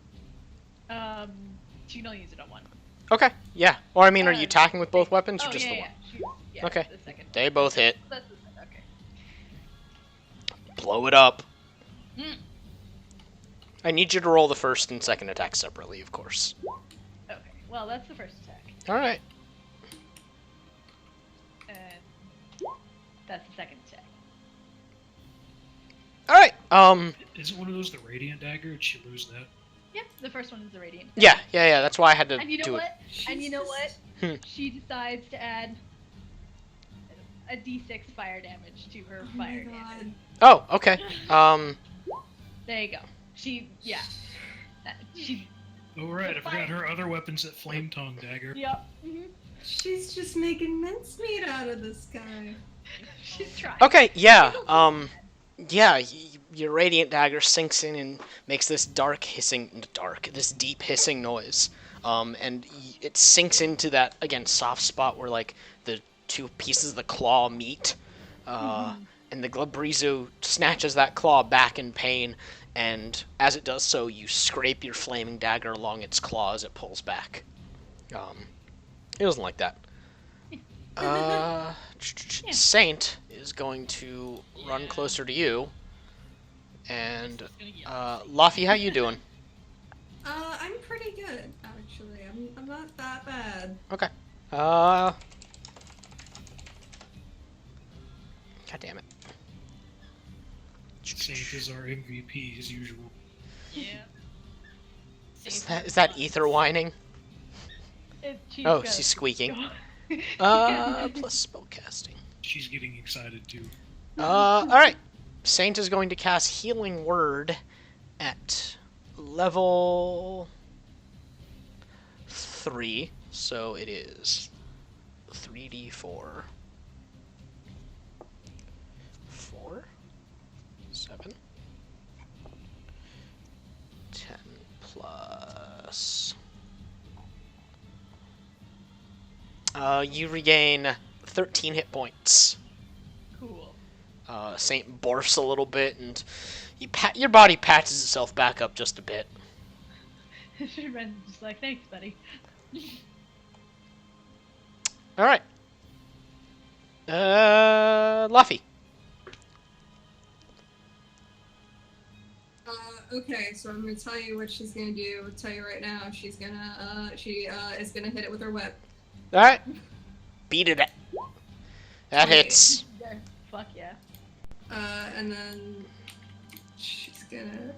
She can only use it on one. Okay. Yeah. Or I mean, are you Uh, attacking with both weapons or Oh just yeah, the yeah. one? Yeah, Okay. The second. They both hit. That's the second. Okay. Blow it up. Mm. I need you to roll the first and second attack separately, of course. Okay. Well, that's the first attack, All right. and that's the second attack. All right. Isn't one of those the radiant dagger? Did she lose that? Yep. The first one is the radiant. Yeah. That's why I had to And you know do what? And you know what? Hmm. She decides to add a D6 fire damage to her Oh my fire God. damage. it. Oh. Okay. There you go. She. Oh right, I The forgot fire- her other weapon's that flame tongue dagger. Yep. Mhm. She's just making mincemeat out of this guy. She's trying. Okay. Yeah. She'll do Yeah. Your radiant dagger sinks in and makes this this deep hissing noise. And it sinks into that again soft spot where like the two pieces of the claw meet. And the Glabrizo snatches that claw back in pain, and as it does so, you scrape your flaming dagger along its claw as it pulls back. It doesn't like that. Saint is going to run Yeah. closer to you, and Just gonna yell. Laffy, how you doing? I'm pretty good, actually. I'm not that bad. Okay. God damn it. Saint is our MVP as usual. Yeah. Is that ether whining? She's Oh, gonna she's squeaking. go. Plus spellcasting. She's getting excited too. Alright. Saint is going to cast Healing Word at level 3. So it is 3d4. 4. 7. 10 plus. You regain 13 hit points. Cool. Saint barfs a little bit, and your body patches itself back up just a bit. Ren's just like, thanks, buddy. All right. Luffy. Okay, so I'm gonna tell you what she's gonna do. I'll tell you right now. She's gonna, she is gonna hit it with her whip. Alright. Beat it. That 20. hits. Yeah, fuck yeah. And then she's gonna.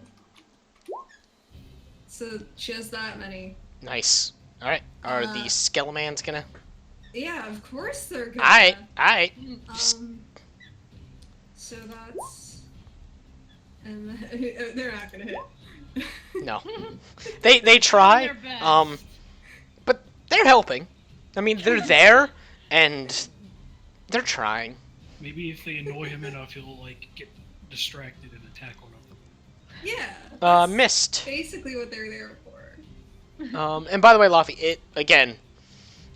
So she has that many. Nice. Alright. Are the Skellemans gonna... Yeah, of course they're gonna. Alright. Um. So that's. And then, they're not gonna hit. No. They try. Doing their best. But they're helping. I mean, they're there, and they're trying. Maybe if they annoy him enough, he'll like get distracted and attack one of them. Yeah. Missed. Basically what they're there for. And by the way, Laffy, again,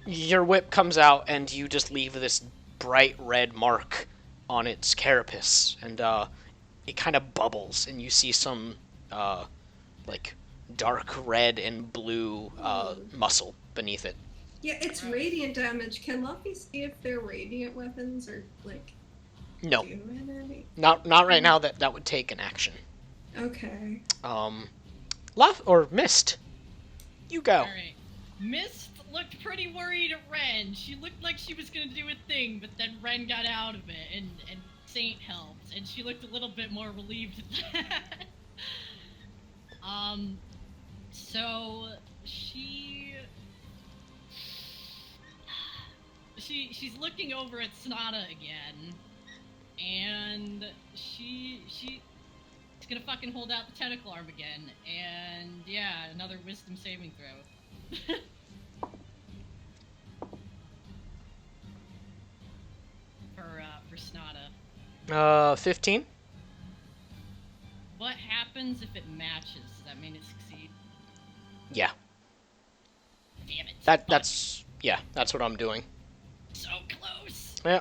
your whip comes out, and you just leave this bright red mark on its carapace, and it kind of bubbles, and you see some like dark red and blue muscle beneath it. Yeah, it's radiant damage. Can Luffy see if they're radiant weapons or like No, doing any? not right now. That would take an action. Okay. Mist. You go. Alright. Mist looked pretty worried at Ren. She looked like she was gonna do a thing, but then Ren got out of it, and Saint helped, and she looked a little bit more relieved at that. So she's looking over at Sonata again, and she's gonna fucking hold out the tentacle arm again, and yeah, another wisdom saving throw. For Sonata. 15. What happens if it matches? Does that mean it succeeds? Yeah. Damn it. That's that's what I'm doing. So close. Yeah.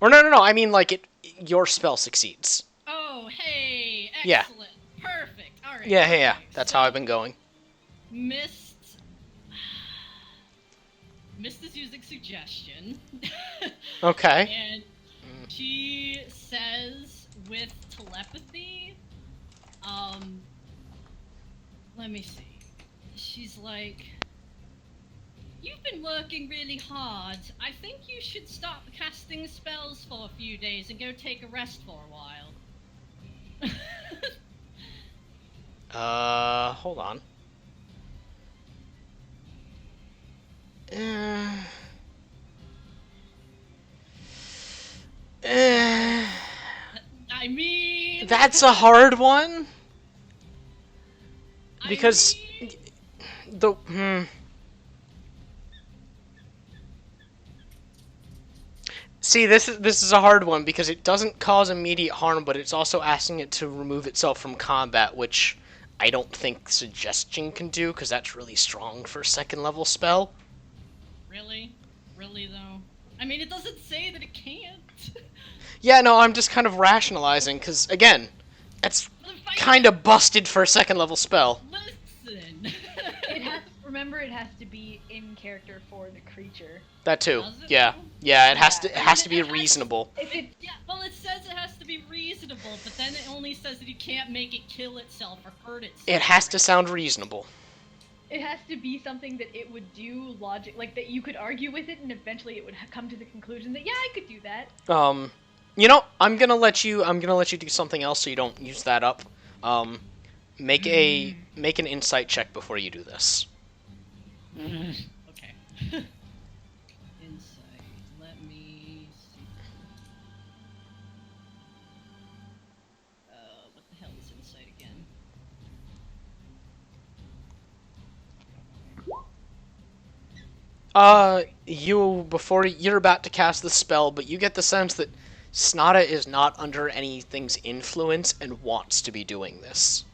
Or no. I mean, like your spell succeeds. Oh, hey, Yeah. excellent, perfect. All right. Yeah. okay. That's So, how I've been going. Mist is using suggestion. Okay. And she says with telepathy, let me see. She's like, "You've been working really hard. I think you should stop casting spells for a few days and go take a rest for a while." Hold on. I mean, That's a hard one. Because I mean, See, this is a hard one because it doesn't cause immediate harm, but it's also asking it to remove itself from combat, which I don't think suggestion can do because that's really strong for a second level spell. really though. I mean, it doesn't say that it can't. Yeah, no, I'm just kind of rationalizing because again, it's kind of busted for a second level spell. Listen. Remember, it has to be in character for the creature. That too. Does it Yeah. though? Yeah, it has Yeah. to be reasonable. Yeah, well, it says it has to be reasonable, but then it only says that you can't make it kill itself or hurt itself. It has to sound reasonable. It has to be something that it would do like that you could argue with it, and eventually it would come to the conclusion that yeah, I could do that. You know, I'm gonna let you do something else so you don't use that up. Make an insight check before you do this. Okay. Insight. Let me see. What the hell is insight again? You're about to cast the spell, but you get the sense that Snada is not under anything's influence and wants to be doing this.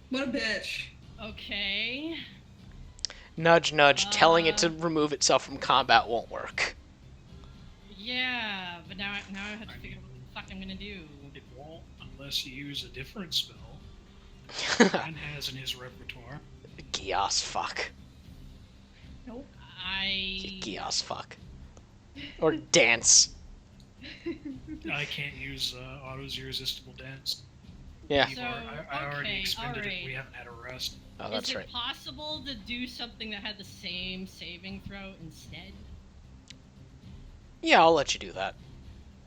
What a bitch. Okay. Nudge, nudge. Telling it to remove itself from combat won't work. Yeah, but now I have to figure out what the fuck I'm gonna do. It won't unless you use a different spell Ren has in his repertoire. Gios, fuck. I Gios, fuck. Or dance. I can't use Otto's irresistible dance. Yeah. We've So, I already okay, expended it. alright. We haven't had a rest. Oh, Is that's it right. possible to do something that had the same saving throw instead? Yeah, I'll let you do that.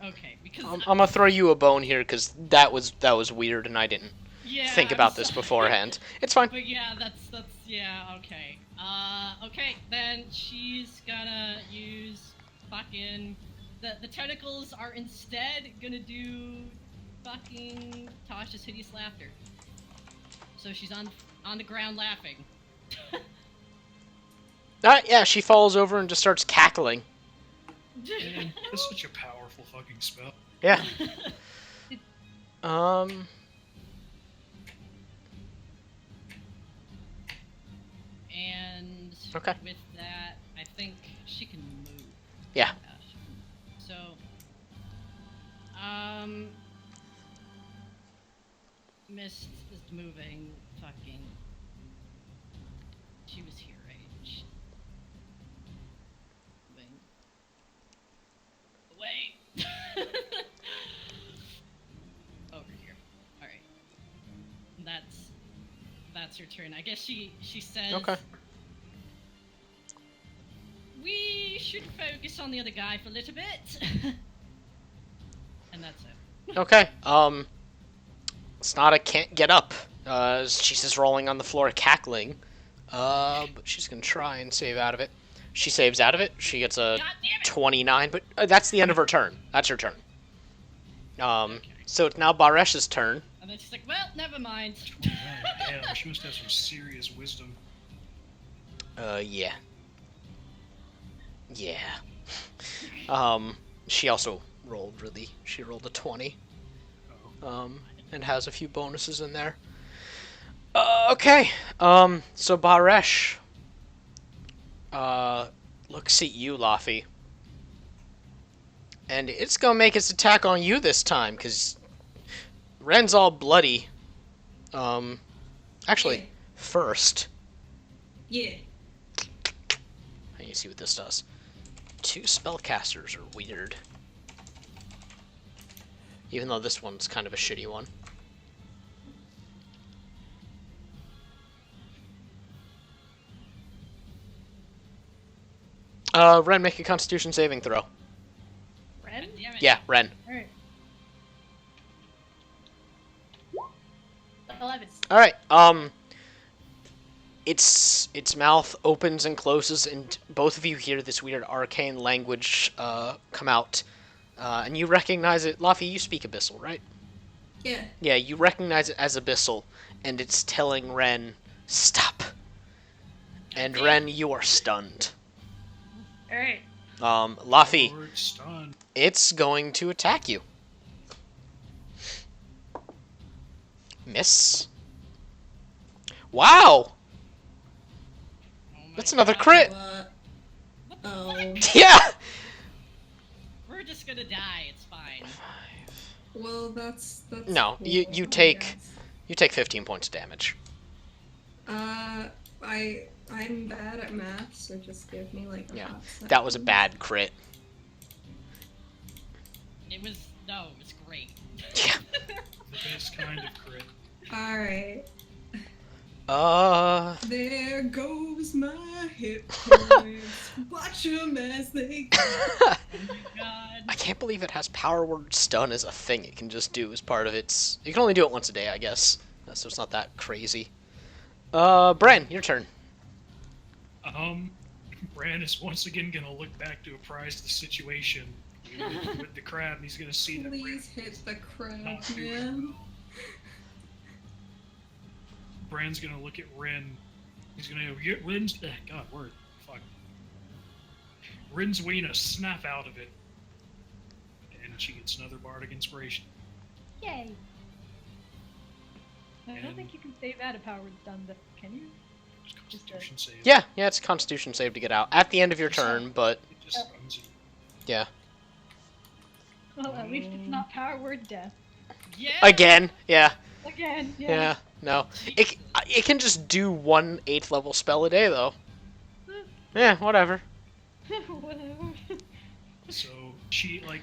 Okay, because I'm gonna throw you a bone here because that was weird and I didn't yeah, think I'm about this sorry. beforehand. It's fine. But yeah, that's yeah, okay. Okay, then she's gonna use fucking the tentacles are instead gonna do fucking Tasha's hideous laughter. So she's on the ground laughing. Yeah, she falls over and just starts cackling. Man, that's such a powerful fucking spell. Yeah. Um. And Okay. with that, I think she can move. Yeah. So, um, Mist is moving. Fucking. She was here, right? Moving. Away. Over here. All right. That's her turn. I guess she says. Okay. We should focus on the other guy for a little bit. And that's it. Okay. Snada can't get up. She's just rolling on the floor, cackling. But she's gonna try and save out of it. She saves out of it. She gets a God damn it! 29, but that's the end of her turn. That's her turn. Okay. So it's now Baresh's turn. And then she's like, well, never mind. Damn, she must have some serious wisdom. Yeah. Yeah. She also rolled she rolled a 20. Oh. And has a few bonuses in there. Okay. So Baresh, looks at you, Laffy. And it's gonna make its attack on you this time, because Ren's all bloody. Actually, first, Yeah. let me see what this does. 2 spellcasters are weird. Even though this one's kind of a shitty one. Ren, make a Constitution saving throw. Ren? Damn it. Yeah, Ren. Alright. 11. All right. Its mouth opens and closes, and both of you hear this weird arcane language come out, and you recognize it. Laffy, you speak Abyssal, right? Yeah. Yeah, you recognize it as Abyssal, and it's telling Ren, "Stop." And Okay. Ren, you are stunned. Alright. Laffy, Lord, stun. it's going to attack you. Miss. Wow, Oh my that's another God. crit. What? What the Oh. fuck? Yeah. We're just gonna die. It's fine. Well, that's No, you cool, I take- guess. You take 15 points of damage. I'm bad at math, so just give me like a Yeah, hot second. That was a bad crit. It was great. Yeah. The best kind of crit. Alright. There goes my hit points. Watch them as they go. Oh my God. I can't believe it has power word stun as a thing it can just do as part of its... You can only do it once a day, I guess. So it's not that crazy. Bren, your turn. Bran is once again gonna look back to apprise the situation with the crab, and he's gonna see that Bran Please hit the crab, not doing man. Bran's gonna look at Rin. He's gonna go, Rin's. God, word. Fuck. Rin's waiting to snap out of it. And she gets another bardic inspiration. Yay. I don't And- think you can save out of power word stun, though, can you? It's Constitution save. Yeah, it's a Constitution save to get out. At the end of your turn, but... It just runs you. Yeah. Well, at least it's not power word death. Yeah. Again, yeah. Again, Yeah, no. It can just do 1 8th level spell a day, though. Yeah, whatever. Whatever. So she, like,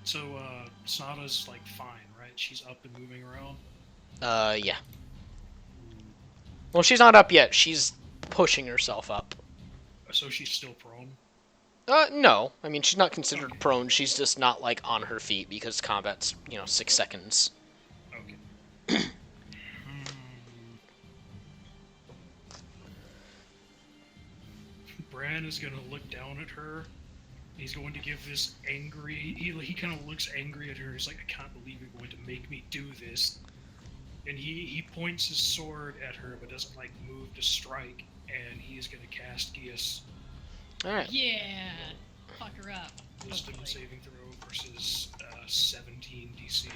So, Sonata's like fine, right? She's up and moving around. Yeah. Well, she's not up yet. She's pushing herself up. So she's still prone. No. I mean, she's not considered Okay. prone. She's just not, like, on her feet because combat's, 6 seconds. Okay. Bran is gonna look down at her. He's going to give this angry. He kind of looks angry at her. He's like, I can't believe you're going to make me do this. And he points his sword at her, but doesn't like move to strike. And he is gonna cast Geas. Alright. Yeah. Fuck her up. Wisdom Hopefully. saving throw versus 17 DC.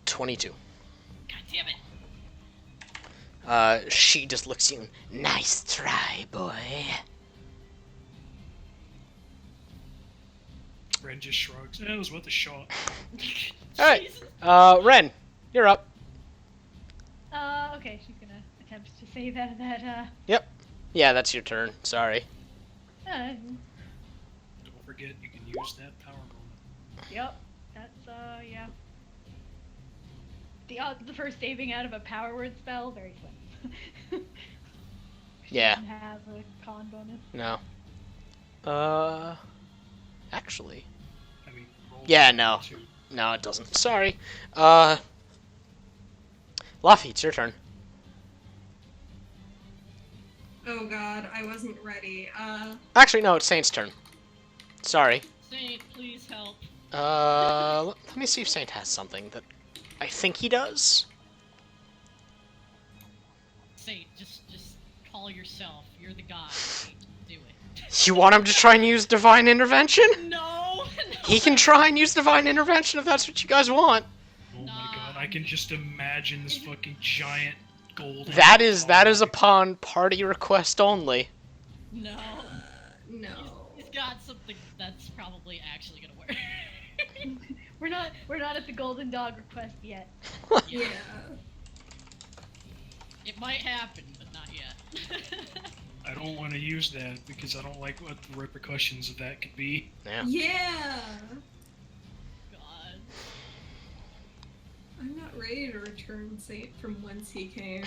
22. God damn it. She just looks at you. Nice try, boy. Ren just shrugs. It was worth a shot. Alright. Jesus. Ren, you're up. Okay, she's gonna attempt to say that, Yeah, that's your turn. Sorry. Don't forget, you can use that power moment. yep, that's, yeah. The odds of the first saving out of a power word spell, very slim. Yeah. Doesn't have a con bonus. No. Actually. I mean, roll Yeah, no. two. No, it doesn't. Sorry. Luffy, it's your turn. Oh god, I wasn't ready. Actually, no, it's Saint's turn. Sorry. Saint, please help. Let me see if Saint has something that I think he does. Saint, just call yourself. You're the god. Saint, do it. You want him to try and use Divine Intervention? No! He can try and use Divine Intervention if that's what you guys want. Oh Nah. my god, I can just imagine this fucking giant gold. That is upon party request only. No. No. He's got something that's probably actually gonna work. We're not at the golden dog request yet. Yeah. It might happen, but not yet. I don't want to use that because I don't like what the repercussions of that could be. Yeah. Yeah. God. I'm not ready to return Saint from whence he came.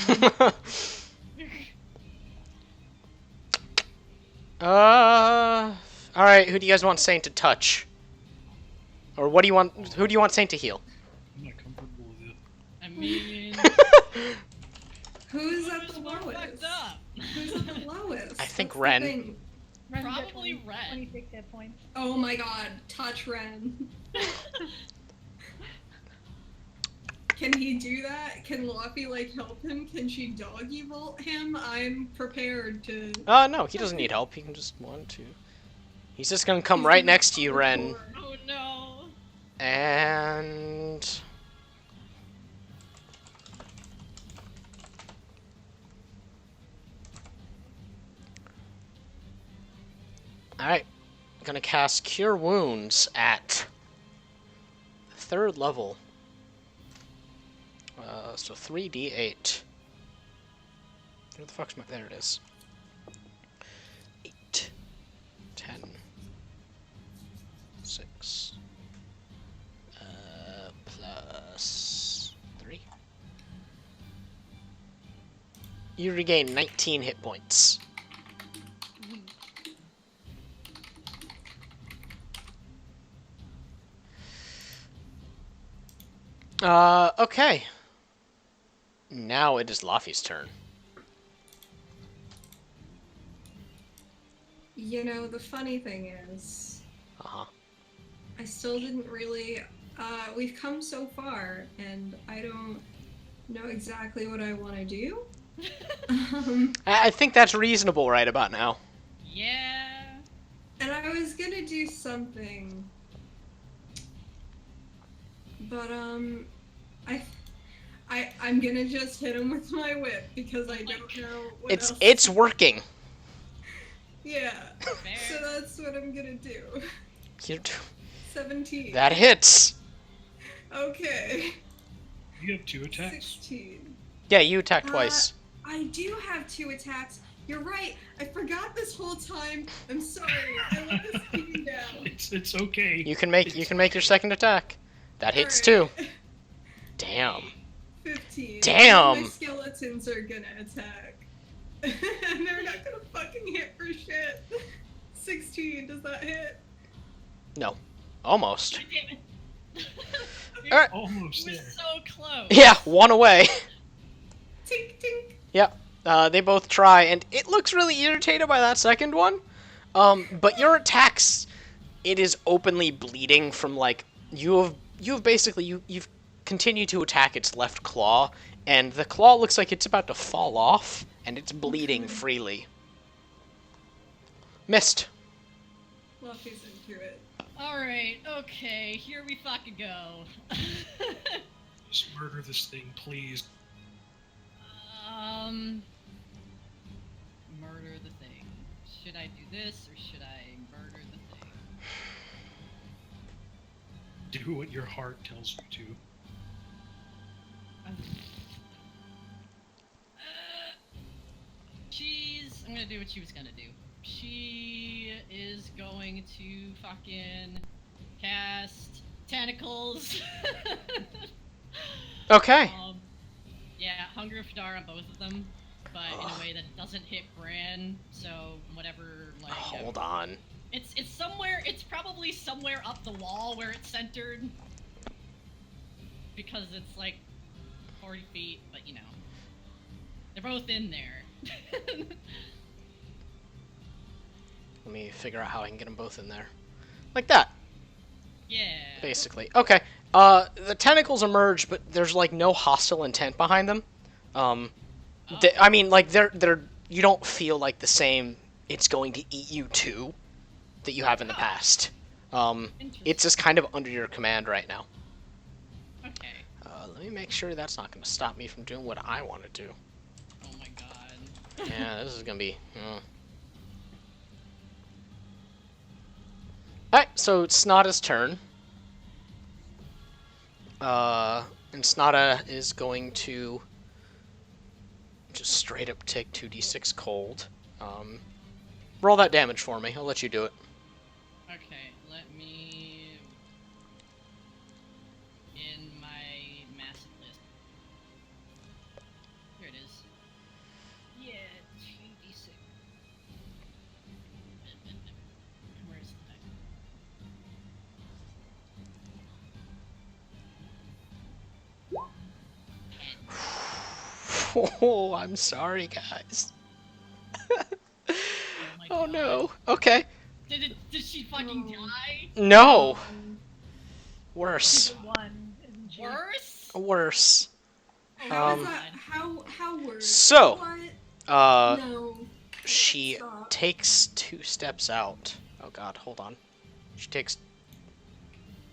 Alright, who do you guys want Saint to touch? Or what do you want, who do you want Saint to heal? I'm not comfortable with it. I mean, Who's who at is the more lowest? fucked up? Who's at the lowest? I think That's the Ren. thing. Ren's got Probably 20 Ren. 26 hit points. Oh my god, touch Ren. Can he do that? Can Luffy like help him? Can she doggy vault him? I'm prepared to. No, he doesn't need help. He can just 1, 2. He's just gonna come right next to you, Ren. Oh no. And... Alright. Gonna cast Cure Wounds at 3rd level. So 3d8. Where the fuck's my... There it is. 8, 10, 6, plus 3. You regain 19 hit points. Okay. Now it is Luffy's turn. You know, the funny thing is, Uh-huh. I still didn't really. We've come so far, and I don't know exactly what I want to do. I think that's reasonable right about now. Yeah. And I was gonna do something, but I'm gonna just hit him with my whip because I don't know what else. It's working. Yeah. Fair. So that's what I'm gonna do. You're 17. that hits. Okay. You have 2 attacks. 16. Yeah, you attack twice. I do have 2 attacks. You're right. I forgot this whole time. I'm sorry. I let this keep me down. It's okay. You can make your second attack. That hits too. Alright. Damn. 15. Damn. And my skeletons are gonna attack. And they're not gonna fucking hit for shit. 16, does that hit? No. Almost. God damn it. All right. Almost We're there. so close. Yeah, one away. Tink tink. Yep. They both try, and it looks really irritated by that second one. But your attacks, it is openly bleeding from like you've continued to attack its left claw, and the claw looks like it's about to fall off, and it's bleeding freely. Missed. Luffy's into it. Alright, okay, here we fucking go. Just murder this thing, please. Murder the thing. Should I do this or should I murder the thing? Do what your heart tells you to. I'm gonna do what she was gonna do. She is going to fucking cast tentacles. Okay. Yeah, Hunger of Fadar on both of them, but in a way that doesn't hit Bran. So whatever, like. Hold on. It's somewhere. It's probably somewhere up the wall where it's centered, because it's like 40 feet. But you know, they're both in there. Let me figure out how I can get them both in there. Like that, Yeah. basically. Okay. The tentacles emerge, but there's like no hostile intent behind them. I mean, like they're you don't feel like the same "it's going to eat you too" that you have in the past. It's just kind of under your command right now. Okay. Let me make sure that's not going to stop me from doing what I want to do. Oh my god. Yeah, this is going to be... Alright, so it's Snada's turn. And Snada is going to just straight up take 2d6 cold. Roll that damage for me. I'll let you do it. Okay, let me in my massive list. Here it is. Yeah, 2d6. Where is the dice? Oh, I'm sorry, guys. My Oh God. no. Okay. Did she fucking die? No. Worse. The one in G. Worse? Worse. How is Um, that? How worse? so, What? No. She Stop. takes 2 steps out. Oh god, hold on. She takes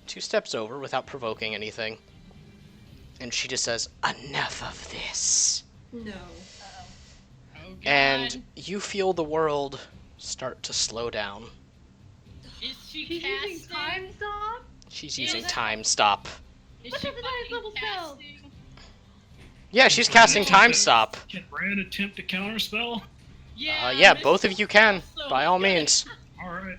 2 steps over without provoking anything. And she just says, "Enough of this." No. Oh god. And you feel the world start to slow down. Is she She's casting? using time stop? She's Yeah, using that- time stop. Is What she does the highest fucking level spell? casting? Yeah, she's casting time stop. Can Bran attempt to counterspell? Yeah. Yeah, Miss both of is you can, also by all good. means. Alright.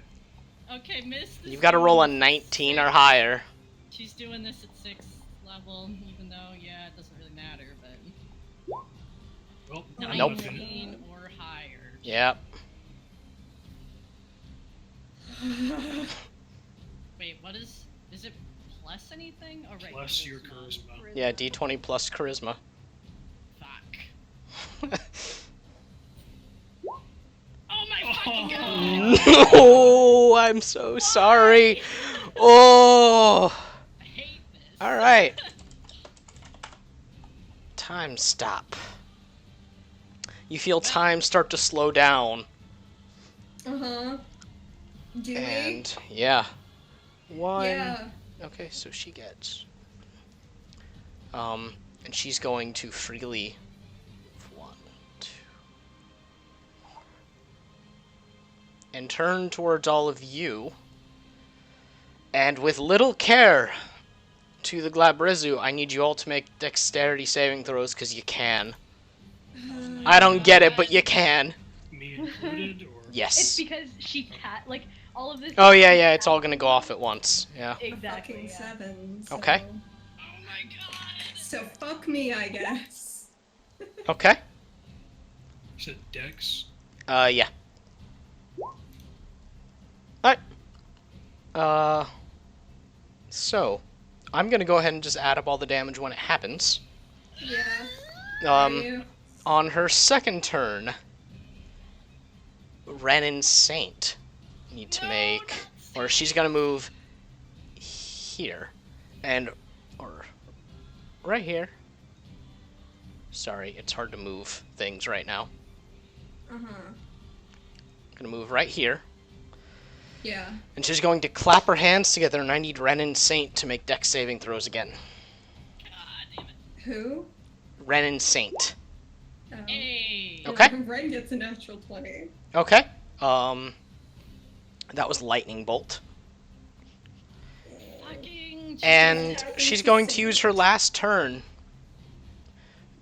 Okay, Miss. is You've got to roll a doing 19 or 6. higher. She's doing this at 6th level, even though, yeah, it doesn't really matter, but Well, Nope. 19 or higher. Yep. Wait, what is it plus anything? Oh, right. Plus your charisma. charisma. Yeah, d20 plus charisma. Fuck. Oh my fucking god! No, I'm so sorry. Oh. I hate this. All right. Time stop. You feel time start to slow down, Uh-huh. Do and yeah, we? one. Yeah. Okay, so she gets. And she's going to freely. 1, 2, and turn towards all of you. And with little care to the Glabrizu, I need you all to make dexterity saving throws because you can. I don't get it, but you can. me included, or It's Yes. because she like all of this. Oh yeah, it's all gonna go off at once. Yeah. Exactly. Fucking Yeah. 7. So. Okay. Oh my god. So fuck me, I guess. Okay. you said Dex? Yeah. Alright. So, I'm gonna go ahead and just add up all the damage when it happens. Yeah. Are Um, you? on her second turn, Renin Saint need to No, make, not or she's gonna move here, and, or right here. Sorry, it's hard to move things right now. Gonna move right here, Yeah. and she's going to clap her hands together, and I need Renin Saint to make dex saving throws again. God damn it. Who? Renin Saint. Oh. Hey. Okay. Ren gets a natural 20. Okay. That was lightning bolt. Fucking And Jesus. she's going to use her last turn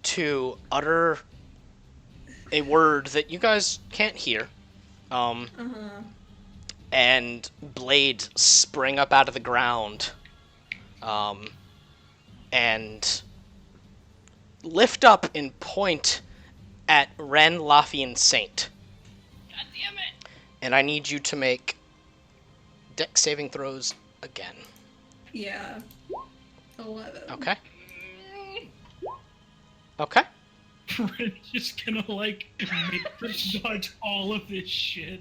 to utter a word that you guys can't hear. And blades spring up out of the ground. And lift up and point at Ren, Laffy, and Saint. God damn it. And I need you to make dex saving throws again. Yeah. 11. Okay? Mm. Okay. Ren's just gonna, like, matrix dodge all of this shit.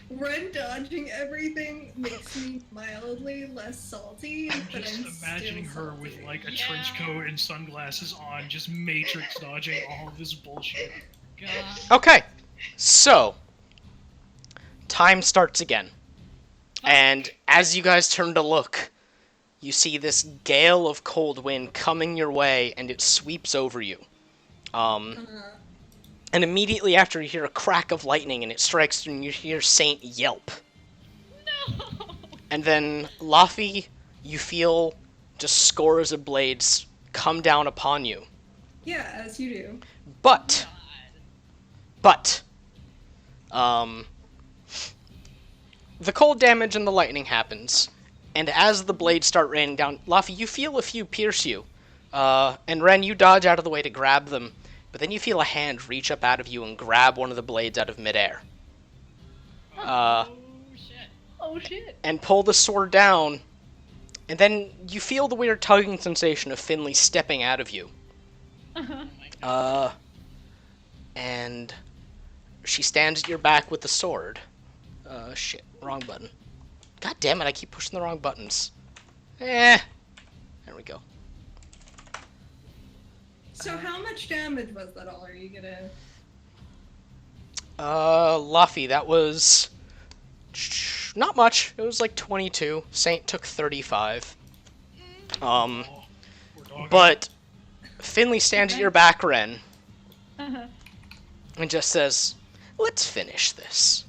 Ren dodging everything makes me mildly less salty, I'm but just I'm imagining still her salty. with, like, a Yeah. trench coat and sunglasses on, just matrix dodging all of this bullshit. God. Okay. So, time starts again. And as you guys turn to look, you see this gale of cold wind coming your way, and it sweeps over you. And immediately after, you hear a crack of lightning, and it strikes through, and you hear Saint yelp. No. And then, Laffy, you feel just scores of blades come down upon you. Yeah, as you do. But, God. the cold damage and the lightning happens, and as the blades start raining down, Laffy, you feel a few pierce you. And Ren, you dodge out of the way to grab them, but then you feel a hand reach up out of you and grab one of the blades out of midair. Oh shit. Oh shit. And pull the sword down, and then you feel the weird tugging sensation of Finley stepping out of you. Oh my god. And she stands at your back with the sword. Shit, wrong button. God damn it, I keep pushing the wrong buttons. There we go. So how much damage was that all? Are you gonna... Luffy, that was... not much. It was like 22. Saint took 35. Oh, poor dog. But Finley stands at your back, Ren, Uh-huh. and just says, let's finish this.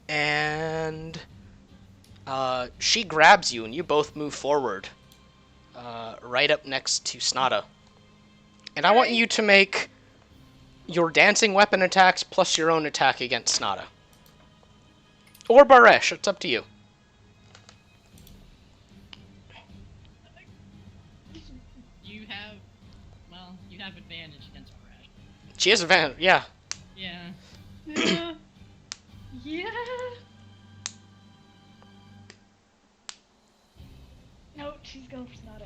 And she grabs you, and you both move forward, right up next to Snada. And I want you to make your dancing weapon attacks plus your own attack against Snada. Or Baresh, it's up to you. You have, well, you have advantage against Arash. She has advantage, yeah. Yeah. Yeah. Yeah. No, she's going for Snada.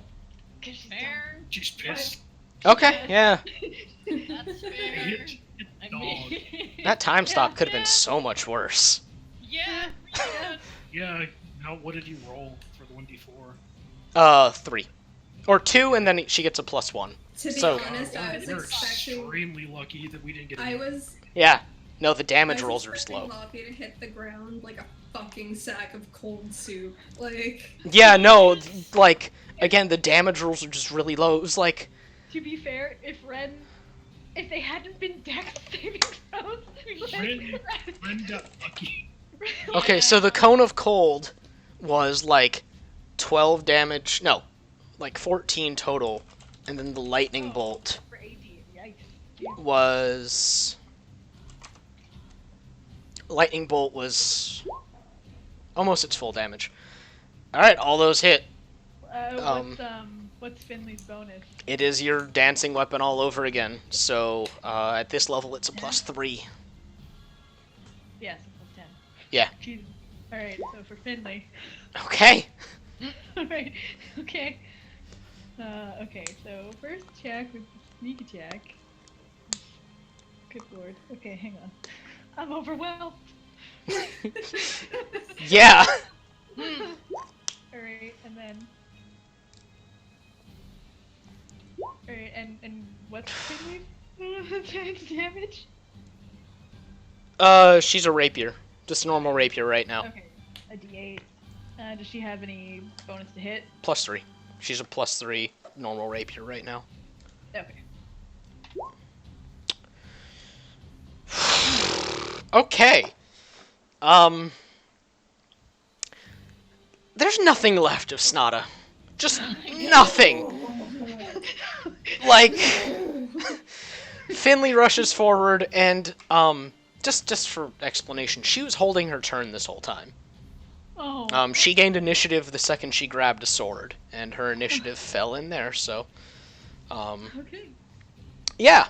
Cause she's Fair. She's pissed. Okay, yeah. That's fair. Hit I dog. mean, That time stop Yeah, could have been yeah. so much worse. yeah. Yeah, what did you roll for the 1d4? 3. Or 2, and then she gets a +1. To be So- honest, I was You're expecting... extremely lucky that we didn't get I any- was... Yeah. No, the I damage was rolls are just expecting low. Laffy to hit the ground like a fucking sack of cold soup. Like... Yeah, no, like, again, the damage rolls are just really low. It was like, To be fair, if they hadn't been dex saving throws, Ren got lucky. okay, so the Cone of Cold was like 12 damage, no, like 14 total And then the lightning bolt For 18. Yikes. Jeez. was... Lightning bolt was almost its full damage. Alright, all those hit. What's Finley's bonus? It is your dancing weapon all over again. So, at this level, it's a +3. Yes, plus 10. Yeah. Jesus. Alright, so for Finley. Okay. Alright, okay. Okay, so first check with the sneak attack. Good lord. Okay, hang on. I'm overwhelmed. Yeah. Alright, and then... Alright, and what's Finley's damage? She's a rapier. Just a normal rapier right now. Okay, a d8. Does she have any bonus to hit? +3. She's a +3 normal rapier right now. Okay. Okay. There's nothing left of Snada. Just nothing. Like, Finley rushes forward and, just for explanation, she was holding her turn this whole time. Oh. She gained initiative the second she grabbed a sword, and her initiative fell in there, so, Okay. yeah.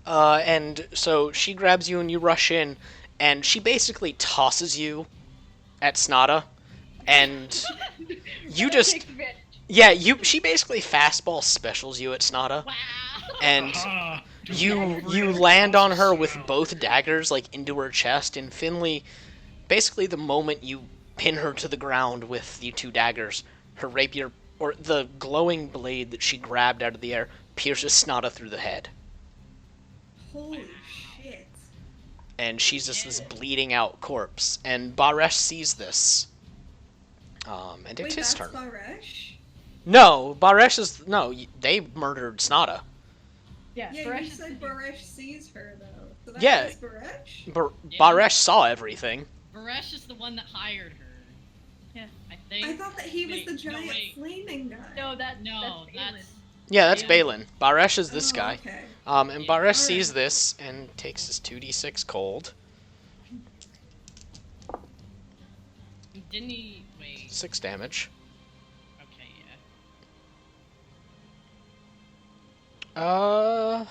And so she grabs you and you rush in, and she basically tosses you at Snada, and you just... Takes advantage. Yeah, she basically fastball specials you at Snada, Wow. and Ah, you land on her with both daggers, like, into her chest, and Finley, basically the moment you pin her to the ground with the 2 daggers, her rapier, or the glowing blade that she grabbed out of the air, pierces Snada through the head. Holy shit. And she's just this bleeding out corpse, and Baresh sees this. And it's Wait, his that's turn. Baresh? No, Baresh is... No, they murdered Snada. Yeah, Yeah, Baresh you is said the- Baresh sees her, though. So that Yeah. is Baresh? Yeah. Baresh saw everything. Baresh is the one that hired her. Yeah. I think. I thought that he was Wait, the no, giant wait. flaming guy. No, that's that's. Yeah, that's Balin. Balin. Baresh is this Oh, guy. Okay. And Yeah. Baresh sees Alright. this and takes his 2d6 cold. Didn't he? Wait. 6 damage. Okay, yeah.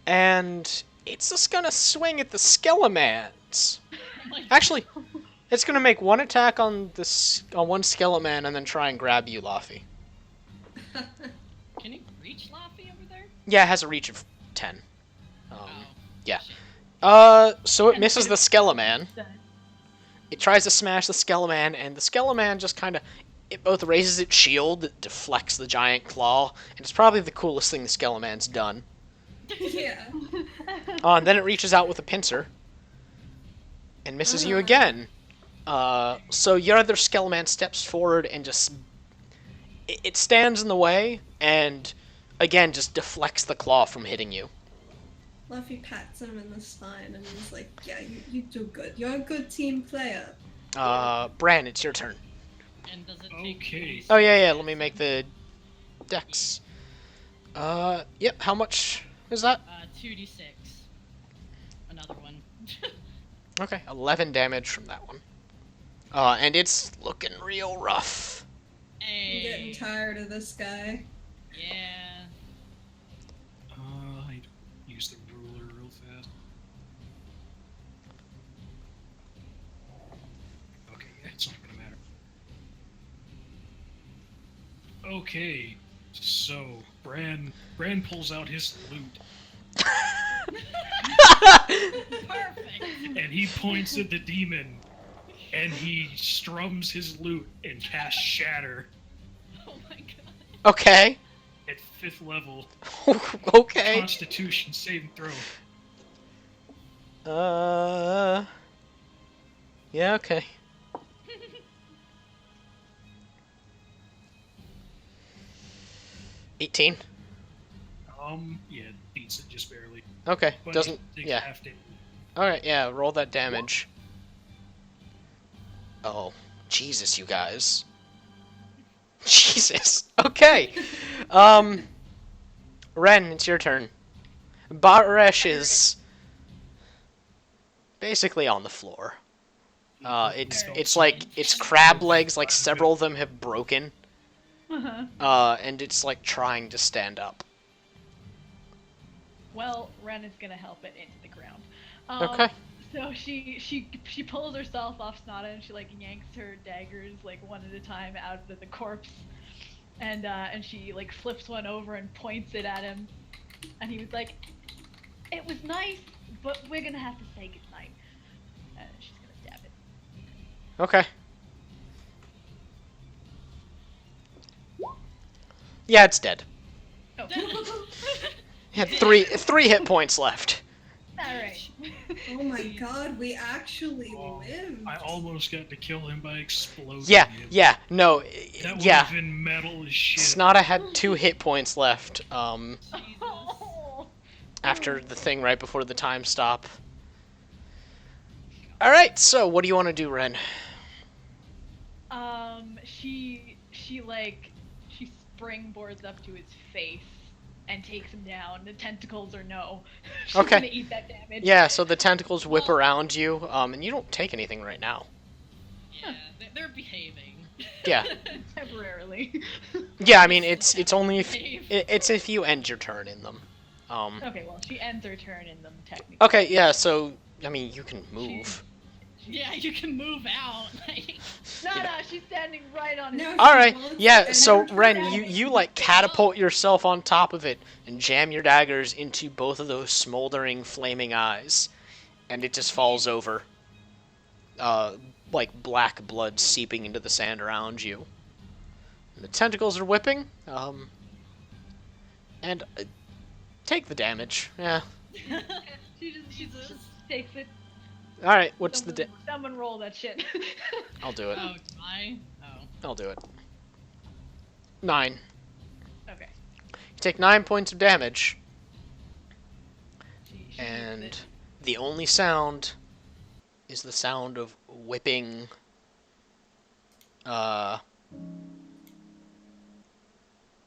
And it's just gonna swing at the Skelemans. Like, Actually, it's gonna make one attack on one Skeleman and then try and grab you, Laffy. can he reach Laffy over there? Yeah, it has a reach of 10. Oh. yeah. shit. So it misses the Skeleman. It tries to smash the Skeleman, and the Skeleman just kind of... It both raises its shield, it deflects the giant claw, and it's probably the coolest thing the Skeleman's done. Yeah. And then it reaches out with a pincer, and misses you again. So your other Skeleman steps forward and just... It stands in the way, and again, just deflects the claw from hitting you. Luffy pats him in the spine and he's like, yeah, you do good. You're a good team player. Bran, it's your turn. And does it take? Okay. Oh, yeah, let me make the dex. Yep, how much is that? 2d6. Another one. Okay, 11 damage from that one. And it's looking real rough. I'm getting Hey. tired of this guy. Yeah. I use the ruler real fast. Okay, yeah, it's not gonna matter. Okay, so Bran pulls out his lute Perfect. and he points at the demon and he strums his lute and casts Shatter Oh my god. Okay. at 5th level. Okay. Constitution saving throw. Yeah, okay. $18. Yeah, it beats it just barely. Okay, But doesn't... it takes Yeah. half damage. Alright, yeah, roll that damage. Oh, Jesus, you guys. Jesus. Okay. Ren, it's your turn. Baresh is basically on the floor. It's Alright. it's like it's crab legs, like several of them have broken, and it's like trying to stand up. Well, Ren is gonna help it into the ground. Okay. So she pulls herself off Snada and she like yanks her daggers like one at a time out of the corpse, and she like flips one over and points it at him, and he was like, "It was nice, but we're gonna have to say goodnight." And she's gonna stab it. Okay. Yeah, it's dead. Oh, It had three hit points left. all right. Oh my god, we actually Oh, lived. I almost got to kill him by exploding Yeah, him. yeah, no, That would yeah. have been metal as shit. Snada had 2 hit points left. Jesus. Oh. After the thing right before the time stop. All right, so what do you want to do, Ren? She springboards up to his face and takes him down. The tentacles are no. She's Okay. gonna eat that damage. Yeah, so the tentacles whip Well- around you, and you don't take anything right now. Yeah, they're behaving. Yeah, Temporarily. yeah. I mean, it's only if Behave. it's if you end your turn in them. Okay, well, she ends her turn in them technically. Okay, yeah. So I mean, you can move. Yeah, you can move out. Like, No, she's standing right on No, it. All she right, wants to yeah. end So her turn. Ren, you like catapult yourself on top of it and jam your daggers into both of those smoldering, flaming eyes, and it just falls over. Like black blood seeping into the sand around you. And the tentacles are whipping. And take the damage. Yeah. She just takes it. All right. What's the? Someone roll that shit. I'll do it. oh, do I? Oh. I'll do it. 9. Okay. You take 9 points of damage, She and takes it. the only sound is the sound of whipping.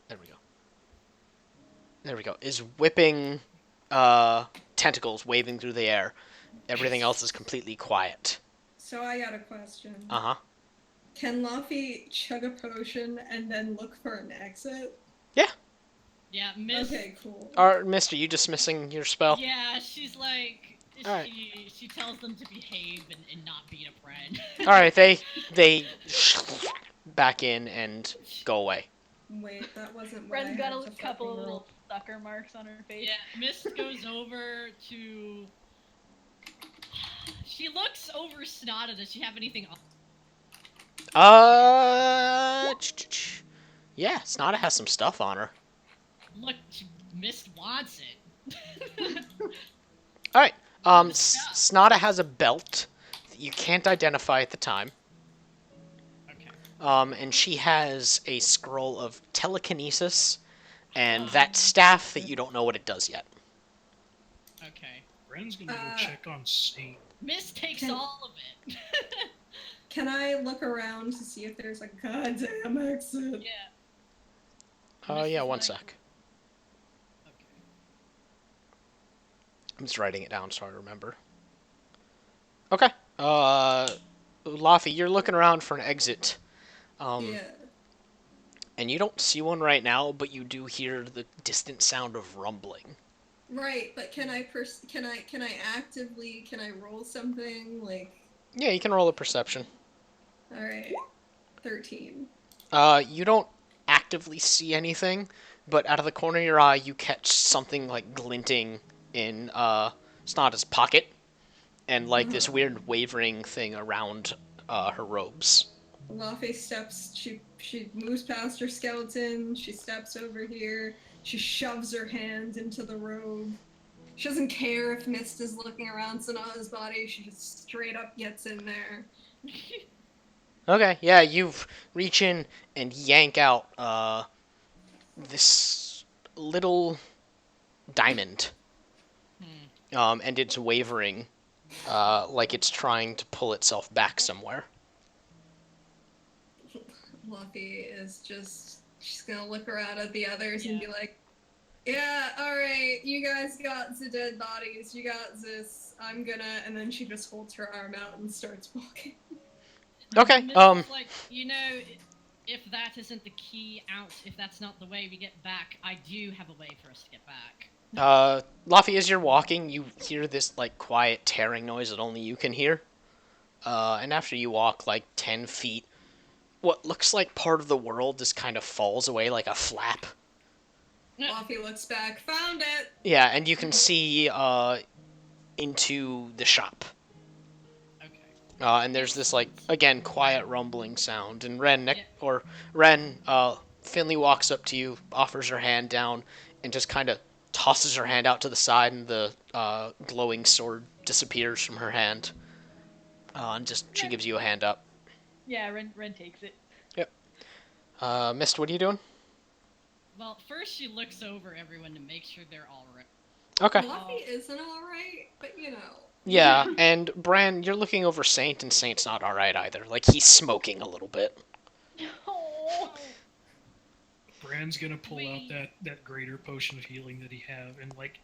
There we go. There we go. Is whipping tentacles waving through the air. Everything else is completely quiet. So I got a question. Uh-huh. Can Luffy chug a potion and then look for an exit? Yeah, Miss. Okay, cool. Mister, you dismissing your spell? Yeah, she's like. Alright. She tells them to behave and not beat a friend. Alright, they back in and go away. Wait, that wasn't what Bren's I got had a to couple of fucking little sucker marks on her face. Yeah, Mist goes over to. She looks over Snada. Does she have anything on? Yeah, Snada has some stuff on her. Look, Mist wants it. Alright, The stuff. Snada has a belt that you can't identify at the time. Okay. And she has a scroll of telekinesis and that staff that you don't know what it does yet. Okay. Ren's gonna go check on Saint. Mist takes Can- all of it. Can I look around to see if there's a goddamn exit? Yeah. Mist Yeah, is one like- sec. Okay. I'm just writing it down so I remember. Okay. Laffy, you're looking around for an exit. Yeah. And you don't see one right now, but you do hear the distant sound of rumbling. Right, but can I actively roll something like? Yeah, you can roll a perception. All right, 13. You don't actively see anything, but out of the corner of your eye, you catch something like glinting in Snada's pocket, and like this weird wavering thing around her robes. Laffy steps. She moves past her skeleton. She steps over here. She shoves her hand into the robe. She doesn't care if Mist is looking around Sona's body. She just straight up gets in there. Okay, yeah, you reach in and yank out this little diamond, and it's wavering, like it's trying to pull itself back somewhere. Luffy is just. She's gonna look around at the others and be like, Yeah, alright, you guys got the dead bodies, you got this. I'm gonna. And then she just holds her arm out and starts walking. Okay. Mist is like, if that isn't the key out, if that's not the way we get back, I do have a way for us to get back. Luffy, as you're walking, you hear this like quiet tearing noise that only you can hear. And after you walk like 10 feet, what looks like part of the world just kind of falls away like a flap. Luffy looks back, found it! Yeah, and you can see into the shop. Okay. And there's this like again quiet rumbling sound, and Finley walks up to you, offers her hand down, and just kind of tosses her hand out to the side, and the glowing sword disappears from her hand. And just she gives you a hand up. Yeah, Ren takes it. Yep. Mist, what are you doing? Well, first she looks over everyone to make sure they're all right. Okay. Luffy isn't alright, but you know. Yeah, and Bran, you're looking over Saint, and Saint's not alright either. Like, he's smoking a little bit. Oh. Bran's gonna pull out that greater potion of healing that he have and like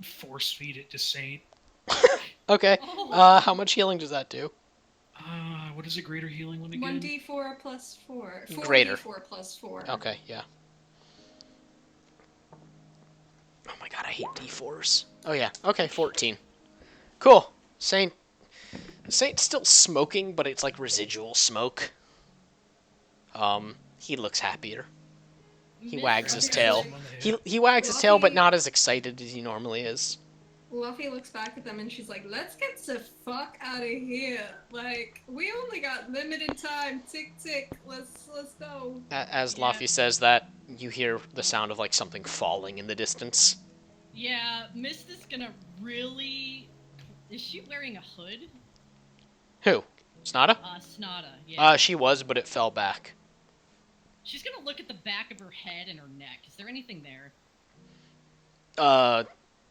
force feed it to Saint. Okay. Oh. How much healing does that do? What is a greater healing one again? 1d4 plus 4. Greater. 4d4 plus 4. Okay, yeah. Oh my god, I hate D4s. Oh yeah, okay, 14. Cool. Saint's still smoking, but it's like residual smoke. He looks happier. He wags his tail. He wags his tail, but not as excited as he normally is. Luffy looks back at them and she's like, let's get the fuck out of here. Like, we only got limited time. Tick, tick. Let's go. As Luffy says that, you hear the sound of like something falling in the distance. Yeah, Mist is gonna really... Is she wearing a hood? Who? Snada? Snada, yeah. She was, but it fell back. She's gonna look at the back of her head and her neck. Is there anything there?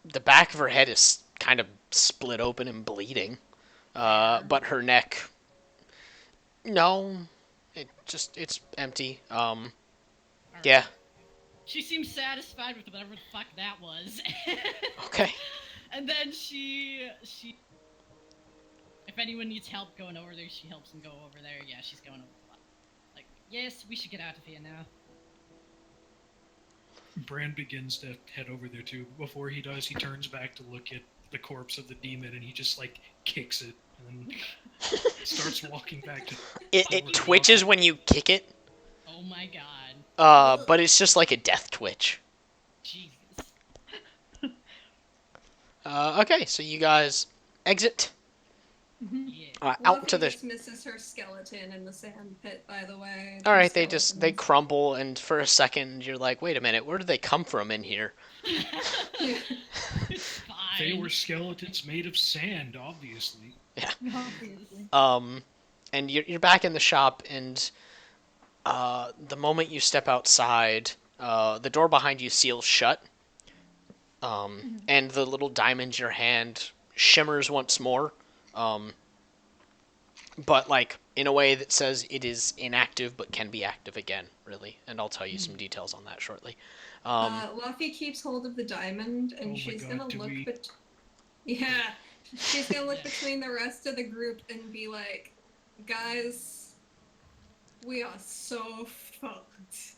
The back of her head is kind of split open and bleeding. But her neck... No. It's empty. Yeah. She seems satisfied with whatever the fuck that was. Okay. And then she... If anyone needs help going over there, she helps them go over there. Yeah, she's going over. Like, yes, we should get out of here now. Bran begins to head over there too. Before he does, he turns back to look at the corpse of the demon, and he just like kicks it and then starts walking back to. It twitches when you kick it. Oh my god. But it's just like a death twitch. Jesus. Okay, so you guys exit. Yeah. Out into the. just misses her skeleton in the sand pit, by the way. All right, they crumble, and for a second you're like, wait a minute, where did they come from in here? It's fine. They were skeletons made of sand, obviously. Yeah. Obviously. And you're back in the shop, and the moment you step outside, the door behind you seals shut. And the little diamond in your hand shimmers once more. But like in a way that says it is inactive but can be active again, really. And I'll tell you some details on that shortly. Luffy keeps hold of the diamond, and she's gonna look. Yeah, she's gonna look between the rest of the group and be like, "Guys, we are so fucked."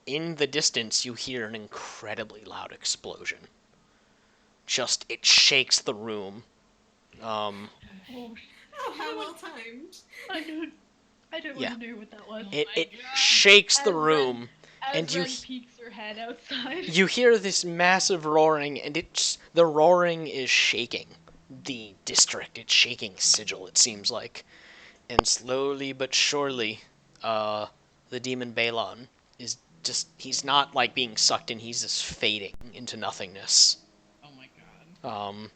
In the distance, you hear an incredibly loud explosion. Just it shakes the room. Oh, Oh, how well timed! I don't Yeah. want to know what that was. It shakes the room, As and you Ren peeks her head outside. you hear this massive roaring, and the roaring is shaking the district. It's shaking Sigil, it seems like. And slowly but surely, the demon Balon is he's not like being sucked in, he's just fading into nothingness. Oh my god.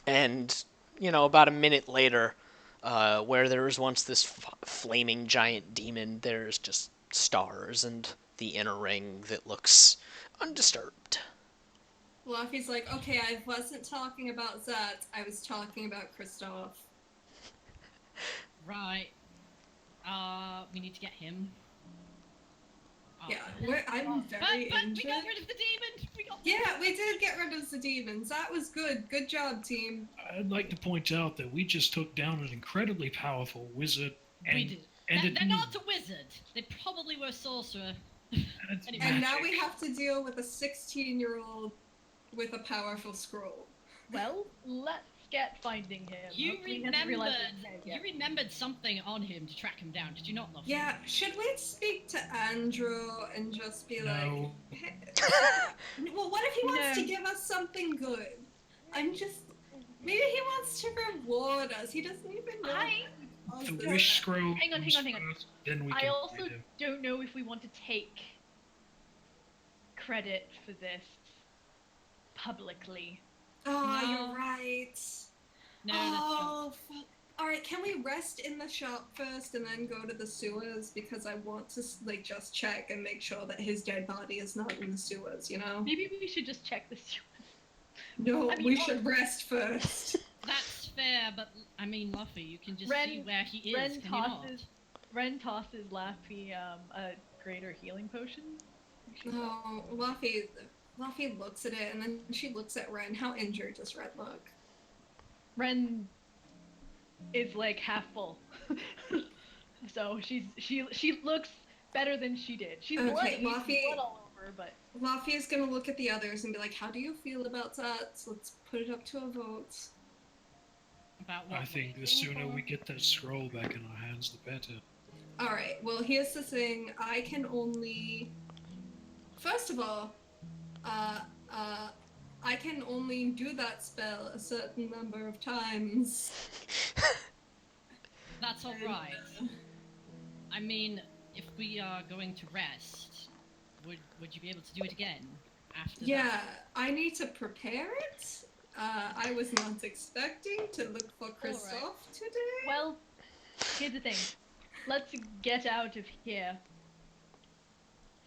And, about a minute later, where there was once this flaming giant demon, there's just stars and the inner ring that looks undisturbed. Luffy's like, "Okay, I wasn't talking about that. I was talking about Kristoff." Right. We need to get him. Yeah, But I'm very we into got it. rid of the demon. We got Yeah, we did get rid of the demons. That was good. Good job, team. I'd like to point out that we just took down an incredibly powerful wizard and we did. and a They're demon. not a wizard. They probably were a sorcerer. That's Anyway. And now magic. we have to deal with a 16-year-old with a powerful scroll. Well, let's get finding him. You Hopefully he hasn't realized remembered. his name You yet. remembered something on him to track him down. Did you not, Luffy? Yeah, should we speak to Andrew and just be No. like, hey, well, what if he wants to No. give us something good? I'm just, maybe he wants to reward us. He doesn't even know. The wish scroll. Hang on, comes hang on. first, then we I can also find him. don't know if we want to take credit for this publicly. Oh, No. you're right. No, that's not. Oh, fuck. All right, can we rest in the shop first and then go to the sewers? Because I want to like just check and make sure that his dead body is not in the sewers. You know? Maybe we should just check this. No, I mean, we should rest first. That's fair, but I mean, Luffy, you can just Ren- see where he is. Ren Can you not? tosses Laffy a greater healing potion. No, Luffy looks at it and then she looks at Ren. How injured does Ren look? Ren is like half full, so she looks better than she did. She's Okay, bloody, Laffy- blood all over, but Luffy is gonna look at the others and be like, "How do you feel about that? So let's put it up to a vote." About what? I think the sooner we get that scroll back in our hands, the better. All right. Well, here's the thing. I can only. First of all, I can only do that spell a certain number of times. That's all right. I mean, if we are going to rest, would you be able to do it again after? Yeah, that? I need to prepare it. I was not expecting to look for Kristoff today. well, here's the thing. Let's get out of here.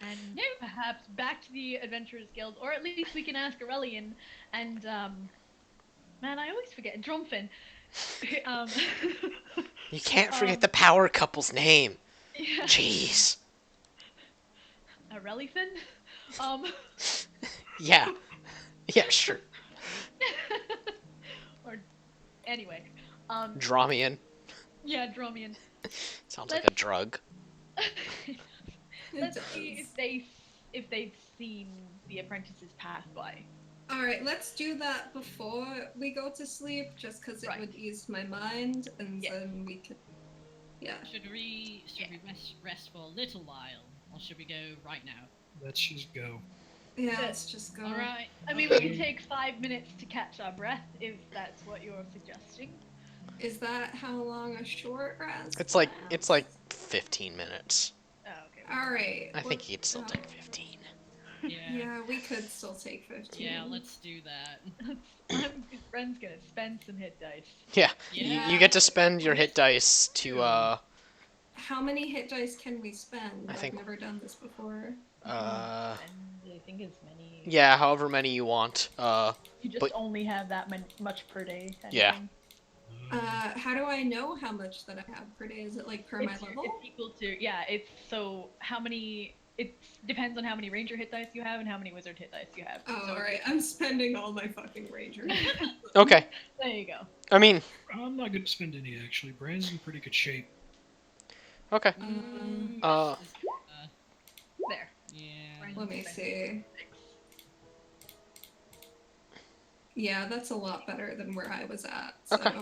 And perhaps back to the Adventurers Guild, or at least we can ask Aurelian and, man, I always forget, Drumfin. You can't forget the power couple's name. Yeah, Jeez. Aurelifin? Yeah. Yeah, sure. Or, anyway, Dramian. yeah, Dromian. Sounds like a drug. Let's see if they've seen the apprentice's path by. All right, let's do that before we go to sleep, just because it Right. would ease my mind, and Yeah. then we could. Yeah. Should we rest for a little while, or should we go right now? Let's just go. Yeah. Let's just go. All right. I mean, we can take 5 minutes to catch our breath, if that's what you're suggesting. Is that how long a short rest? It's like lasts? 15 minutes. Oh, okay. All right. I think what- you could still oh. take 15. Yeah. Yeah, we could still take 15. Yeah, let's do that. Ren's gonna spend some hit dice. Yeah. Yeah. You get to spend your hit dice to How many hit dice can we spend? I think- I've never done this before. And I think as many. yeah, however many you want. You just but- only have that much per day. kind of Yeah. thing. How do I know how much that I have per day? Is it like per my level? It's equal to it's so how many. It depends on how many ranger hit dice you have and how many wizard hit dice you have. Oh, so alright. I'm spending all my fucking ranger. Okay. There you go. I mean, I'm not going to spend any, actually. Brand's in pretty good shape. okay. Mm, Uh, this is, There. yeah. Let me see. Yeah, that's a lot better than where I was at. So. Okay.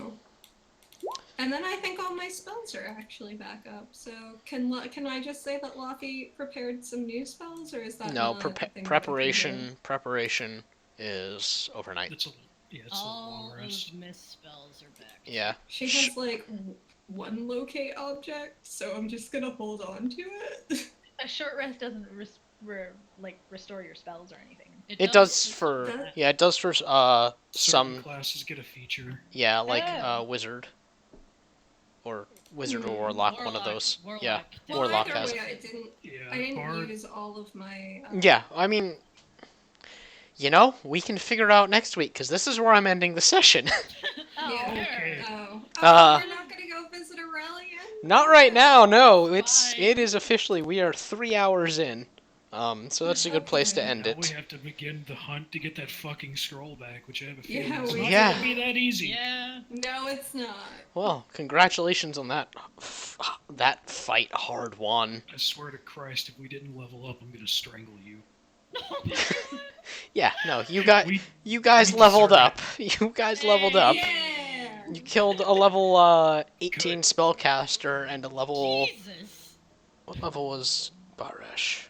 And then I think all my spells are actually back up. So can I just say that Luffy prepared some new spells, or is that no, not a thing that we can do? preparation is overnight. It's a All long rest. of Miss spells are back. Yeah. She has like one locate object, so I'm just gonna hold on to it. A short rest doesn't restore your spells or anything. It does for it does for Certain some classes get a feature. like Oh. wizard or wizard or Hmm. warlock, one of those. Yeah. definitely. Warlock either has way, it. I didn't Bard. use all of my. Yeah, I mean, we can figure it out next week because this is where I'm ending the session. Oh, Yeah. Okay. Oh, Uh, we're not gonna go visit Aurelian. Not right now, no. Bye. It is officially we are 3 hours in. So that's a good place to Okay. end Now we it. have to begin the hunt to get that fucking scroll back, which I have a Yeah, feeling is we not Yeah. going to be that easy. Yeah. No, it's not. Well, congratulations on that fight hard won. I swear to Christ, if we didn't level up, I'm going to strangle you. Oh my god. Yeah, no, We- you guys we leveled deserve up. You guys leveled up. Yeah. You killed a level 18 Good. spellcaster and a level. Jesus. What level was Baresh?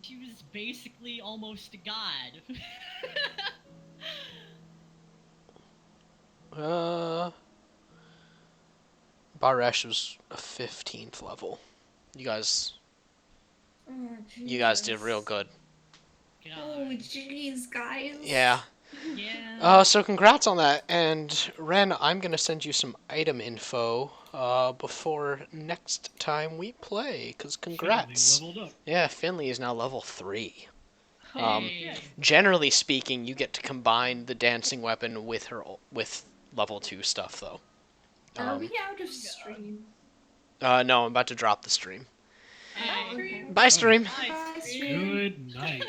She was basically almost a god. Uh, Baresh was a 15th level. You guys, Oh, you guys did Jesus. real good. Oh, God. jeez, guys. Yeah. Yeah. So congrats on that. And Ren, I'm gonna send you some item info before next time we play. Cause congrats. Finally leveled up. Yeah, Finley is now level 3. Hey. Generally speaking, you get to combine the dancing weapon with with level 2 stuff though. Are we out of stream? No, I'm about to drop the stream. Hey. Stream. Bye, stream. Bye, Bye, stream. stream. Good night.